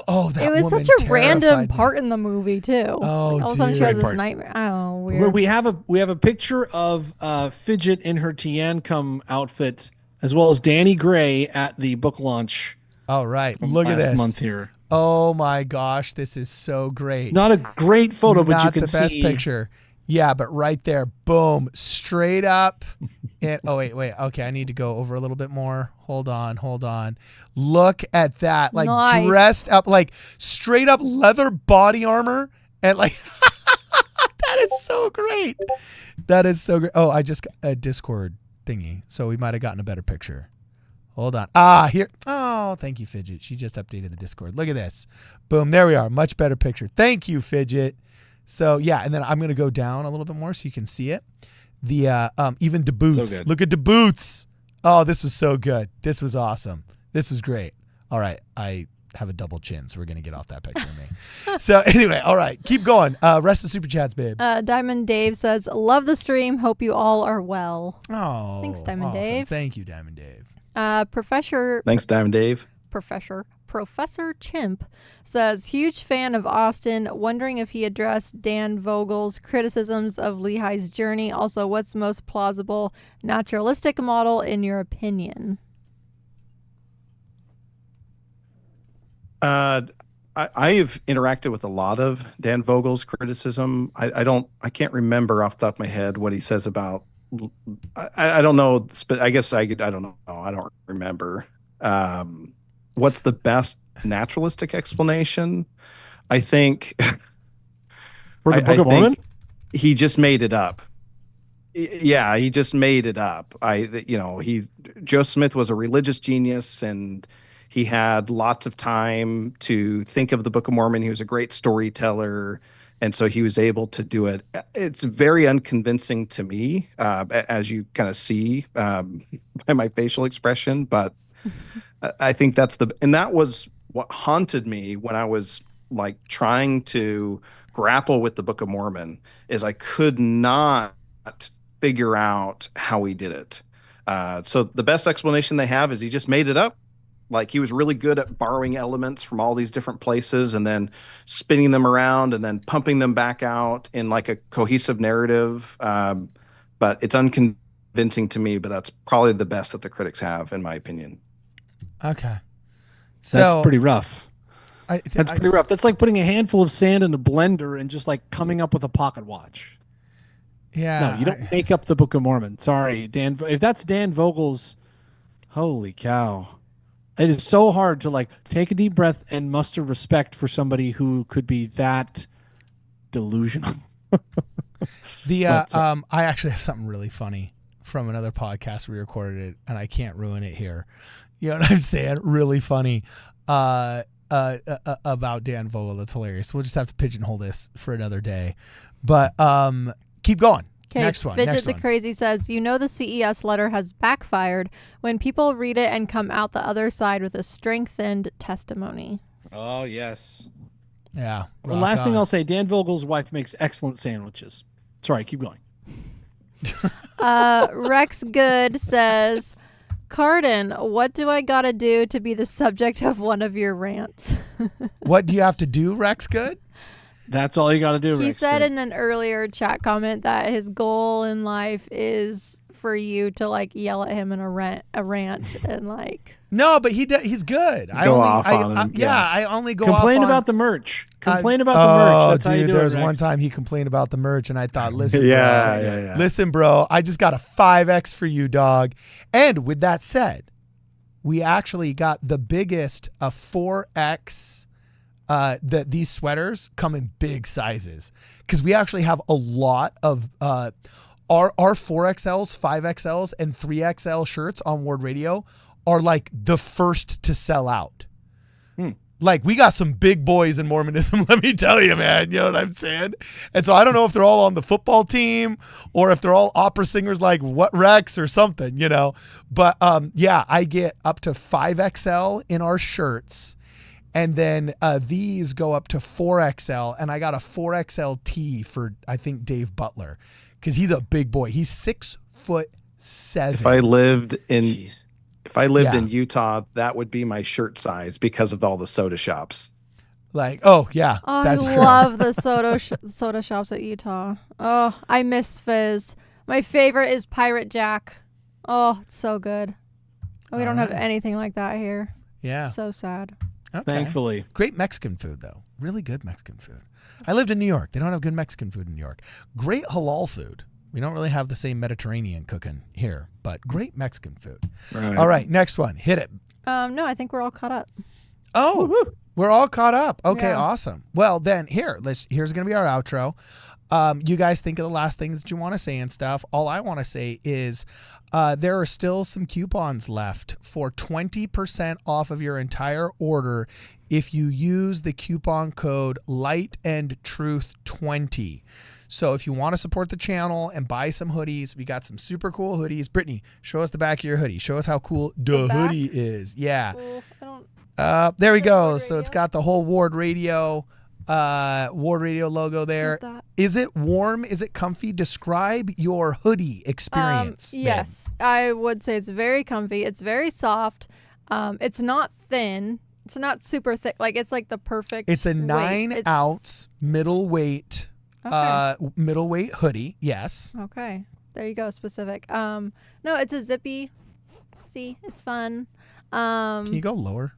Oh, that It was woman such a random terrified me. part in the movie too. Oh, All of a sudden she has dude. this nightmare. Oh, weird. Where we have a picture of Fidget in her Tiancum outfit, as well as Danny Gray at the book launch. All right, look at last this. month here. Oh my gosh, this is so great. Not a great photo, but you can the best see picture. Yeah, but right there, boom, straight up. And oh wait. Okay, I need to go over a little bit more. Hold on. Look at that, like Nice. dressed up, like straight up leather body armor, and like that is so great. That is so great. Oh, I just got a Discord thingy, so we might have gotten a better picture. Hold on. Here. Oh, thank you, Fidget. She just updated the Discord. Look at this. Boom. There we are. Much better picture. Thank you, Fidget. So yeah, and then I'm gonna go down a little bit more so you can see it. The even the boots. So good. Look at the boots. Oh, this was so good. This was awesome. This was great. All right, I have a double chin, so we're gonna get off that picture of me. So anyway, all right, keep going. Rest of super chats, babe. Diamond Dave says, "Love the stream. Hope you all are well." Oh, Thanks, Diamond awesome. Dave. Thank you, Diamond Dave. Thanks, Diamond Dave. Professor Chimp says, huge fan of Austin, wondering if he addressed Dan Vogel's criticisms of Lehi's journey. Also, what's most plausible naturalistic model in your opinion? I've interacted with a lot of Dan Vogel's criticism. I can't remember off the top of my head what he says about. I don't know. I guess I don't know. I don't remember. What's the best naturalistic explanation? I think for the Book of Mormon. He just made it up. Yeah, he just made it up. Joe Smith was a religious genius, and he had lots of time to think of the Book of Mormon. He was a great storyteller, and so he was able to do it. It's very unconvincing to me, as you kind of see by my facial expression, but I think that was what haunted me when I was like trying to grapple with the Book of Mormon, is I could not figure out how he did it. So the best explanation they have is he just made it up. Like, he was really good at borrowing elements from all these different places and then spinning them around and then pumping them back out in like a cohesive narrative. But it's unconvincing to me, but that's probably the best that the critics have, in my opinion. Okay. So That's pretty rough. That's Pretty rough. That's like putting a handful of sand in a blender and just like coming up with a pocket watch. Yeah. No, you don't make up the Book of Mormon. Sorry, Dan. If that's Dan Vogel's, holy cow. It is so hard to like take a deep breath and muster respect for somebody who could be that delusional. I actually have something really funny from another podcast we recorded it, and I can't ruin it here. You know what I'm saying? Really funny about Dan Vogel. That's hilarious. We'll just have to pigeonhole this for another day. But keep going. Okay, Next one. Fidget the Crazy says, the CES letter has backfired when people read it and come out the other side with a strengthened testimony. Oh, yes. Yeah. The last thing I'll say, Dan Vogel's wife makes excellent sandwiches. Sorry, keep going. Rex Good says, Cardin, what do I gotta do to be the subject of one of your rants? What do you have to do, Rex Good? That's all you got to do, He Rex. said in an earlier chat comment that his goal in life is for you to like yell at him in a rant and like. No, but he's good. I only go Complain off on, about the merch. Complain about the merch. That's how you do there's it, Rex. one time he complained about the merch, and I thought, listen, Yeah. listen, bro, I just got a 5X for you, dog. And with that said, we actually got the biggest 4X. These sweaters come in big sizes because we actually have a lot of our 4XLs, 5XLs, and 3XL shirts on Ward Radio are like the first to sell out. Like, we got some big boys in Mormonism, let me tell you, man. You know what I'm saying? And so I don't know if they're all on the football team or if they're all opera singers like What Rex or something, you know. But yeah, I get up to 5XL in our shirts. And then these go up to 4XL, and I got a 4XL tee for, I think, Dave Butler, because he's a big boy. He's 6'7", 7. If I lived in Jeez. in Utah, that would be my shirt size because of all the soda shops. Like, oh yeah, Oh, that's I true. love the soda shops at Utah. Oh, I miss Fizz. My favorite is Pirate Jack. Oh, it's so good. We don't have anything like that here. Yeah. So sad. Okay. Thankfully. Great Mexican food, though. Really good Mexican food. I lived in New York. They don't have good Mexican food in New York. Great halal food. We don't really have the same Mediterranean cooking here, but great Mexican food. Right. All right, next one. Hit it. No, I think we're all caught up. Oh, Woo-hoo. we're all caught up. Okay, Yeah. awesome. Well, then here's going to be our outro. You guys think of the last things that you want to say and stuff. All I want to say is there are still some coupons left for 20% off of your entire order if you use the coupon code LightandTruth20. So if you want to support the channel and buy some hoodies, we got some super cool hoodies. Brittany, show us the back of your hoodie. Show us how cool the back? hoodie is. Yeah. Well, I don't. There we go. Ward So it's Radio? got the whole Ward Radio logo there. Love that. Is it warm? Is it comfy? Describe your hoodie experience. babe. Yes, I would say it's very comfy. It's very soft. It's not thin. It's not super thick. Like it's like the perfect. It's a weight. 9-ounce middleweight middleweight hoodie. Yes. Okay, there you go. Specific. No, it's a zippy. See, it's fun. Can you go lower?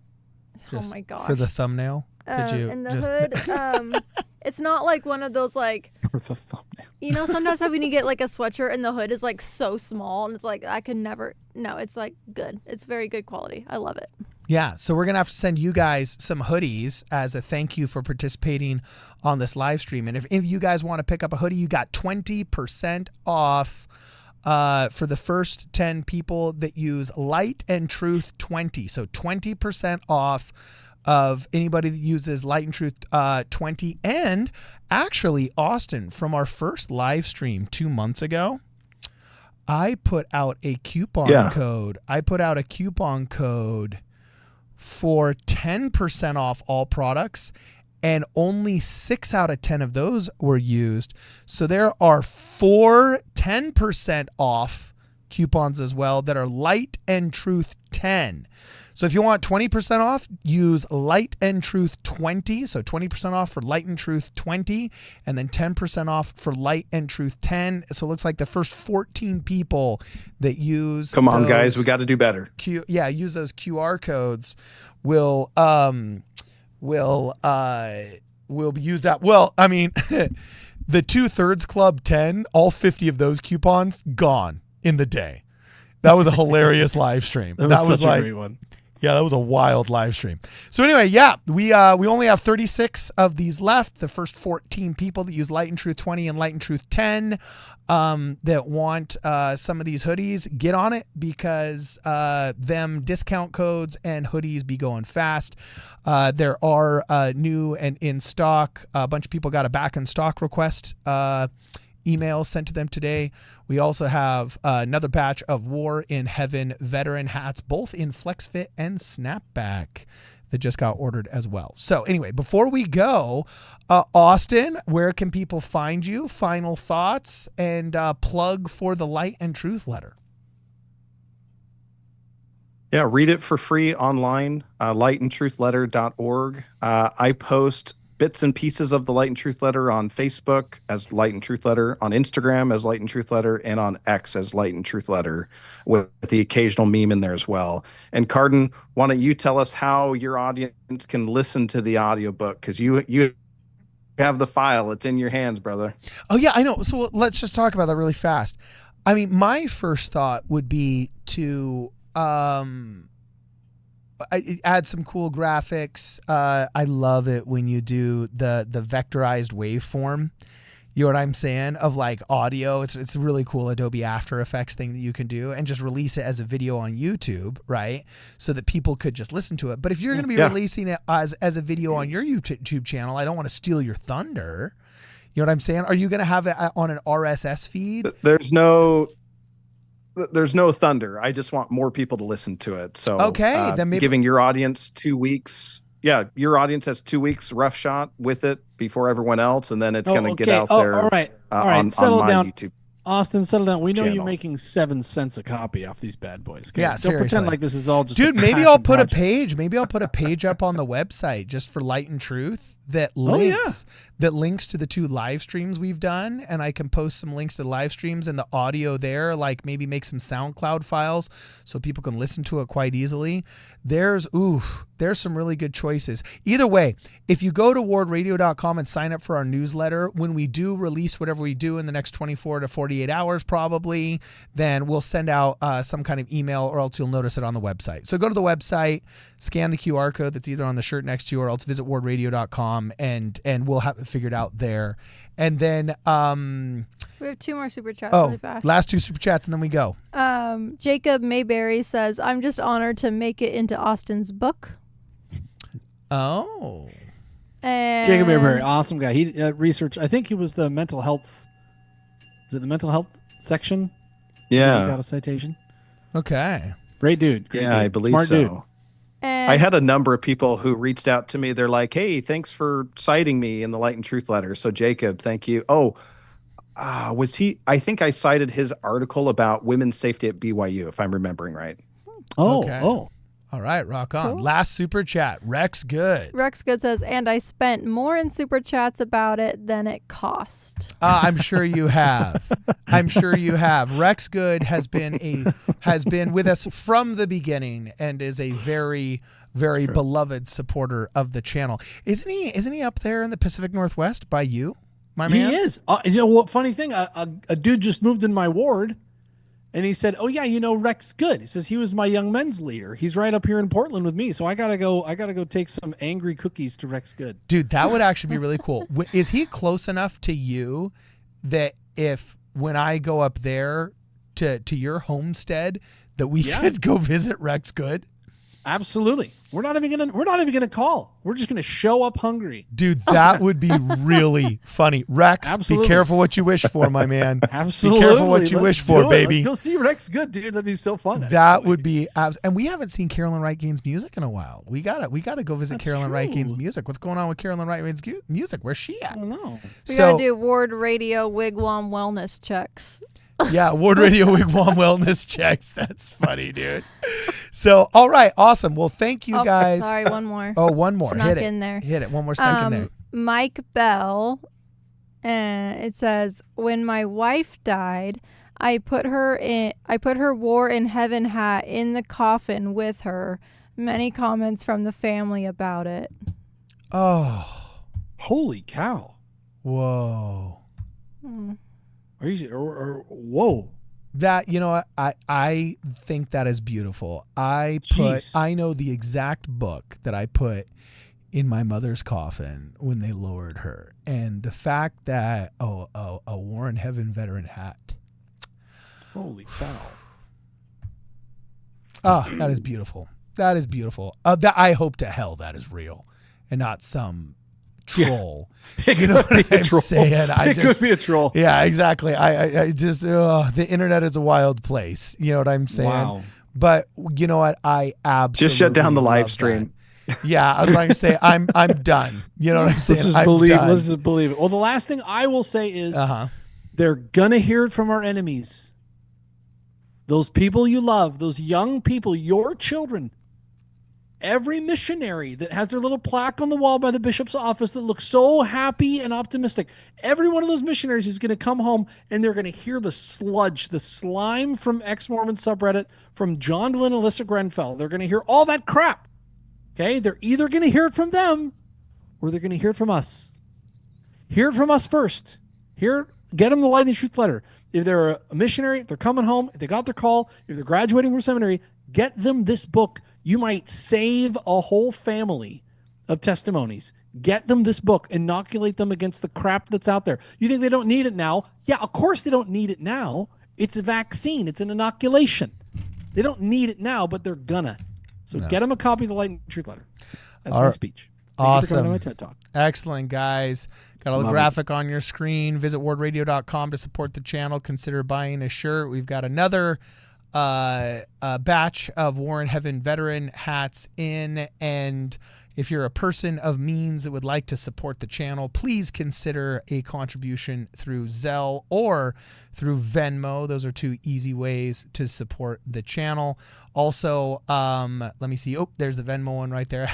Oh my gosh. For the thumbnail. Could you and the just hood. It's not like one of those like. For the thumbnail. You know, sometimes when you get like a sweatshirt and the hood is like so small and it's like I could never. No, it's like good. It's very good quality. I love it. Yeah, so we're going to have to send you guys some hoodies as a thank you for participating on this live stream. And if you guys want to pick up a hoodie, you got 20% off for the first 10 people that use Light and Truth 20. So 20% off of anybody that uses Light and Truth 20. And actually, Austin, from our first live stream 2 months ago, I put out a coupon code. I put out a coupon code for 10% off all products, and only 6 out of 10 of those were used. So there are 4 10% off coupons as well that are Light and Truth 10. So if you want 20% off, use Light and Truth 20. So 20% off for Light and Truth 20, and then 10% off for Light and Truth 10. So it looks like the first 14 people that use Come on, guys, we got to do better. use those QR codes will be used up. Well, I mean, the 2/3 Club 10, all 50 of those coupons gone in the day. That was a hilarious live stream. That was such a great one. Yeah, that was a wild live stream. So anyway, yeah, we only have 36 of these left. The first 14 people that use Light and Truth 20 and Light and Truth 10 that want some of these hoodies, get on it because them discount codes and hoodies be going fast. There are new and in stock. A bunch of people got a back in stock request email sent to them today. We also have another batch of War in Heaven veteran hats, both in Flex Fit and Snapback, that just got ordered as well. So anyway, before we go, Austin, where can people find you? Final thoughts and plug for the Light and Truth letter. Yeah, read it for free online, lightandtruthletter.org. I post bits and pieces of the Light and Truth letter on Facebook as Light and Truth letter, on Instagram as Light and Truth letter, and on X as Light and Truth letter, with the occasional meme in there as well. And Cardin, why don't you tell us how your audience can listen to the audiobook? Because you have the file. It's in your hands, brother. Oh, yeah, I know. So let's just talk about that really fast. I mean, my first thought would be to add some cool graphics. I love it when you do the vectorized waveform. You know what I'm saying? Of like audio. It's a really cool Adobe After Effects thing that you can do, and just release it as a video on YouTube, right? So that people could just listen to it. But if you're going to be releasing it as a video on your YouTube channel, I don't want to steal your thunder. You know what I'm saying? Are you going to have it on an RSS feed? There's no thunder. I just want more people to listen to it. So okay, then maybe giving your audience 2 weeks. Yeah, your audience has 2 weeks rough shot with it before everyone else, and then it's going to get out there. All right. On Settle my down. YouTube. Austin, settle down. We know you're channel. making 7 cents a copy off these bad boys. Okay? Yeah, Don't seriously. pretend like this is all just. Dude, a maybe I'll passion put a project. page. Maybe I'll put a page up on the website just for Light and Truth that links to the 2 live streams we've done, and I can post some links to the live streams and the audio there. Like maybe make some SoundCloud files so people can listen to it quite easily. There's some really good choices. Either way, if you go to wardradio.com and sign up for our newsletter, when we do release whatever we do in the next 24 to 48 hours probably, then we'll send out some kind of email, or else you'll notice it on the website. So go to the website, scan the QR code that's either on the shirt next to you, or else visit wardradio.com and we'll have it figured out there. And then We have 2 more super chats really fast. last 2 super chats and then we go. Jacob Mayberry says, I'm just honored to make it into Austin's book. Oh. And Jacob Mayberry, awesome guy. He researched. I think he was the mental health. Is it the mental health section? He got a citation. Okay. Great dude. Great dude. I believe Smart so. dude. And I had a number of people who reached out to me. They're like, "Hey, thanks for citing me in the Light and Truth letter." So Jacob, thank you. Oh, was he? I think I cited his article about women's safety at BYU, if I'm remembering right. Oh, Okay. oh. All right, rock on. Cool. Last super chat. Rex Good. Rex Good says, and I spent more in super chats about it than it cost. I'm sure you have. I'm sure you have. Rex Good has been with us from the beginning and is a very, very beloved supporter of the channel. Isn't he up there in the Pacific Northwest by you, my man? He is. You know what? Funny thing, a dude just moved in my ward, and he said, "Oh yeah, you know Rex Good." He says he was my young men's leader. He's right up here in Portland with me, so I gotta go take some angry cookies to Rex Good. Dude, that would actually be really cool. Is he close enough to you that if when I go up there to your homestead that we could go visit Rex Good? Absolutely. We're not even gonna call. We're just gonna show up hungry. Dude, that would be really funny. Rex, Absolutely. be careful what you wish for, my man. Absolutely. Be careful what you Let's wish do for, it. baby. Let's go see Rex Good, dude. That'd be so fun. That would be and we haven't seen Carolyn Wright Gaines' music in a while. We gotta go visit That's Carolyn Wright true. Gaines' music. What's going on with Carolyn Wright Gaines' music? Where's she I at? don't know. We So gotta do Ward Radio Wigwam wellness checks. yeah, Ward Radio Wigwam Wellness Checks. That's funny, dude. So all right, awesome. Well, thank you guys. Sorry, one more. Oh, one more. Snuck Hit it. in there. Hit it. One more snuck in there. Mike Bell, it says, when my wife died, I put her War in Heaven hat in the coffin with her. Many comments from the family about it. Oh, Holy cow. whoa. Are you or whoa? That, you know what, I think that is beautiful. Jeez. I know the exact book that I put in my mother's coffin when they lowered her, and the fact that a War in Heaven veteran hat. Holy cow. Oh, that is beautiful. That is beautiful. That I hope to hell that is real and not some troll. You know what I'm saying? It could be a troll. Yeah, exactly. I just the internet is a wild place. You know what I'm saying? Wow. But you know what? I absolutely Just shut down the live love stream. that. Yeah, I was going to say I'm done. You know what I'm saying? Let's just I'm believe. done. Let's just believe it. Well, the last thing I will say is they're gonna hear it from our enemies. Those people you love, those young people, your children. Every missionary that has their little plaque on the wall by the bishop's office that looks so happy and optimistic, every one of those missionaries is going to come home and they're going to hear the sludge, the slime from ex-Mormon subreddit, from John Glenn and Alyssa Grenfell. They're going to hear all that crap. Okay? They're either going to hear it from them or they're going to hear it from us. Hear it from us first. Get them the Light and Truth letter. If they're a missionary, if they're coming home, if they got their call, if they're graduating from seminary, get them this book. You might save a whole family of testimonies. Get them this book. Inoculate them against the crap that's out there. You think they don't need it now? Yeah, of course they don't need it now. It's a vaccine. It's an inoculation. They don't need it now, but they're gonna. So get them a copy of the Light and Truth letter. That's my speech. Thank you for coming to my TED Talk. Excellent, guys. Got a little graphic on your screen. Visit wardradio.com to support the channel. Consider buying a shirt. We've got another a batch of War in Heaven veteran hats in, and If you're a person of means that would like to support the channel, please consider a contribution through Zelle or through Venmo. Those are two easy ways to support the channel. Also, let me see. Oh, there's the Venmo one right there.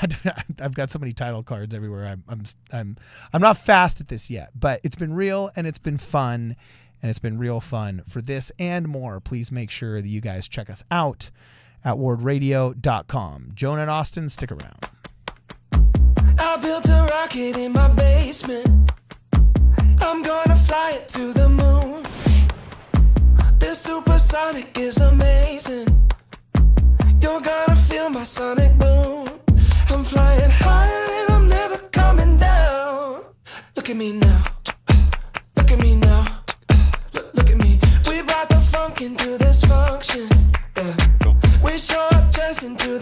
I've got so many title cards everywhere. I'm not fast at this yet, but it's been real and it's been fun, and it's been real fun for this and more. Please make sure that you guys check us out at wardradio.com. Jonah and Austin, stick around. I built a rocket in my basement. I'm gonna fly it to the moon. This supersonic is amazing. You're gonna feel my sonic boom. I'm flying higher and I'm never coming down. Look at me now. Look at me now. Look at me. We brought the funk into this function. We show up dressing to